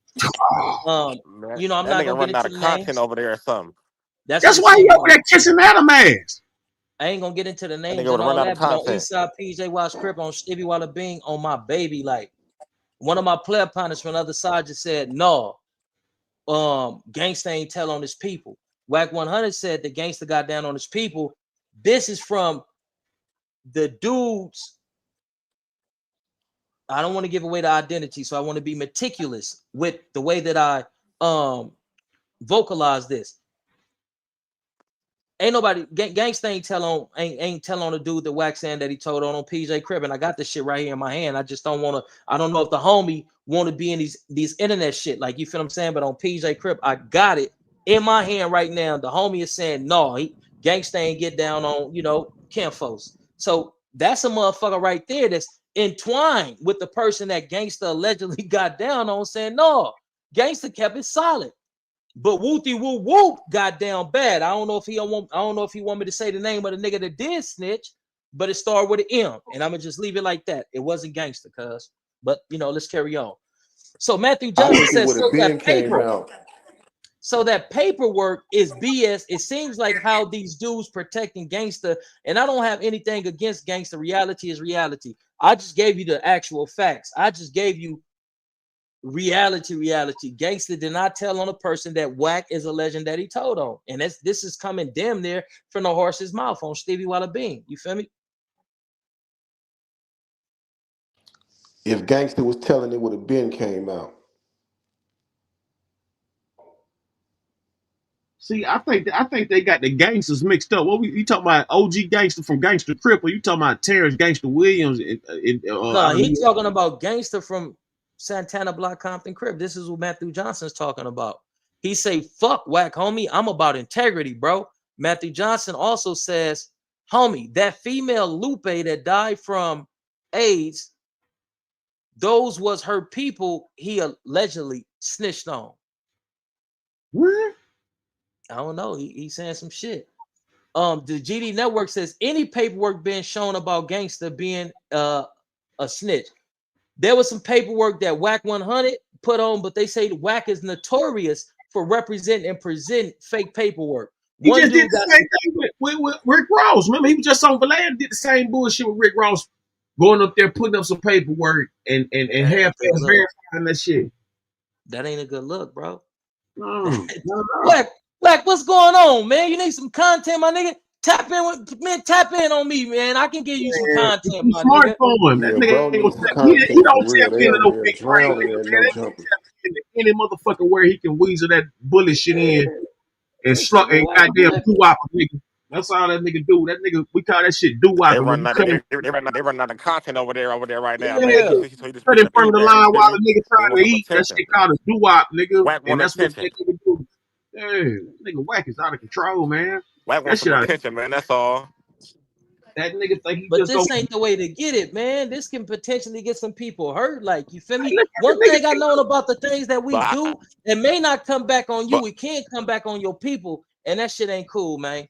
Oh, Man, I'm that not nigga gonna get running out into of the content names. over there or something. That's what that's it why he seemed over like. there kissing Adam ass. I ain't gonna get into the That names nigga would and have all run out of that, but on content. Eastside PJ Watch Crip on Stevie Walla Bing on my baby, like one of my player partners from the other side just said, no, Gangsta ain't tell on his people. Wack 100 said the Gangsta got down on his people. This is from the dudes. I don't want to give away the identity, so I want to be meticulous with the way that I vocalize this. Ain't nobody Gangsta ain't tell on the dude that Wack saying that he told on PJ Crib, and I got this shit right here in my hand. I just don't want to. I don't know if the homie want to be in these internet shit, like, you feel what I'm saying. But on PJ Crib, I got it in my hand right now. The homie is saying no, Gangsta ain't get down on kinfolks. So that's a motherfucker right there that's entwined with the person that Gangsta allegedly got down on, saying no, Gangsta kept it solid. But Wooty Woo Whoop got down bad. I don't know if he want me to say the name of the nigga that did snitch, but it started with an M, and I'm gonna just leave it like that. It wasn't Gangster, cuz. But let's carry on. So Matthew I Johnson think it says, would have been came out. so that paperwork is BS. It seems like how these dudes protecting Gangster, and I don't have anything against Gangster. Reality is reality. I just gave you the actual facts. I just gave you reality. Gangster did not tell on a person that Wack is a legend that he told on, and this is coming damn near from the horse's mouth on Stevie Walla Bean. You feel me? If Gangster was telling, it would have been came out. See, I think they got the gangsters mixed up. You talking about OG Gangster from Gangster Crip, or you talking about Terrence Gangster Williams? No, he talking about Gangster from Santana Block Compton Crib. This is what Matthew Johnson's talking about. He say, fuck Wack, homie. I'm about integrity, bro. Matthew Johnson also says, homie, that female Lupe that died from AIDS, those was her people he allegedly snitched on. What? I don't know. He's saying some shit. The GD Network says any paperwork being shown about Gangster being a snitch. There was some paperwork that Wack 100 put on, but they say Wack is notorious for representing and presenting fake paperwork. He One just did dude the got same thing with Rick Ross. Remember, he was just on Valad, did the same bullshit with Rick Ross going up there, putting up some paperwork and That ain't half a good look. verifying that shit. That ain't a good look, bro. No. Wack, what's going on, man? You need some content, my nigga. Tap in on me, man. I can give you some content, my nigga. Smartphone. That Yeah, nigga bro ain't gonna needs some tap, he content for don't real. tap They into over no there big brain drowning nigga, at man. no That nigga jumper. tap into any motherfucker where he can weasel that bullet shit in and Listen, slug and Wack, goddamn doo-wop a nigga. That's all that nigga do. That nigga, we call that shit doo-wopping. When you come in, They running out of content over there right now, man. yeah. So he just cut pushing in up front of the anything. You line feel while me? the nigga He trying want to some eat, that attention. shit called a doo-wop, nigga. Wack And want that's what attention. that nigga do. Yeah, nigga Wack is out of control, man. Wack That wants some shit out of, attention, man. That's all. that nigga think he But just go, this ain't the way to get it, man. This can potentially get some people hurt. Like, you feel me? look at One the nigga. thing I known about the things that we But do, it may not come back on you. but It can't come back on your people. And that shit ain't cool, man.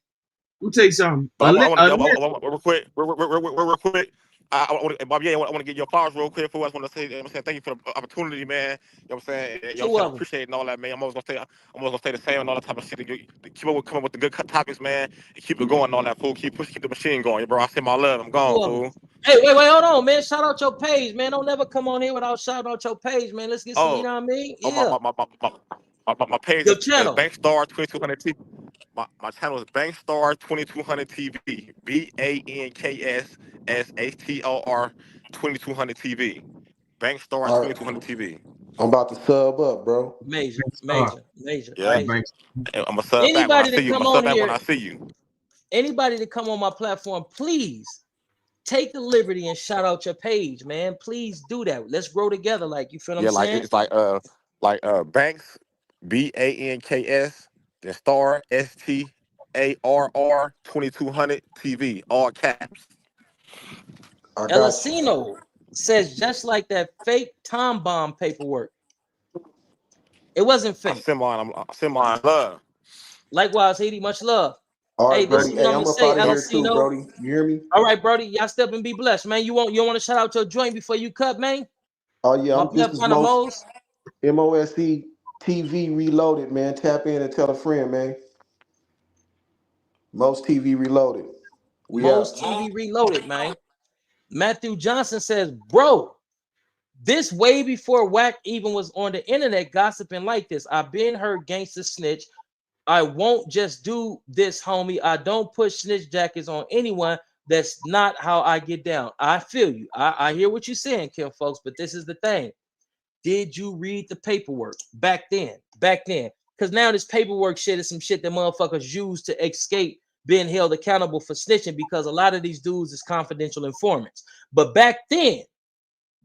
Let me tell you something. But I want to real quick, real quick. I want to, Bob, yeah, I want to get your flowers real quick. For us, want to say, I'm saying, thank you for the opportunity, man. You know what I'm saying? You know what I'm Two saying? I of them. appreciate it and all that, man. I'm always gonna stay the same and all that type of shit. To keep up with coming with the good topics, man. And keep it going and all that, fool. Keep pushing, keep the machine going, bro. I send my love. I'm Two gone, of them. fool. Hey, wait, hold on, man. Shout out your page, man. Don't never come on here without shouting out your page, man. Let's get some, you Oh, know what I mean? oh, Yeah. my page Your is channel. Bankstar 2200 TV. My channel is Bankstar 2200 TV. BANKSSHTOR 2200 TV. Bankstar All right, 2200 TV. I'm about to sub up, bro. Major, start. Yeah, Hey, major. Banks. I'm gonna sub back when I Anybody see to you. I'm come gonna sub on back when here, I see you. anybody to come on my platform, please take the liberty and shout out your page, man. Please do that. Let's grow together. Like, you feel what I'm Yeah, like saying? it's like Banks, BANKS, then star STARR 2200 TV, all caps. I got you. Elasino says just like that fake Tom Bomb paperwork. It wasn't fake. I send mine love. Likewise, Haiti, much love. All Hey, right, this is Brody. what Hey, I'm I'm gonna up say, out of here too, Elasino. Brody. You hear me? All right, Brody, y'all step and be blessed, man. You want to shout out your joint before you cut, man? Oh yeah, My this pep is kind of Mose. MOSC TV Reloaded, man. Tap in and tell a friend, man. Most TV Reloaded. We Mose out. TV Reloaded, man. Matthew Johnson says, bro, this way before Wack even was on the internet gossiping like this. I've been heard gangster snitch. I won't just do this, homie. I don't push snitch jackets on anyone. That's not how I get down. I feel you. I hear what you're saying, Kim, folks, but this is the thing. Did you read the paperwork back then? Because now this paperwork shit is some shit that motherfuckers use to escape being held accountable for snitching, because a lot of these dudes is confidential informants. But back then,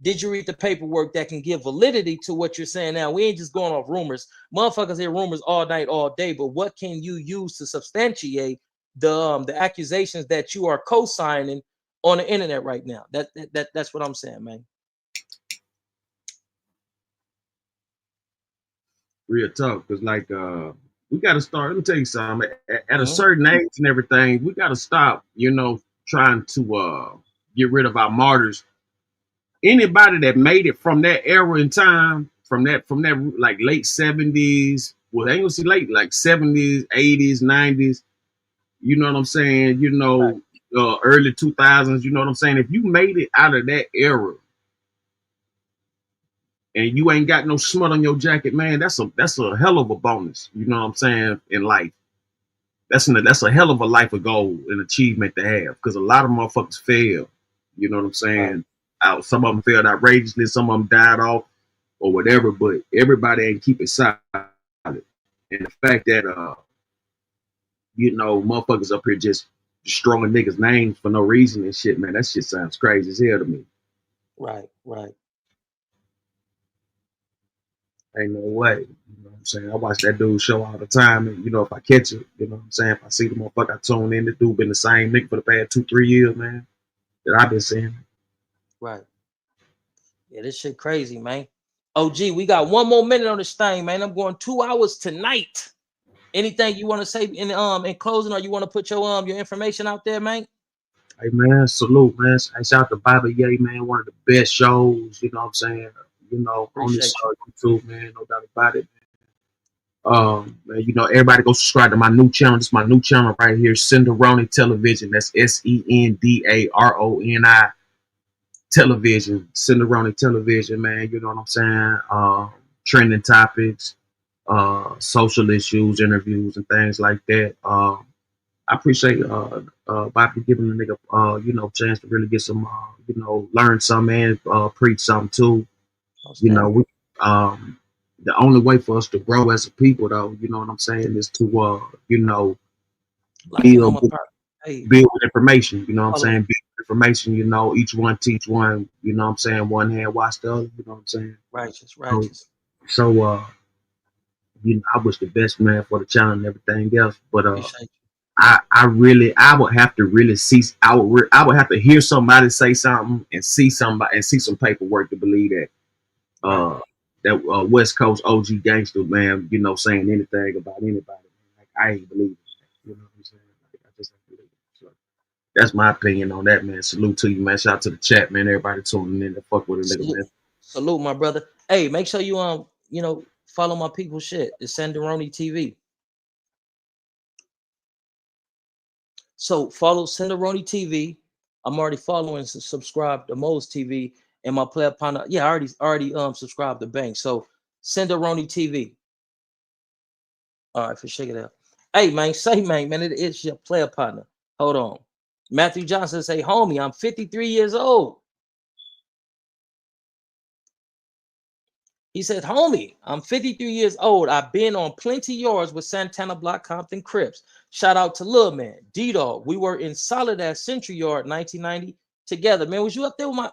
did you read the paperwork that can give validity to what you're saying now? We ain't just going off rumors. Motherfuckers hear rumors all night, all day, but what can you use to substantiate the accusations that you are co-signing on the internet right now? That's what I'm saying, man. Real talk, because like we got to start. Let me tell you something. At a certain age and everything, we got to stop. Trying to get rid of our martyrs. Anybody that made it from that era in time, from that like late 70s, well, I ain't gonna see late, like 70s, 80s, 90s. You know what I'm saying? Right. Early 2000s. You know what I'm saying? If you made it out of that era, and you ain't got no smut on your jacket, man, that's a hell of a bonus. You know what I'm saying? In life, that's a hell of a life of goal and achievement to have, because a lot of motherfuckers fail. You know what I'm saying? Some of them failed outrageously, some of them died off or whatever, but everybody ain't keep it solid. And the fact that motherfuckers up here just destroying niggas' names for no reason and shit, man, that shit sounds crazy as hell to me. Right. Ain't no way. You know what I'm saying? I watch that dude show all the time, and if I catch it, you know what I'm saying? If I see the motherfucker, I tune in. The dude been the same nigga for the past 2-3 years, man, that I've been seeing. Right. Yeah, this shit crazy, man. Oh, gee, we got one more minute on this thing, man. I'm going 2 hours tonight. Anything you want to say in closing, or you want to put your information out there, man? Hey man, salute, man. Hey, shout out to Bobby Ye, man. One of the best shows, you know what I'm saying? On this YouTube, man, no doubt about it. Man, everybody go subscribe to my new channel. This is my new channel right here, Sendaroni Television. That's SENDARONI. television, Cinderoni television, man. You know what I'm saying? Trending topics, social issues, interviews, and things like that. I appreciate Bobby giving the nigga you know, chance to really get some you know, learn something and preach something too. You know, we the only way for us to grow as a people, though, you know what I'm saying, is to you know, Like, you know, build my part. Hey, build with information. You know what I'm follow. saying? Build with information. You know, each one teach one. You know what I'm saying? One hand wash the other. You know what I'm saying? Righteous, So, righteous. so you know, I wish the best, man, for the channel and everything else. But Appreciate you. I would have to really see. I would have to hear somebody say something and see somebody and see some paperwork to believe that. Right. That West Coast OG gangster, man, you know, saying anything about anybody. Like, I ain't believe it. You know what I'm saying? Like, I just ain't believe it. So that's my opinion on that, man. Salute to you, man. Shout out to the chat, man. Everybody tuning in to fuck with a nigga, Salute, man. salute, my brother. Hey, make sure you you know, follow my people shit. It's Cinderoni TV. So follow Cinderoni TV. I'm already following and subscribe to Mo's TV and my player partner. Yeah, I already subscribed to Bank. So Cinderoni TV. All right, for check it out. Hey man, say man, it's your player partner. Hold on. Matthew Johnson say, homie, I'm 53 years old. He said, homie, I'm 53 years old. I've been on plenty yards with Santana Block, Compton Crips. Shout out to Lil Man, D-Dog. We were in solid at Century Yard 1990 together. Man, was you up there with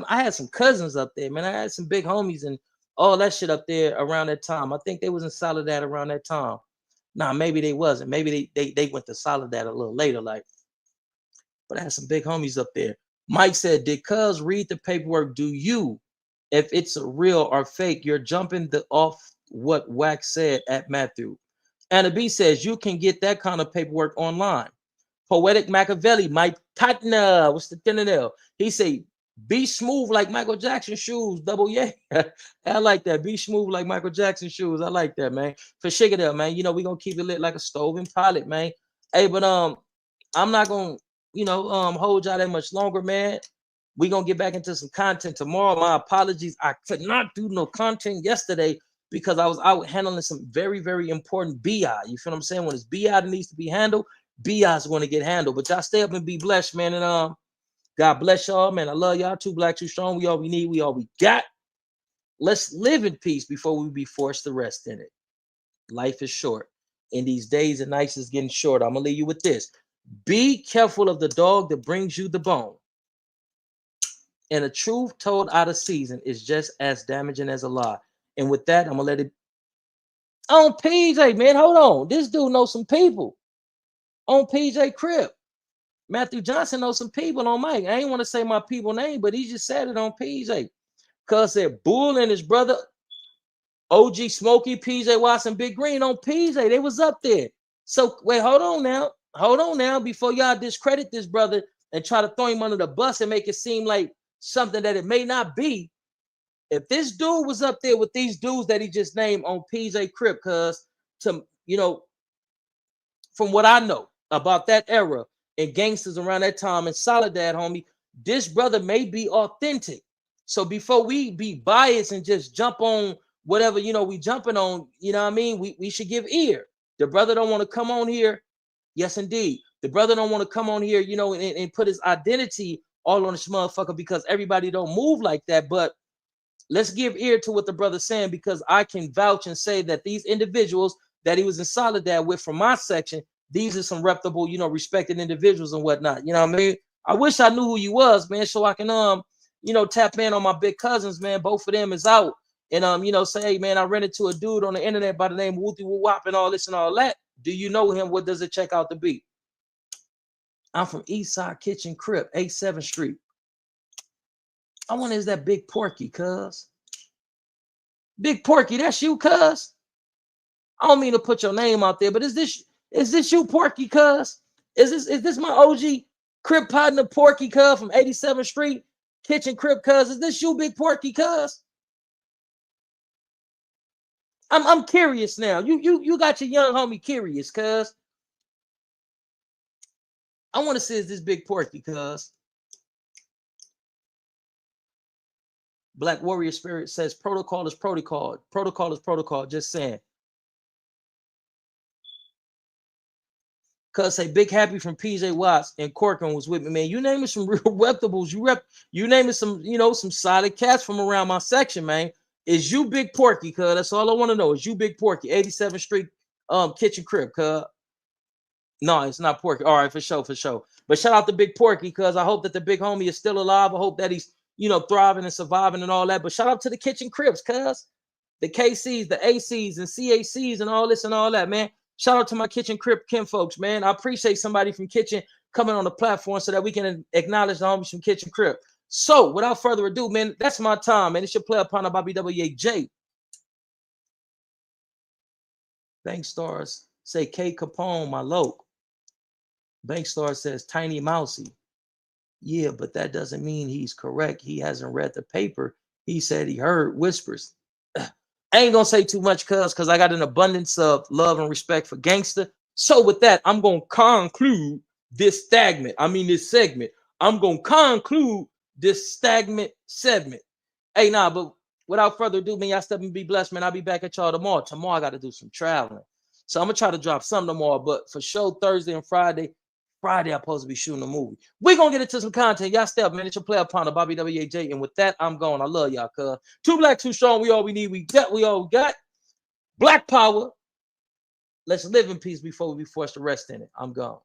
I had some cousins up there, man. I had some big homies and all that shit up there around that time. I think they was in Soledad around that time. Nah, maybe they wasn't. Maybe they went to Soledad a little later, like, but I had some big homies up there. Mike said, did cuz read the paperwork? Do you? If it's a real or fake, you're jumping off what Wack said at Matthew. Anna B says you can get that kind of paperwork online. Poetic Machiavelli, Mike Tatna, what's the thin? He say, be smooth like Michael Jackson shoes, double yeah. I like that. Be smooth like Michael Jackson shoes. I like that, man. For sugar there, man. You know, we're gonna keep it lit like a stove and pilot, man. Hey, but I'm not gonna, you know, hold y'all that much longer, man. We're gonna get back into some content tomorrow. My apologies. I could not do no content yesterday because I was out handling some very, very important BI. You feel what I'm saying? When it's BI that needs to be handled, BI is going to get handled. But y'all stay up and be blessed, man. And God bless y'all, man. I love y'all. Too black, too strong. We all we need. We all we got. Let's live in peace before we be forced to rest in it. Life is short. And these days and nights is getting short. I'm gonna leave you with this. Be careful of the dog that brings you the bone. And a truth told out of season is just as damaging as a lie. And with that, I'm gonna let it on PJ, man. Hold on. This dude knows some people on PJ Crib. Matthew Johnson knows some people on Mike. I ain't want to say my people name, but he just said it on PJ. Cuz said Bull and his brother OG Smokey, PJ Watson, Big Green on PJ. They was up there. So wait, hold on now. Hold on now before y'all discredit this brother and try to throw him under the bus and make it seem like something that it may not be. If this dude was up there with these dudes that he just named on PJ Crip, cuz to, you know, from what I know about that era and gangsters around that time and Soledad, homie, this brother may be authentic. So before we be biased and just jump on whatever, you know, we jumping on, you know what I mean? We should give ear. The brother don't want to come on here. Yes, indeed. The brother don't want to come on here, you know, and put his identity all on this motherfucker because everybody don't move like that. But let's give ear to what the brother's saying because I can vouch and say that these individuals that he was in Soledad with from my section, these are some reputable, you know, respected individuals and whatnot. You know what I mean? I wish I knew who you was, man, so I can you know, tap in on my big cousins, man. Both of them is out. And you know, say, hey, man, I ran into a dude on the internet by the name of Wooty Woo Wop and all this and all that. Do you know him? What does it check out to be? I'm from Eastside Kitchen Crip, 87th Street. I wonder, is that Big Porky, cuz? Big Porky, that's you, cuz? I don't mean to put your name out there, but is this you, Porky, cuz? Is this my OG Crip partner, Porky, cuz, from 87th Street Kitchen Crip, cuz? Is this you, Big Porky, cuz? I'm curious now. You got your young homie curious, cuz. I want to see is this Big Porky, cuz. Black Warrior Spirit says protocol is protocol. Protocol is protocol. Just saying. Cuz say Big Happy from PJ Watts and Corcoran was with me, man. You name it some real reputables. You name it some, some solid cats from around my section, man. Is you Big Porky, cuz? That's all I want to know. Is you Big Porky, 87th Street kitchen crib, cuz? No, it's not Porky. All right, for sure, for sure. But shout out to Big Porky, cuz I hope that the big homie is still alive. I hope that he's, thriving and surviving and all that. But shout out to the kitchen cribs, cuz. The KCs, the ACs, and CACs, and all this and all that, man. Shout out to my kitchen crib Kim folks, man. I appreciate somebody from kitchen coming on the platform so that we can acknowledge the homies from kitchen crib. So without further ado, man, that's my time, man. It's your player partner, Bobby WAJ. Bank Stars say K Capone, my loc. Bank Star says Tiny Mousy. Yeah, but that doesn't mean he's correct. He hasn't read the paper. He said he heard whispers. I ain't gonna say too much, because I got an abundance of love and respect for Gangster. So with that, I'm gonna conclude this segment. I'm gonna conclude this segment. Hey, but without further ado, man, y'all step and be blessed, man. I'll be back at y'all tomorrow. Tomorrow I gotta do some traveling. So I'm gonna try to drop some tomorrow, but for sure Thursday and Friday I'm supposed to be shooting a movie. We're gonna get into some content. Y'all stay up, man. It's your player partner, Bobby WAJ. And with that, I'm going. I love y'all, cuz. Too black, too strong. We all we need. We all we got. Black power. Let's live in peace before we be forced to rest in it. I'm gone.